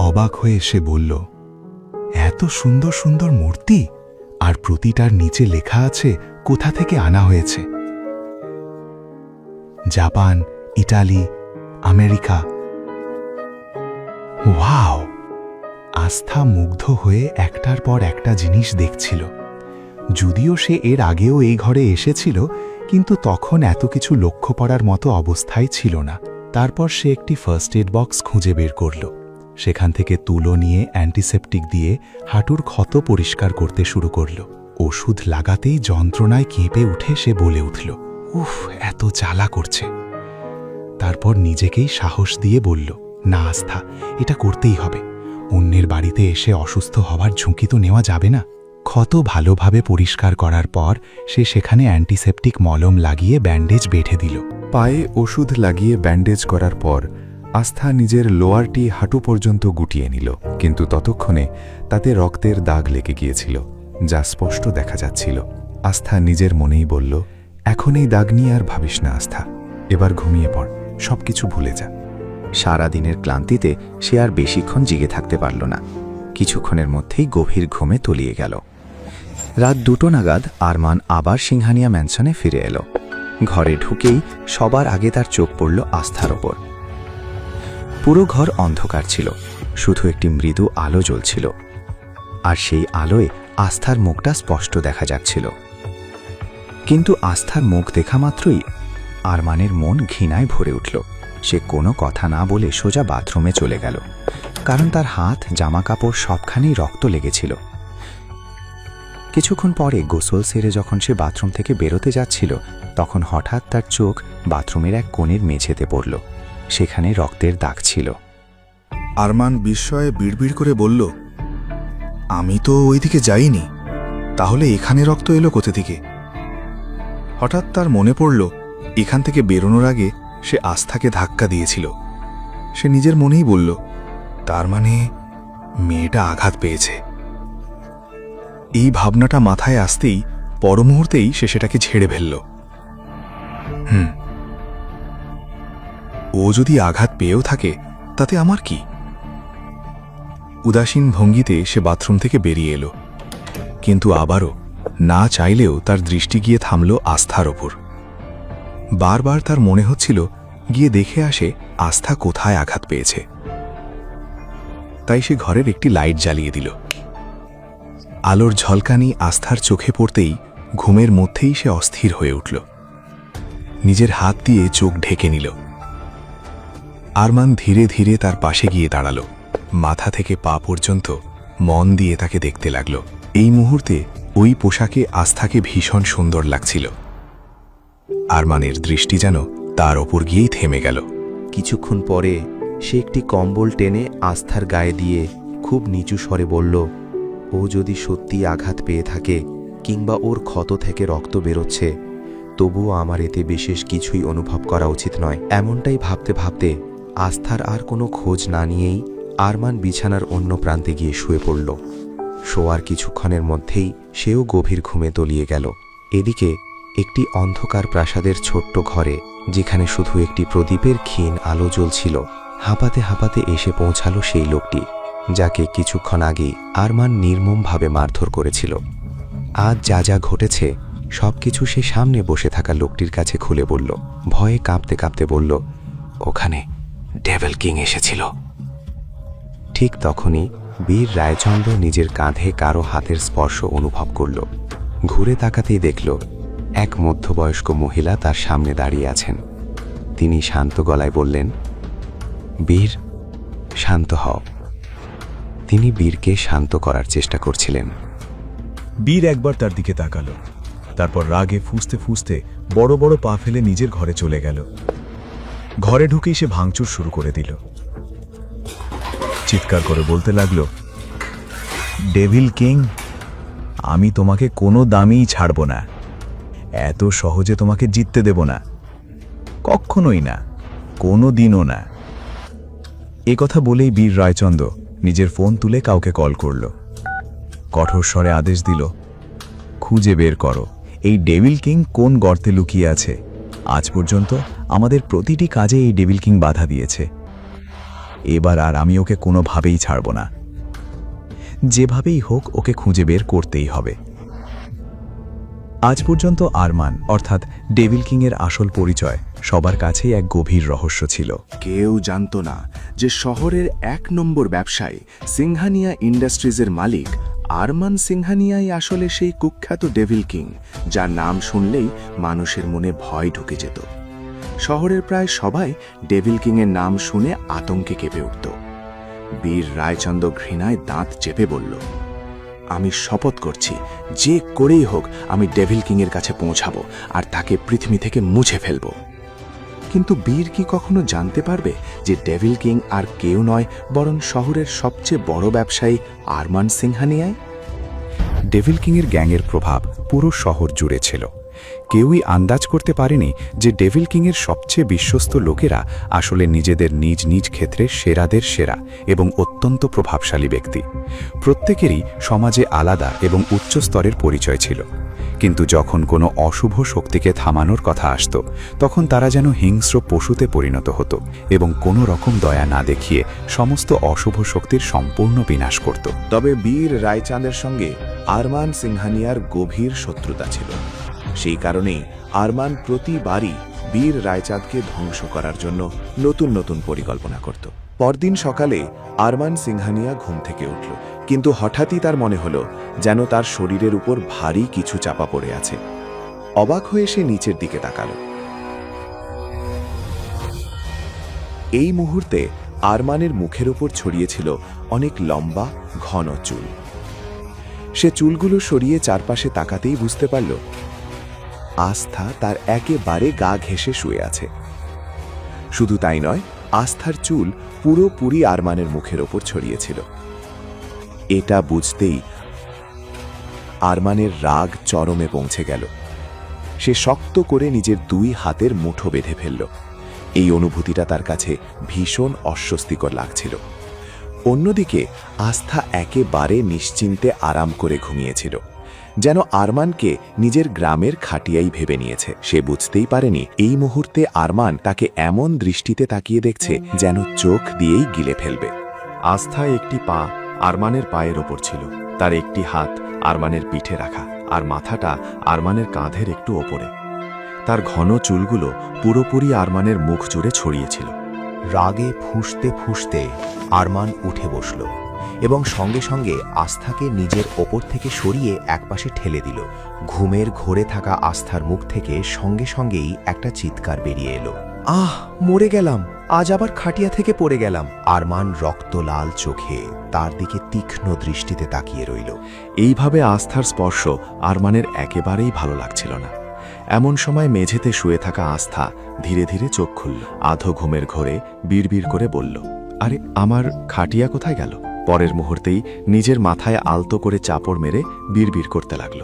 অবাক হয়ে সে বলল, এত সুন্দর সুন্দর মূর্তি, আর প্রতিটার নিচে লেখা আছে কোথা থেকে আনা হয়েছে। Japan, Italy, America. ওয়াও! আস্থা মুগ্ধ হয়ে একটার পর একটা জিনিস দেখছিল। যদিও সে এর আগেও এই ঘরে এসেছিল, কিন্তু তখন এত কিছু লক্ষ্য করার মতো অবস্থায় ছিল না। তারপর সে একটি ফার্স্ট এড বক্স খুঁজে বের করল। সেখান থেকে তুলো নিয়ে অ্যান্টিসেপটিক দিয়ে হাঁটুর ক্ষত পরিষ্কার করতে শুরু করল। ওষুধ লাগাতেই যন্ত্রণায় কেঁপে উঠে সে বলে উঠল, উফ, এত জ্বালা করছে। তারপর নিজেকেই সাহস দিয়ে বলল, না আস্থা, এটা করতেই হবে। অন্যের বাড়িতে এসে অসুস্থ হওয়ার ঝুঁকি তো নেওয়া যাবে না। ক্ষত ভালোভাবে পরিষ্কার করার পর সে সেখানে অ্যান্টিসেপটিক মলম লাগিয়ে ব্যান্ডেজ বেঁধে দিল। পায়ে ওষুধ লাগিয়ে ব্যান্ডেজ করার পর আস্থা নিজের লোয়ারটি হাঁটু পর্যন্ত গুটিয়ে নিল, কিন্তু ততক্ষণে তাতে রক্তের দাগ লেগে গিয়েছিল, যা স্পষ্ট দেখা যাচ্ছিল। আস্থা নিজের মনেই বলল, এখন এই দাগ নিয়ে আর ভাবিস না আস্থা, এবার ঘুমিয়ে পড়, সবকিছু ভুলে যা। সারা দিনের ক্লান্তিতে সে আর বেশিক্ষণ জেগে থাকতে পারল না। কিছুক্ষণের মধ্যেই গভীর ঘুমে তলিয়ে গেল। রাত 2টো নাগাদ আরমান আবার সিংহানিয়া ম্যানশনে ফিরে এলো। ঘরে ঢুকেই সবার আগে তার চোখ পড়ল আস্থার ওপর। পুরো ঘর অন্ধকার ছিল, শুধু একটি মৃদু আলো জ্বলছিল, আর সেই আলোয় আস্থার মুখটা স্পষ্ট দেখা যাচ্ছিল। কিন্তু আস্থার মুখ দেখা মাত্রই আরমানের মন ঘৃণায় ভরে উঠল। সে কোনো কথা না বলে সোজা বাথরুমে চলে গেল, কারণ তার হাত, জামাকাপড় সবখানেই রক্ত লেগেছিল। কিছুক্ষণ পরে গোসল সেরে যখন সে বাথরুম থেকে বেরোতে যাচ্ছিল, তখন হঠাৎ তার চোখ বাথরুমের এক কোণের মেঝেতে পড়ল। সেখানে রক্তের দাগ ছিল। আরমান বিস্ময়ে বিড়বিড় করে বলল, আমি তো ওইদিকে যাইনি, তাহলে এখানে রক্ত এলো কোথা থেকে? হঠাৎ তার মনে পড়ল, এখান থেকে বেরোনোর আগে সে আস্থাকে ধাক্কা দিয়েছিল। সে নিজের মনেই বলল, তার মানে মেয়েটা আঘাত পেয়েছে। এই ভাবনাটা মাথায় আসতেই পরমুহূর্তেই সে সেটাকে ঝেড়ে ফেলল। ও যদি আঘাত পেয়েও থাকে তাতে আমার কি? উদাসীন ভঙ্গিতে সে বাথরুম থেকে বেরিয়ে এলো, কিন্তু আবারও না চাইলেও তার দৃষ্টি গিয়ে থামল আস্থার ওপর। বারবার তার মনে হচ্ছিল গিয়ে দেখে আসে আস্থা কোথায় আঘাত পেয়েছে। তাই সে ঘরের একটি লাইট জ্বালিয়ে দিল। আলোর ঝলকানি আস্থার চোখে পড়তেই ঘুমের মধ্যেই সে অস্থির হয়ে উঠল। নিজের হাত দিয়ে চোখ ঢেকে নিল। আরমান ধীরে ধীরে তার পাশে গিয়ে দাঁড়াল। মাথা থেকে পা পর্যন্ত মন দিয়ে তাকে দেখতে লাগল। এই মুহূর্তে ওই পোশাকে আস্থাকে ভীষণ সুন্দর লাগছিল। আরমানের দৃষ্টি যেন তার ওপর গিয়েই থেমে গেল। কিছুক্ষণ পরে সে একটি কম্বল টেনে আস্থার গায়ে দিয়ে খুব নিচু স্বরে বলল, ও যদি সত্যি আঘাত পেয়ে থাকে কিংবা ওর ক্ষত থেকে রক্ত বেরোচ্ছে, তবুও আমার এতে বিশেষ কিছুই অনুভব করা উচিত নয়। এমনটাই ভাবতে ভাবতে আস্থার আর কোনো খোঁজ না নিয়েই আরমান বিছানার অন্য প্রান্তে গিয়ে শুয়ে পড়ল। শোয়ার কিছুক্ষণের মধ্যেই সেও গভীর ঘুমে তলিয়ে গেল। এদিকে একটি অন্ধকার প্রাসাদের ছোট্ট ঘরে, যেখানে শুধু একটি প্রদীপের ক্ষীণ আলো জ্বলছিল, হাঁপাতে হাঁপাতে এসে পৌঁছালো সেই লোকটি, যাকে কিছুক্ষণ আগেই আরমান নির্মমভাবে মারধর করেছিল। আজ যা যা ঘটেছে সবকিছু সে সামনে বসে থাকা লোকটির কাছে খুলে বলল। ভয়ে কাঁপতে কাঁপতে বলল, ওখানে ডেভিল কিং এসেছিল। ঠিক তখনই বীর রায়চন্দ্র নিজের কাঁধে কারো হাতের স্পর্শ অনুভব করল। ঘুরে তাকাতেই দেখল এক মধ্যবয়স্ক মহিলা তার সামনে দাঁড়িয়ে আছেন। তিনি শান্ত গলায় বললেন, বীর, শান্ত হও। তিনি বীরকে শান্ত করার চেষ্টা করছিলেন। বীর একবার তার দিকে তাকালো, তারপর রাগে ফুঁসতে ফুঁসতে বড় বড় পা ফেলে নিজের ঘরে চলে গেল। ঘরে ঢুকেই সে ভাঙচুর শুরু করে দিল। চিৎকার করে বলতে লাগলো, ডেভিল কিং, আমি তোমাকে কোনো দামেই ছাড়ব না। এত সহজে তোমাকে জিততে দেব না, কখনোই না, কোনো দিনও না। এ কথা বলেই বীর রায়চন্দ্র নিজের ফোন তুলে কাউকে কল করল। কঠোর স্বরে আদেশ দিল, খুঁজে বের করো এই ডেভিল কিং কোন গর্তে লুকিয়ে আছে আজ পর্যন্ত আমাদের প্রতিটি কাজে এই ডেভিল কিং বাধা দিয়েছে। এবার আর আমি ওকে কোনোভাবেই ছাড়ব না। যেভাবেই হোক ওকে খুঁজে বের করতেই হবে। আজ পর্যন্ত আরমান অর্থাৎ ডেভিল কিংয়ের আসল পরিচয় সবার কাছেই এক গভীর রহস্য ছিল। কেউ জানতো না যে শহরের 1 নম্বর ব্যবসায়ী সিংহানিয়া ইন্ডাস্ট্রিজের মালিক আরমান সিংহানিয়াই আসলে সেই কুখ্যাত ডেভিল কিং, যার নাম শুনলেই মানুষের মনে ভয় ঢুকে যেত। শহরের প্রায় সবাই ডেভিল কিংয়ের নাম শুনে আতঙ্কে কেঁপে উঠত। বীর রায়চন্দ ঘৃণায় দাঁত চেপে বলল, আমি শপথ করছি, যে করেই হোক আমি ডেভিল কিংয়ের কাছে পৌঁছাবো আর তাকে পৃথিবী থেকে মুছে ফেলব। কিন্তু বীর কি কখনো জানতে পারবে যে ডেভিল কিং আর কেউ নয়, বরং শহরের সবচেয়ে বড় ব্যবসায়ী আরমান সিংহানিয়ায়? ডেভিল কিংয়ের গ্যাংয়ের প্রভাব পুরো শহর জুড়ে ছিল। কেউই আন্দাজ করতে পারেনি যে ডেভিল কিংয়ের সবচেয়ে বিশ্বস্ত লোকেরা আসলে নিজেদের নিজ নিজ ক্ষেত্রে সেরাদের সেরা এবং অত্যন্ত প্রভাবশালী ব্যক্তি। প্রত্যেকেরই সমাজে আলাদা এবং উচ্চ স্তরের পরিচয় ছিল, কিন্তু যখন কোনো অশুভ শক্তিকে থামানোর কথা আসত, তখন তারা যেন হিংস্র পশুতে পরিণত হতো এবং কোনো রকম দয়া না দেখিয়ে সমস্ত অশুভ শক্তির সম্পূর্ণ বিনাশ করত। তবে বীর রায়চাঁদের সঙ্গে আরমান সিংহানিয়ার গভীর শত্রুতা ছিল। সেই কারণেই আরমান প্রতিবারই বীর রায়চাঁদকে ধ্বংস করার জন্য নতুন নতুন পরিকল্পনা করত। পরদিন সকালে আরমান সিংহানিয়া ঘুম থেকে উঠল, কিন্তু হঠাৎই তার মনে হলো যেন তার শরীরের উপর ভারী কিছু চাপা পড়ে আছে। অবাক হয়ে সে নিচের দিকে তাকাল। এই মুহূর্তে আরমানের মুখের উপর ছড়িয়েছিল অনেক লম্বা ঘন চুল। সে চুলগুলো সরিয়ে চারপাশে তাকাতেই বুঝতে পারল আস্থা তার একেবারে গা ঘেঁষে শুয়ে আছে। শুধু তাই নয়, আস্থার চুল পুরোপুরি আরমানের মুখের ওপর ছড়িয়েছিল। এটা বুঝতেই আরমানের রাগ চরমে পৌঁছে গেল। সে শক্ত করে নিজের 2 হাতের মুঠো বেঁধে ফেলল। এই অনুভূতিটা তার কাছে ভীষণ অস্বস্তিকর লাগছিল। অন্যদিকে আস্থা একেবারে নিশ্চিন্তে আরাম করে ঘুমিয়েছিল, যেন আরমানকে নিজের গ্রামের খাটিয়াই ভেবে নিয়েছে। সে বুঝতেই পারেনি এই মুহূর্তে আরমান তাকে এমন দৃষ্টিতে তাকিয়ে দেখছে যেন চোখ দিয়েই গিলে ফেলবে। আস্থা একটি পা আরমানের পায়ের ওপর ছিল, তার একটি হাত আরমানের পিঠে রাখা, আর মাথাটা আরমানের কাঁধের একটু ওপরে। তার ঘন চুলগুলো পুরোপুরি আরমানের মুখ জুড়ে ছড়িয়েছিল। রাগে ফুঁসতে ফুঁসতে আরমান উঠে বসল এবং সঙ্গে সঙ্গে আস্থাকে নিজের ওপর থেকে সরিয়ে একপাশে ঠেলে দিল। ঘুমের ঘোরে থাকা আস্থার মুখ থেকে সঙ্গে সঙ্গেই একটা চিৎকার বেরিয়ে এলো, আহ, মরে গেলাম, আজ আবার খাটিয়া থেকে পড়ে গেলাম। আরমান রক্তলাল চোখে তার দিকে তীক্ষ্ণ দৃষ্টিতে তাকিয়ে রইল। এইভাবে আস্থার স্পর্শ আরমানের একেবারেই ভালো লাগছিল না। এমন সময় মেঝেতে শুয়ে থাকা আস্থা ধীরে ধীরে চোখ খুলল। আধো ঘুমের ঘোরে বিড়বিড় করে বলল, আরে আমার খাটিয়া কোথায় গেল? পরের মুহূর্তেই নিজের মাথায় আলতো করে চাপড় মেরে বিড়বিড় করতে লাগল,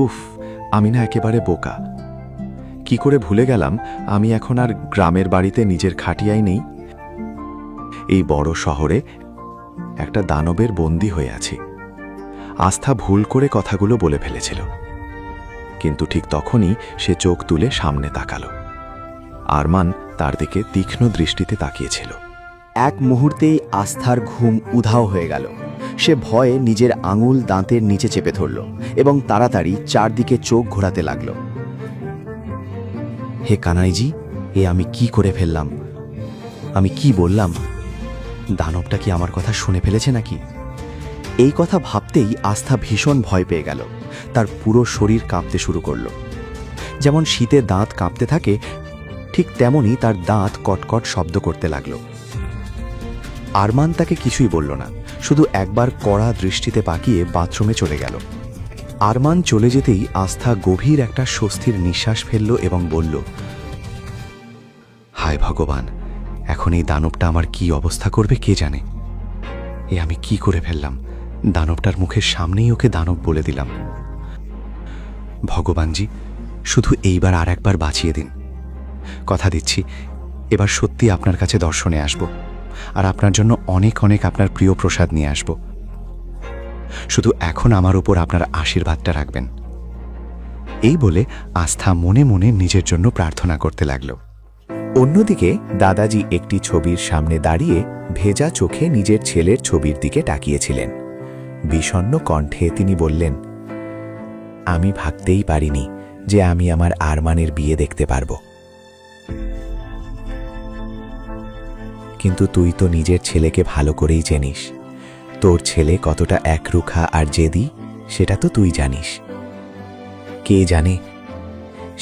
উফ, আমি না একেবারে বোকা। কি করে ভুলে গেলাম আমি এখন আর গ্রামের বাড়িতে নিজের খাটিয়াই নেই, এই বড় শহরে একটা দানবের বন্দী হয়ে আছি। আস্থা ভুল করে কথাগুলো বলে ফেলেছিল, কিন্তু ঠিক তখনই সে চোখ তুলে সামনে তাকাল। আরমান তার দিকে তীক্ষ্ণ দৃষ্টিতে তাকিয়েছিল। এক মুহূর্তেই আস্থার ঘুম উধাও হয়ে গেল। সে ভয়ে নিজের আঙুল দাঁতের নিচে চেপে ধরল এবং তাড়াতাড়ি চারদিকে চোখ ঘোরাতে লাগল। হে কানাইজি, এ আমি কি করে ফেললাম? আমি কি বললাম? দানবটা কি আমার কথা শুনে ফেলেছে নাকি? এই কথা ভাবতেই আস্থা ভীষণ ভয় পেয়ে গেল। তার পুরো শরীর কাঁপতে শুরু করল। যেমন শীতে দাঁত কাঁপতে থাকে, ঠিক তেমনি তার দাঁত কটকট শব্দ করতে লাগল। আরমান তাকে কিছুই বলল না, শুধু একবার কড়া দৃষ্টিতে পাকিয়ে বাথরুমে চলে গেল। আরমান চলে যেতেই আস্থা গভীর একটা স্বস্তির নিঃশ্বাস ফেলল এবং বলল, হায় ভগবান, এখন এই দানবটা আমার কি অবস্থা করবে কে জানে। এ আমি কি করে ফেললাম? দানবটার মুখের সামনেই ওকে দানব বলে দিলাম। ভগবানজি, শুধু এইবার আর একবার বাঁচিয়ে দিন। কথা দিচ্ছি, এবার সত্যি আপনার কাছে দর্শনে আসব, আর আপনার জন্য অনেক অনেক আপনার প্রিয় প্রসাদ নিয়ে আসব। শুধু এখন আমার উপর আপনার আশীর্বাদটা রাখবেন। এই বলে আস্থা মনে মনে নিজের জন্য প্রার্থনা করতে লাগল। অন্যদিকে দাদাজি একটি ছবির সামনে দাঁড়িয়ে ভেজা চোখে নিজের ছেলের ছবির দিকে তাকিয়েছিলেন। বিষণ্ণ কণ্ঠে তিনি বললেন, আমি ভাবতেই পারিনি যে আমি আমার আরমানের বিয়ে দেখতে পারব। কিন্তু তুই তো নিজের ছেলেকে ভালো করেই জানিস। তোর ছেলে কতটা একরুখা আর জেদি সেটা তো তুই জানিস। কে জানে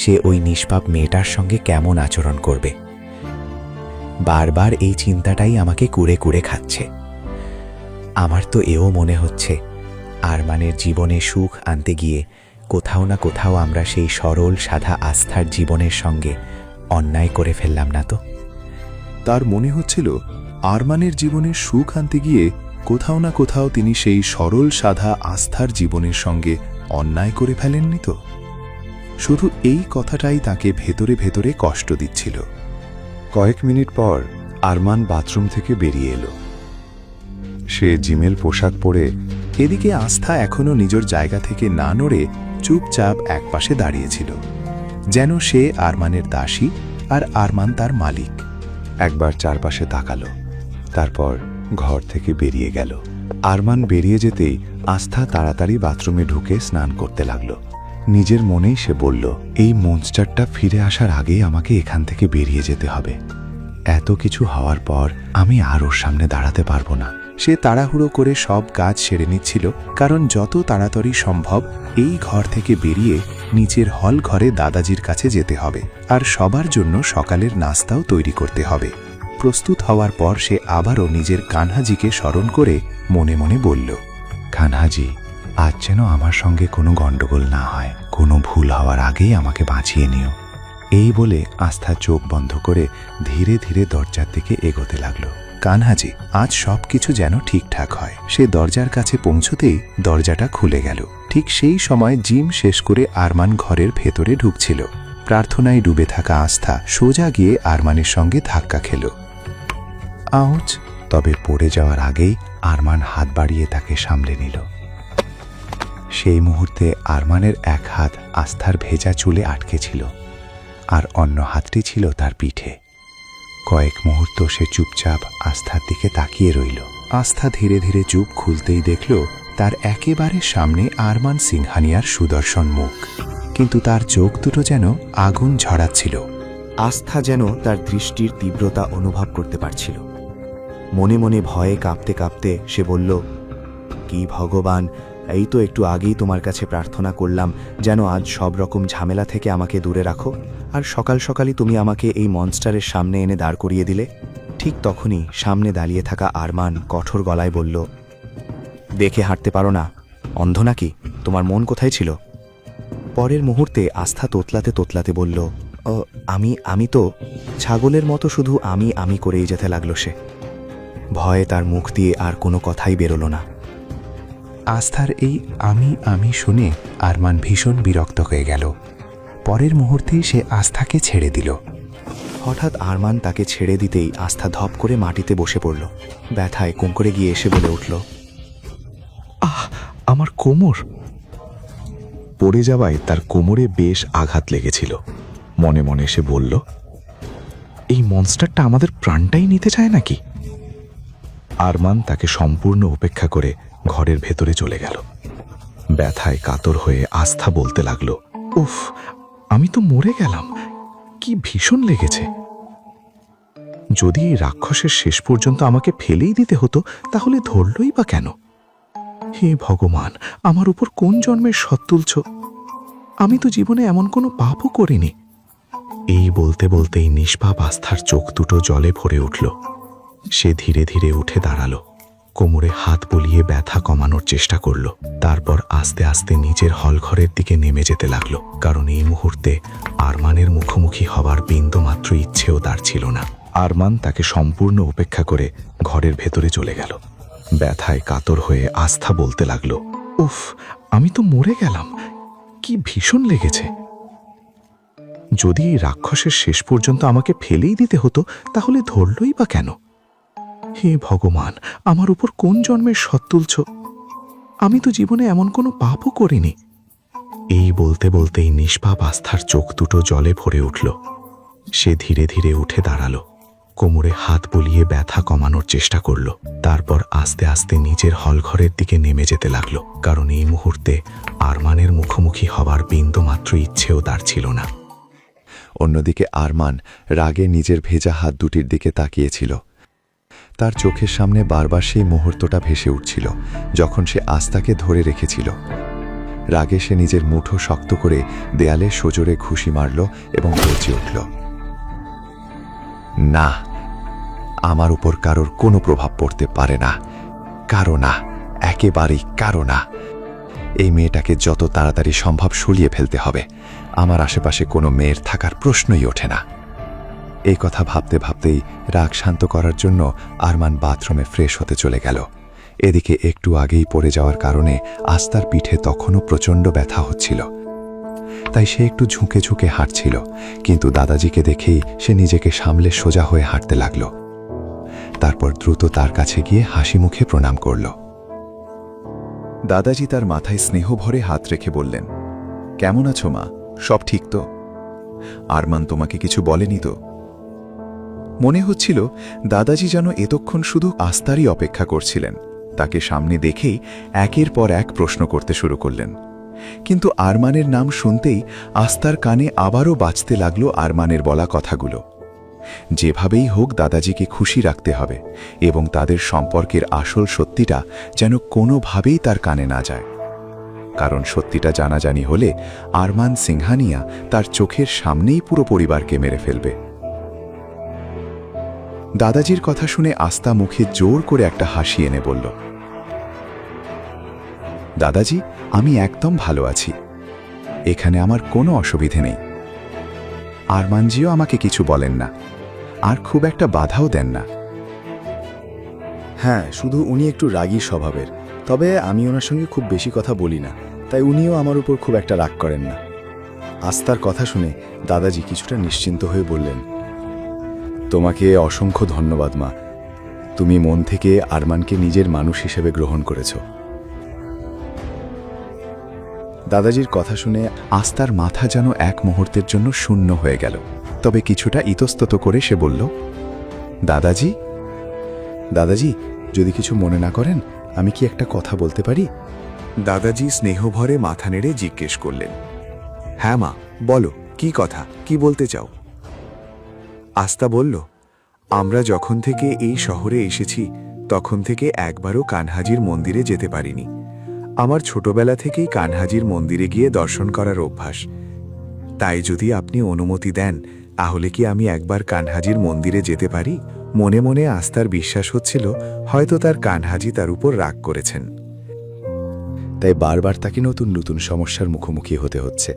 সে ওই নিষ্পাপ মেয়েটার সঙ্গে কেমন আচরণ করবে। বারবার এই চিন্তাটাই আমাকে কুড়ে কুড়ে খাচ্ছে। আমার তো এও মনে হচ্ছে আরমানের জীবনে সুখ আনতে গিয়ে কোথাও না কোথাও আমরা সেই সরল সাদা আস্থার জীবনের সঙ্গে অন্যায় করে ফেললাম না তো। তার মনে হচ্ছিল আরমানের জীবনে সুখ আনতে গিয়ে কোথাও না কোথাও তিনি সেই সরল সাদা আস্থার জীবনের সঙ্গে অন্যায় করে ফেলেননি তো। শুধু এই কথাটাই তাকে ভেতরে ভেতরে কষ্ট দিচ্ছিল। কয়েক মিনিট পর আরমান বাথরুম থেকে বেরিয়ে এলো। সে জিমের পোশাক পরে, এদিকে আস্থা এখনো নিজের জায়গা থেকে না নড়ে চুপচাপ একপাশে দাঁড়িয়েছিল, যেন সে আরমানের দাসী আর আরমান তার মালিক। একবার চারপাশে তাকালো, তারপর ঘর থেকে বেরিয়ে গেল। আরমান বেরিয়ে যেতেই আস্থা তাড়াতাড়ি বাথরুমে ঢুকে স্নান করতে লাগলো। নিজের মনেই সে বলল, এই মনস্টারটা ফিরে আসার আগেই আমাকে এখান থেকে বেরিয়ে যেতে হবে। এত কিছু হওয়ার পর আমি আর ওর সামনে দাঁড়াতে পারবো না। সে তাড়াহুড়ো করে সব কাজ সেরে নিচ্ছিল, কারণ যত তাড়াতাড়ি সম্ভব এই ঘর থেকে বেরিয়ে নিচের হল ঘরে দাদাজির কাছে যেতে হবে, আর সবার জন্য সকালের নাস্তাও তৈরি করতে হবে। প্রস্তুত হওয়ার পর সে আবারও নিজের কানহাজিকে স্মরণ করে মনে মনে বলল, কানহাজি, আজ যেন আমার সঙ্গে কোনো গণ্ডগোল না হয়, কোনো ভুল হওয়ার আগেই আমাকে বাঁচিয়ে নিও। এই বলে আস্থা চোখ বন্ধ করে ধীরে ধীরে দরজার দিকে এগোতে লাগলো। কানহাজি, আজ সব কিছু যেন ঠিকঠাক হয়। সে দরজার কাছে পৌঁছতেই দরজাটা খুলে গেল। ঠিক সেই সময় জিম শেষ করে আরমান ঘরের ভেতরে ঢুকছিল। প্রার্থনায় ডুবে থাকা আস্থা সোজা গিয়ে আরমানের সঙ্গে ধাক্কা খেল। আউচ! তবে পড়ে যাওয়ার আগেই আরমান হাত বাড়িয়ে তাকে সামলে নিল। সেই মুহূর্তে আরমানের এক হাত আস্থার ভেজা চুলে আটকে ছিল, আর অন্য হাতটি ছিল তার পিঠে। কয়েক মুহূর্ত সে চুপচাপ আস্থার দিকে তাকিয়ে রইল। আস্থা ধীরে ধীরে চুপ খুলতেই দেখল তার একেবারে সামনে আরমান সিংহানিয়ার সুদর্শন মুখ, কিন্তু তার চোখ দুটো যেন আগুন ঝরাচ্ছিল। আস্থা যেন তার দৃষ্টির তীব্রতা অনুভব করতে পারছিল। মনে মনে ভয়ে কাঁপতে কাঁপতে সে বলল, কি ভগবান, এই তো একটু আগেই তোমার কাছে প্রার্থনা করলাম যেন আজ সব রকম ঝামেলা থেকে আমাকে দূরে রাখো, আর সকাল সকালই তুমি আমাকে এই মনস্টারের সামনে এনে দাঁড় করিয়ে দিলে। ঠিক তখনই সামনে দাঁড়িয়ে থাকা আরমান কঠোর গলায় বলল, দেখে হাঁটতে পারো না? অন্ধ নাকি? তোমার মন কোথায় ছিল? পরের মুহূর্তে আস্থা তোতলাতে তোতলাতে বলল, আমি তো ছাগলের মতো শুধু আমি করেই যেতে লাগলো সে। ভয়ে তার মুখ দিয়ে আর কোনো কথাই বেরোলো না। আস্থার এই আমি শুনে আরমান ভীষণ বিরক্ত হয়ে গেল। পরের মুহূর্তেই সে আস্থাকে ছেড়ে দিল। হঠাৎ আরমান তাকে ছেড়ে দিতেই আস্থা ধপ করে মাটিতে বসে পড়ল। ব্যথায় কোঁকড়ে গিয়ে এসে বলে উঠল, আমার কোমর! পড়ে যাওয়ায় তার কোমরে বেশ আঘাত লেগেছিল। মনে মনে সে বলল, এই মনস্টারটা আমাদের প্রাণটাই নিতে চায় নাকি? আরমান তাকে সম্পূর্ণ উপেক্ষা করে ঘরের ভেতরে চলে গেল। ব্যথায় কাতর হয়ে আস্থা বলতে লাগলো, উফ, আমি তো মরে গেলাম, কি ভীষণ লেগেছে। যদি এই রাক্ষসের শেষ পর্যন্ত আমাকে ফেলেই দিতে হতো তাহলে ধরলই বা কেন? হে ভগবান, আমার উপর কোন জন্মের শত তুলছ? আমি তো জীবনে এমন কোনো পাপও করিনি। এই বলতে বলতেই নিষ্পাপ আস্থার চোখ দুটো জলে ভরে উঠল। সে ধীরে ধীরে উঠে দাঁড়ালো, কোমরে হাত বুলিয়ে ব্যথা কমানোর চেষ্টা করল। তারপর আস্তে আস্তে নিজের হলঘরের দিকে নেমে যেতে লাগলো, কারণ এই মুহূর্তে আরমানের মুখোমুখি হবার বিন্দুমাত্র ইচ্ছেও তার ছিল না। আরমান তাকে সম্পূর্ণ উপেক্ষা করে ঘরের ভেতরে চলে গেল। ব্যথায় কাতর হয়ে আস্থা বলতে লাগলো, উফ, আমি তো মরে গেলাম, কি ভীষণ লেগেছে। যদি এই রাক্ষসের শেষ পর্যন্ত আমাকে ফেলেই দিতে হতো তাহলে ধরলই বা কেন? হে ভগবান, আমার উপর কোন জন্মের শত তুলছ? আমি তো জীবনে এমন কোনো পাপও করিনি। এই বলতে বলতেই নিষ্পাপ আস্থার চোখ দুটো জলে ভরে উঠল। সে ধীরে ধীরে উঠে দাঁড়ালো, কোমরে হাত বুলিয়ে ব্যথা কমানোর চেষ্টা করল। তারপর আস্তে আস্তে নিজের হলঘরের দিকে নেমে যেতে লাগলো, কারণ এই মুহূর্তে আরমানের মুখোমুখি হবার বিন্দুমাত্র ইচ্ছেও তার ছিল না। অন্যদিকে আরমান রাগে নিজের ভেজা হাত দুটির দিকে তাকিয়েছিল। তার চোখের সামনে বারবার সেই মুহূর্তটা ভেসে উঠছিল, যখন সে আস্থাকে ধরে রেখেছিল। রাগে সে নিজের মুঠো শক্ত করে দেয়ালে সজোরে ঘুষি মারল এবং গর্জে উঠল, না, আমার উপর কারোর কোনো প্রভাব পড়তে পারে না, কারো না, একেবারেই কারো না। এই মেয়েটাকে যত তাড়াতাড়ি সম্ভব সরিয়ে ফেলতে হবে। আমার আশেপাশে কোনো মেয়ের থাকার প্রশ্নই ওঠে না। এই কথা ভাবতে ভাবতেই রাগ শান্ত করার জন্য আরমান বাথরুমে ফ্রেশ হতে চলে গেল। এদিকে একটু আগেই পড়ে যাওয়ার কারণে আস্থার পিঠে তখনও প্রচণ্ড ব্যথা হচ্ছিল, তাই সে একটু ঝুঁকে ঝুঁকে হাঁটছিল। কিন্তু দাদাজিকে দেখেই সে নিজেকে সামলে সোজা হয়ে হাঁটতে লাগল। তারপর দ্রুত তার কাছে গিয়ে হাসি মুখে প্রণাম করল। দাদাজি তার মাথায় স্নেহ ভরে হাত রেখে বললেন, কেমন আছো মা? সব ঠিক তো? আরমান তোমাকে কিছু বলেনি তো? মনে হচ্ছিল দাদাজি যেন এতক্ষণ শুধু আস্থারই অপেক্ষা করছিলেন। তাকে সামনে দেখেই একের পর এক প্রশ্ন করতে শুরু করলেন। কিন্তু আরমানের নাম শুনতেই আস্থার কানে আবারও বাজতে লাগলো আরমানের বলা কথাগুলো। যেভাবেই হোক দাদাজিকে খুশি রাখতে হবে এবং তাদের সম্পর্কের আসল সত্যিটা যেন কোনোভাবেই তার কানে না যায়, কারণ সত্যিটা জানাজানি হলে আরমান সিংহানিয়া তার চোখের সামনেই পুরো পরিবারকে মেরে ফেলবে। দাদাজির কথা শুনে আস্থা মুখে জোর করে একটা হাসি এনে বলল, দাদাজি, আমি একদম ভালো আছি, এখানে আমার কোনো অসুবিধে নেই। আরমানজিও আমাকে কিছু বলেন না, আর খুব একটা বাধাও দেন না। হ্যাঁ, শুধু উনি একটু রাগী স্বভাবের, তবে আমি ওনার সঙ্গে খুব বেশি কথা বলি না, তাই উনিও আমার উপর খুব একটা রাগ করেন না। আস্থার কথা শুনে দাদাজি কিছুটা নিশ্চিন্ত হয়ে বললেন, তোমাকে অসংখ্য ধন্যবাদ মা, তুমি মন থেকে আরমানকে নিজের মানুষ হিসেবে গ্রহণ করেছ। দাদাজির কথা শুনে আস্থার মাথা যেন এক মুহূর্তের জন্য শূন্য হয়ে গেল। তবে কিছুটা ইতস্তত করে সে বলল, দাদাজি, দাদাজি, যদি কিছু মনে না করেন, আমি কি একটা কথা বলতে পারি? দাদাজি স্নেহভরে মাথা নেড়ে জিজ্ঞেস করলেন, হ্যাঁ মা, বলো, কি কথা, কি বলতে চাও? আস্থা বলল, আমরা যখন থেকে এই শহরে এসেছি তখন থেকে একবারও কানহাজির মন্দিরে যেতে পারিনি। আমার ছোটবেলা থেকেই কানহাজির মন্দিরে গিয়ে দর্শন করার অভ্যাস। তাই যদি আপনি অনুমতি দেন, তাহলে কি আমি একবার কানহাজির মন্দিরে যেতে পারি? মনে মনে আস্থার বিশ্বাস হচ্ছিল হয়তো তার কানহাজি তার উপর রাগ করেছেন, তাই বারবার তাকে নতুন নতুন সমস্যার মুখোমুখি হতে হচ্ছে।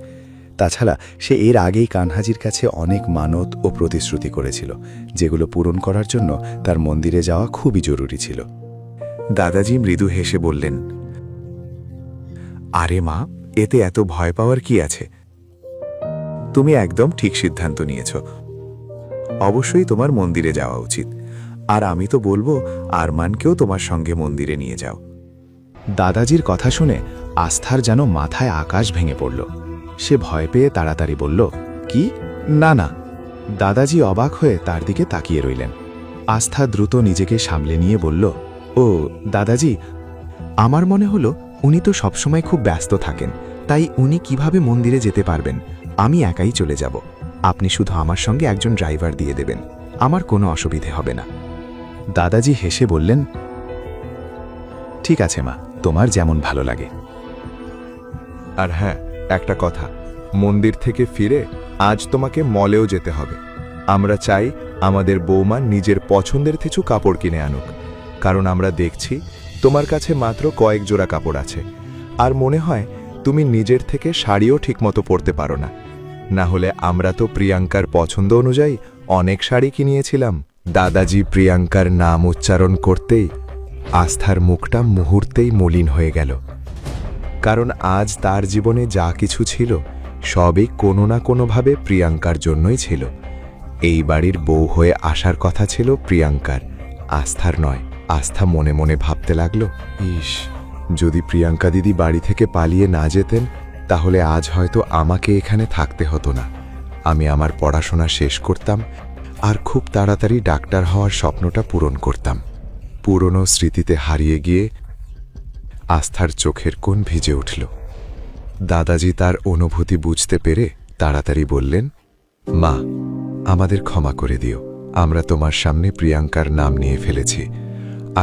তাছাড়া সে এর আগেই কানহাজির কাছে অনেক মানত ও প্রতিশ্রুতি করেছিল, যেগুলো পূরণ করার জন্য তার মন্দিরে যাওয়া খুবই জরুরি ছিল। দাদাজি মৃদু হেসে বললেন, আরে মা, এতে এত ভয় পাওয়ার কি আছে? তুমি একদম ঠিক সিদ্ধান্ত নিয়েছ। অবশ্যই তোমার মন্দিরে যাওয়া উচিত, আর আমি তো বলবো আরমানকেও তোমার সঙ্গে মন্দিরে নিয়ে যাও। দাদাজির কথা শুনে আস্থার যেন মাথায় আকাশ ভেঙে পড়ল। সে ভয় পেয়ে তাড়াতাড়ি বলল, কি? না না। দাদাজি অবাক হয়ে তার দিকে তাকিয়ে রইলেন। আস্থা দ্রুত নিজেকে সামলে নিয়ে বলল, ও দাদাজি, আমার মনে হলো উনি তো সবসময় খুব ব্যস্ত থাকেন, তাই উনি কিভাবে মন্দিরে যেতে পারবেন? আমি একাই চলে যাব, আপনি শুধু আমার সঙ্গে একজন ড্রাইভার দিয়ে দেবেন, আমার কোনো অসুবিধে হবে না। দাদাজি হেসে বললেন, ঠিক আছে মা, তোমার যেমন ভালো লাগে। আর হ্যাঁ, একটা কথা, মন্দির থেকে ফিরে আজ তোমাকে মলেও যেতে হবে। আমরা চাই আমাদের বৌমা নিজের পছন্দের কিছু কাপড় কিনে আনুক, কারণ আমরা দেখছি তোমার কাছে মাত্র কয়েক জোড়া কাপড় আছে, আর মনে হয় তুমি নিজের থেকে শাড়িও ঠিকমতো পরতে পারো না। না হলে আমরা তো প্রিয়াঙ্কার পছন্দ অনুযায়ী অনেক শাড়ি কিনিয়েছিলাম। দাদাজি প্রিয়াঙ্কার নাম উচ্চারণ করতেই আস্থার মুখটা মুহূর্তেই মলিন হয়ে গেল, কারণ আজ তার জীবনে যা কিছু ছিল সবই কোনো না কোনোভাবে প্রিয়াঙ্কার জন্যই ছিল। এই বাড়ির বউ হয়ে আসার কথা ছিল প্রিয়াঙ্কার, আস্থার নয়। আস্থা মনে মনে ভাবতে লাগলো, ইস, যদি প্রিয়াঙ্কা দিদি বাড়ি থেকে পালিয়ে না যেতেন তাহলে আজ হয়তো আমাকে এখানে থাকতে হতো না। আমি আমার পড়াশোনা শেষ করতাম আর খুব তাড়াতাড়ি ডাক্তার হওয়ার স্বপ্নটা পূরণ করতাম। পুরনো স্মৃতিতে হারিয়ে গিয়ে আস্থার চোখের কোণ ভিজে উঠল। দাদাজি তার অনুভূতি বুঝতে পেরে তাড়াতাড়ি বললেন, মা, আমাদের ক্ষমা করে দিও। আমরা তোমার সামনে প্রিয়াঙ্কার নাম নিয়ে ফেলেছি।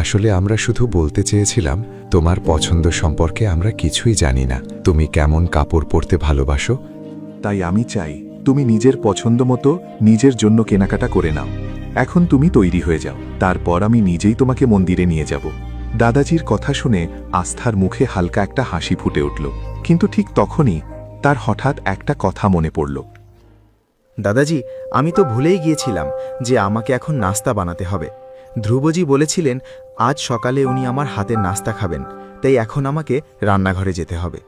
আসলে আমরা শুধু বলতে চেয়েছিলাম, তোমার পছন্দ সম্পর্কে আমরা কিছুই জানি না। তুমি কেমন কাপড় পরতে ভালোবাসো? তাই আমি চাই তুমি নিজের পছন্দ মতো নিজের জন্য কেনাকাটা করে নাও। এখন তুমি তৈরি হয়ে যাও, তারপর আমি নিজেই তোমাকে মন্দিরে নিয়ে যাব। দাদাজির কথা শুনে আস্থার মুখে হালকা একটা হাসি ফুটে উঠল, কিন্তু ঠিক তখনই তার হঠাৎ একটা কথা মনে পড়ল। দাদাজি, আমি তো ভুলেই গিয়েছিলাম যে আমাকে এখন নাস্তা বানাতে হবে। ধ্রুবজি বলেছিলেন আজ সকালে উনি আমার হাতের নাস্তা খাবেন, তাই এখন আমাকে রান্নাঘরে যেতে হবে।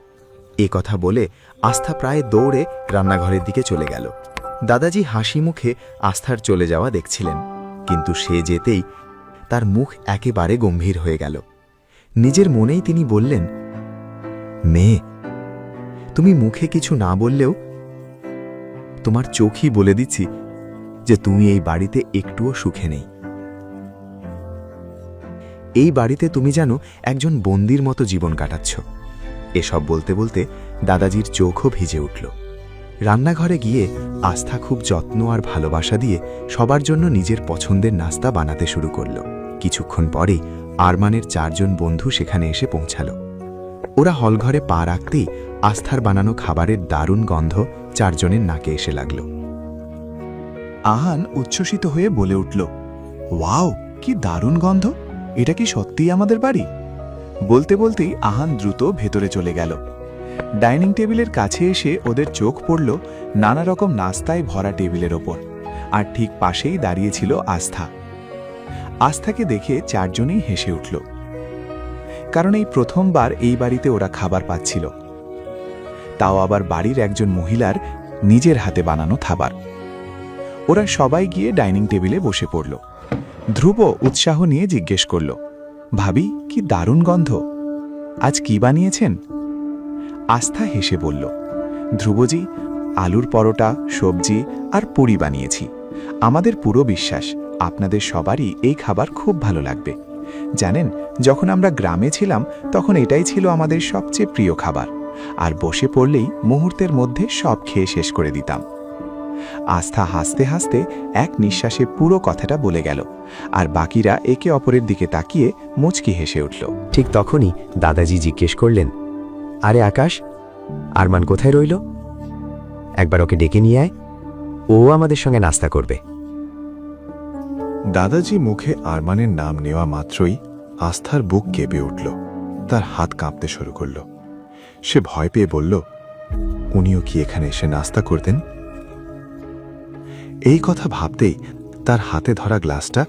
এ কথা বলে আস্থা প্রায় দৌড়ে রান্নাঘরের দিকে চলে গেল। দাদাজি হাসি মুখে আস্থার চলে যাওয়া দেখছিলেন, কিন্তু সে যেতেই তার মুখ একেবারে গম্ভীর হয়ে গেল। নিজের মনেই তিনি বললেন, মেয়ে, তুমি মুখে কিছু না বললেও তোমার চোখই বলে দিচ্ছি যে তুমি এই বাড়িতে একটুও সুখে নেই। এই বাড়িতে তুমি যেন একজন বন্দির মতো জীবন কাটাচ্ছ। এসব বলতে বলতে দাদাজির চোখও ভিজে উঠল। রান্নাঘরে গিয়ে আস্থা খুব যত্ন আর ভালোবাসা দিয়ে সবার জন্য নিজের পছন্দের নাস্তা বানাতে শুরু করল। কিছুক্ষণ পরেই আরমানের 4 জন বন্ধু সেখানে এসে পৌঁছালো। ওরা হলঘরে পা রাখতেই আস্থার বানানো খাবারের দারুণ গন্ধ 4 জনের নাকে এসে লাগল। আহান উচ্ছ্বসিত হয়ে বলে উঠল, ওয়াও, কি দারুণ গন্ধ! এটা কি সত্যিই আমাদের বাড়ি? বলতে বলতেই আহান দ্রুত ভেতরে চলে গেল। ডাইনিং টেবিলের কাছে এসে ওদের চোখ পড়ল নানা রকম নাস্তায় ভরা টেবিলের ওপর, আর ঠিক পাশেই দাঁড়িয়েছিল আস্থা। আস্থাকে দেখে 4 জনেই হেসে উঠল, কারণ এই প্রথমবার এই বাড়িতে ওরা খাবার পাচ্ছিল, তাও আবার বাড়ির একজন মহিলার নিজের হাতে বানানো খাবার। ওরা সবাই গিয়ে ডাইনিং টেবিলে বসে পড়ল। ধ্রুব উৎসাহ নিয়ে জিজ্ঞেস করল, ভাবি, কি দারুণ গন্ধ! আজ কি বানিয়েছেন? আস্থা হেসে বলল, ধ্রুবজি, আলুর পরোটা, সবজি আর পুরি বানিয়েছি। আমাদের পুরো বিশ্বাস আপনাদের সবারই এই খাবার খুব ভালো লাগবে। জানেন, যখন আমরা গ্রামে ছিলাম তখন এটাই ছিল আমাদের সবচেয়ে প্রিয় খাবার, আর বসে পড়লেই মুহূর্তের মধ্যে সব খেয়ে শেষ করে দিতাম। আস্থা হাসতে হাসতে এক নিঃশ্বাসে পুরো কথাটা বলে গেল, আর বাকিরা একে অপরের দিকে তাকিয়ে মুচকি হেসে উঠল। ঠিক তখনই দাদাজি জিজ্ঞেস করলেন, আরে আকাশ, আরমান কোথায় রইল? একবার ওকে ডেকে নিয়ে আয়, ও আমাদের সঙ্গে নাস্তা করবে। দাদাজি মুখে আরমানের নাম নেওয়া মাত্রই আস্থার বুক কেঁপে উঠল, তার হাত কাঁপতে শুরু করল। সে ভয় পেয়ে বলল, উনিও কি এখানে এসে নাস্তা করতেন? এই কথা ভাবতেই তার হাতে ধরা গ্লাসটা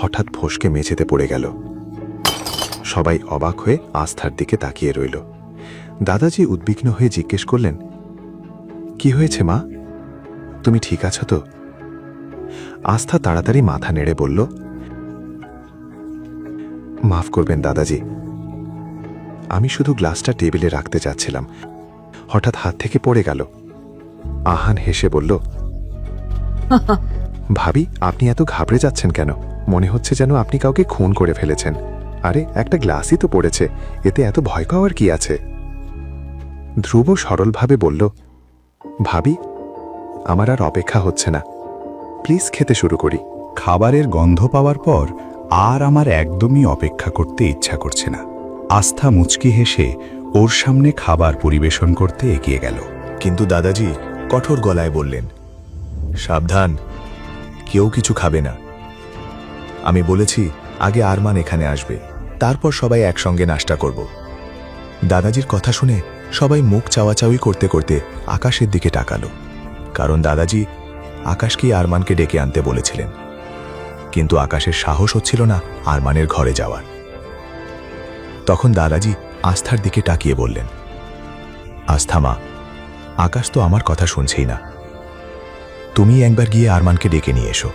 হঠাৎ ফসকে মেঝেতে পড়ে গেল। সবাই অবাক হয়ে আস্থার দিকে তাকিয়ে রইল। দাদাজি উদ্বিগ্ন হয়ে জিজ্ঞেস করলেন, কি হয়েছে মা? তুমি ঠিক আছো তো? আস্থা তাড়াতাড়ি মাথা নেড়ে বলল, মাফ করবেন দাদাজি, আমি শুধু গ্লাসটা টেবিলে রাখতে যাচ্ছিলাম, হঠাৎ হাত থেকে পড়ে গেল। আহান হেসে বলল, ভাবি, আপনি এত ঘাবড়ে যাচ্ছেন কেন? মনে হচ্ছে যেন আপনি কাউকে খুন করে ফেলেছেন। আরে, একটা গ্লাসই তো পড়েছে, এতে এত ভয় পাওয়ার কি আছে? ধ্রুব সরলভাবে বলল, ভাবি, আমার আর অপেক্ষা হচ্ছে না, প্লিজ খেতে শুরু করি। খাবারের গন্ধ পাওয়ার পর আর আমার একদমই অপেক্ষা করতে ইচ্ছা করছে না। আস্থা মুচকি হেসে ওর সামনে খাবার পরিবেশন করতে এগিয়ে গেল। কিন্তু দাদাজি কঠোর গলায় বললেন, সাবধান, কেউ কিছু খাবে না। আমি বলেছি আগে আরমান এখানে আসবে, তারপর সবাই একসঙ্গে নাস্তা করব। দাদাজির কথা শুনে সবাই মুখ চাওয়াচাওয়ি করতে করতে আকাশের দিকে তাকালো, কারণ দাদাজি আকাশকেই আরমানকে ডেকে আনতে বলেছিলেন। কিন্তু আকাশের সাহস হচ্ছিল না আরমানের ঘরে যাওয়ার। তখন দাদাজি আস্থার দিকে তাকিয়ে বললেন, আস্থা মা, আকাশ তো আমার কথা শুনছেই না, তুমি একবার গিয়ে আরমানকে ডেকে নিয়ে এসো।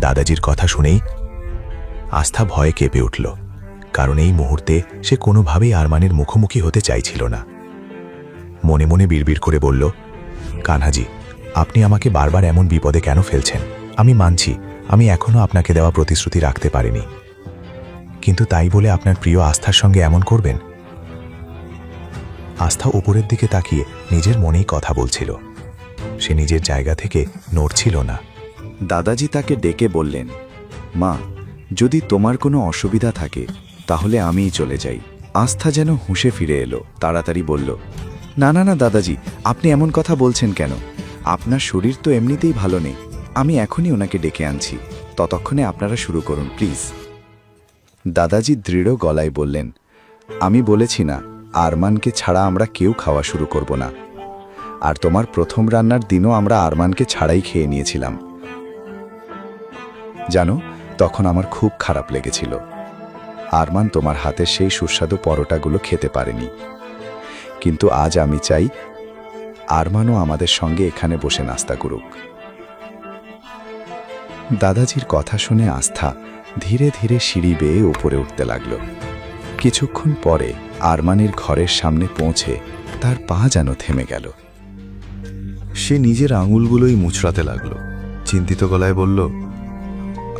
দাদাজির কথা শুনেই আস্থা ভয়ে কেঁপে উঠল, কারণ এই মুহূর্তে সে কোনোভাবেই আরমানের মুখোমুখি হতে চাইছিল না। মনে মনে বিড়বিড় করে বলল, কানহাজি, আপনি আমাকে বারবার এমন বিপদে কেন ফেলছেন? আমি মানছি আমি এখনো আপনাকে দেওয়া প্রতিশ্রুতি রাখতে পারিনি, কিন্তু তাই বলে আপনার প্রিয় আস্থার সঙ্গে এমন করবেন? আস্থা উপরের দিকে তাকিয়ে নিজের মনেই কথা বলছিল। সে নিজের জায়গা থেকে নড়ছিল না। দাদাজি তাকে ডেকে বললেন, মা, যদি তোমার কোনো অসুবিধা থাকে তাহলে আমিই চলে যাই। আস্থা যেন হুঁশে ফিরে এলো, তাড়াতাড়ি বলল, না না না দাদাজি, আপনি এমন কথা বলছেন কেন? আপনার শরীর তো এমনিতেই ভালো নেই। আমি এখনই ওনাকে ডেকে আনছি, ততক্ষণে আপনারা শুরু করুন প্লিজ। দাদাজি দৃঢ় গলায় বললেন, আমি বলেছি না আরমানকে ছাড়া আমরা কেউ খাওয়া শুরু করব না। আর তোমার প্রথম রান্নার দিনও আমরা আরমানকে ছাড়াই খেয়ে নিয়েছিলাম। জানো, তখন আমার খুব খারাপ লেগেছিল। আরমান তোমার হাতের সেই সুস্বাদু পরোটাগুলো খেতে পারেনি। কিন্তু আজ আমি চাই আরমানও আমাদের সঙ্গে এখানে বসে নাস্তা করুক। দাদাজির কথা শুনে আস্থা ধীরে ধীরে সিঁড়ি বেয়ে উপরে উঠতে লাগল। কিছুক্ষণ পরে আরমানের ঘরের সামনে পৌঁছে তার পা যেন থেমে গেল। সে নিজের আঙুলগুলোই মুচড়াতে লাগল। চিন্তিত গলায় বলল,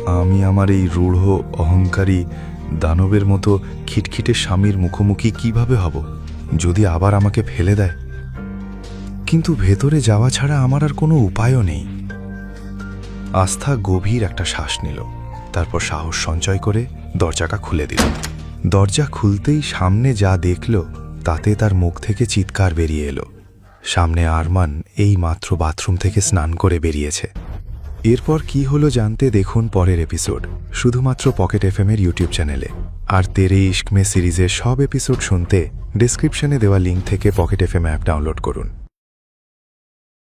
আমি আমার এই রূঢ় অহংকারী দানবের মতো খিটখিটে স্বামীর মুখোমুখি কিভাবে হব যদি আবার আমাকে ফেলে দেয়? কিন্তু ভেতরে যাওয়া ছাড়া আমার আর কোনো উপায়ও নেই। আস্থা গভীর একটা শ্বাস নিল, তারপর সাহস সঞ্চয় করে দরজাটা খুলে দিল। দরজা খুলতেই সামনে যা দেখল তাতে তার মুখ থেকে চিৎকার বেরিয়ে এলো। সামনে আরমান এই মাত্র বাথরুম থেকে স্নান করে বেরিয়েছে। এরপর কি হলো জানতে দেখুন পরের এপিসোড, শুধুমাত্র পকেট এফএম-এর ইউটিউব চ্যানেলে। আর তেরে ইশক মে সিরিজের সব এপিসোড শুনতে ডেসক্রিপশনে দেওয়া লিঙ্ক থেকে পকেট এফএম অ্যাপ ডাউনলোড করুন।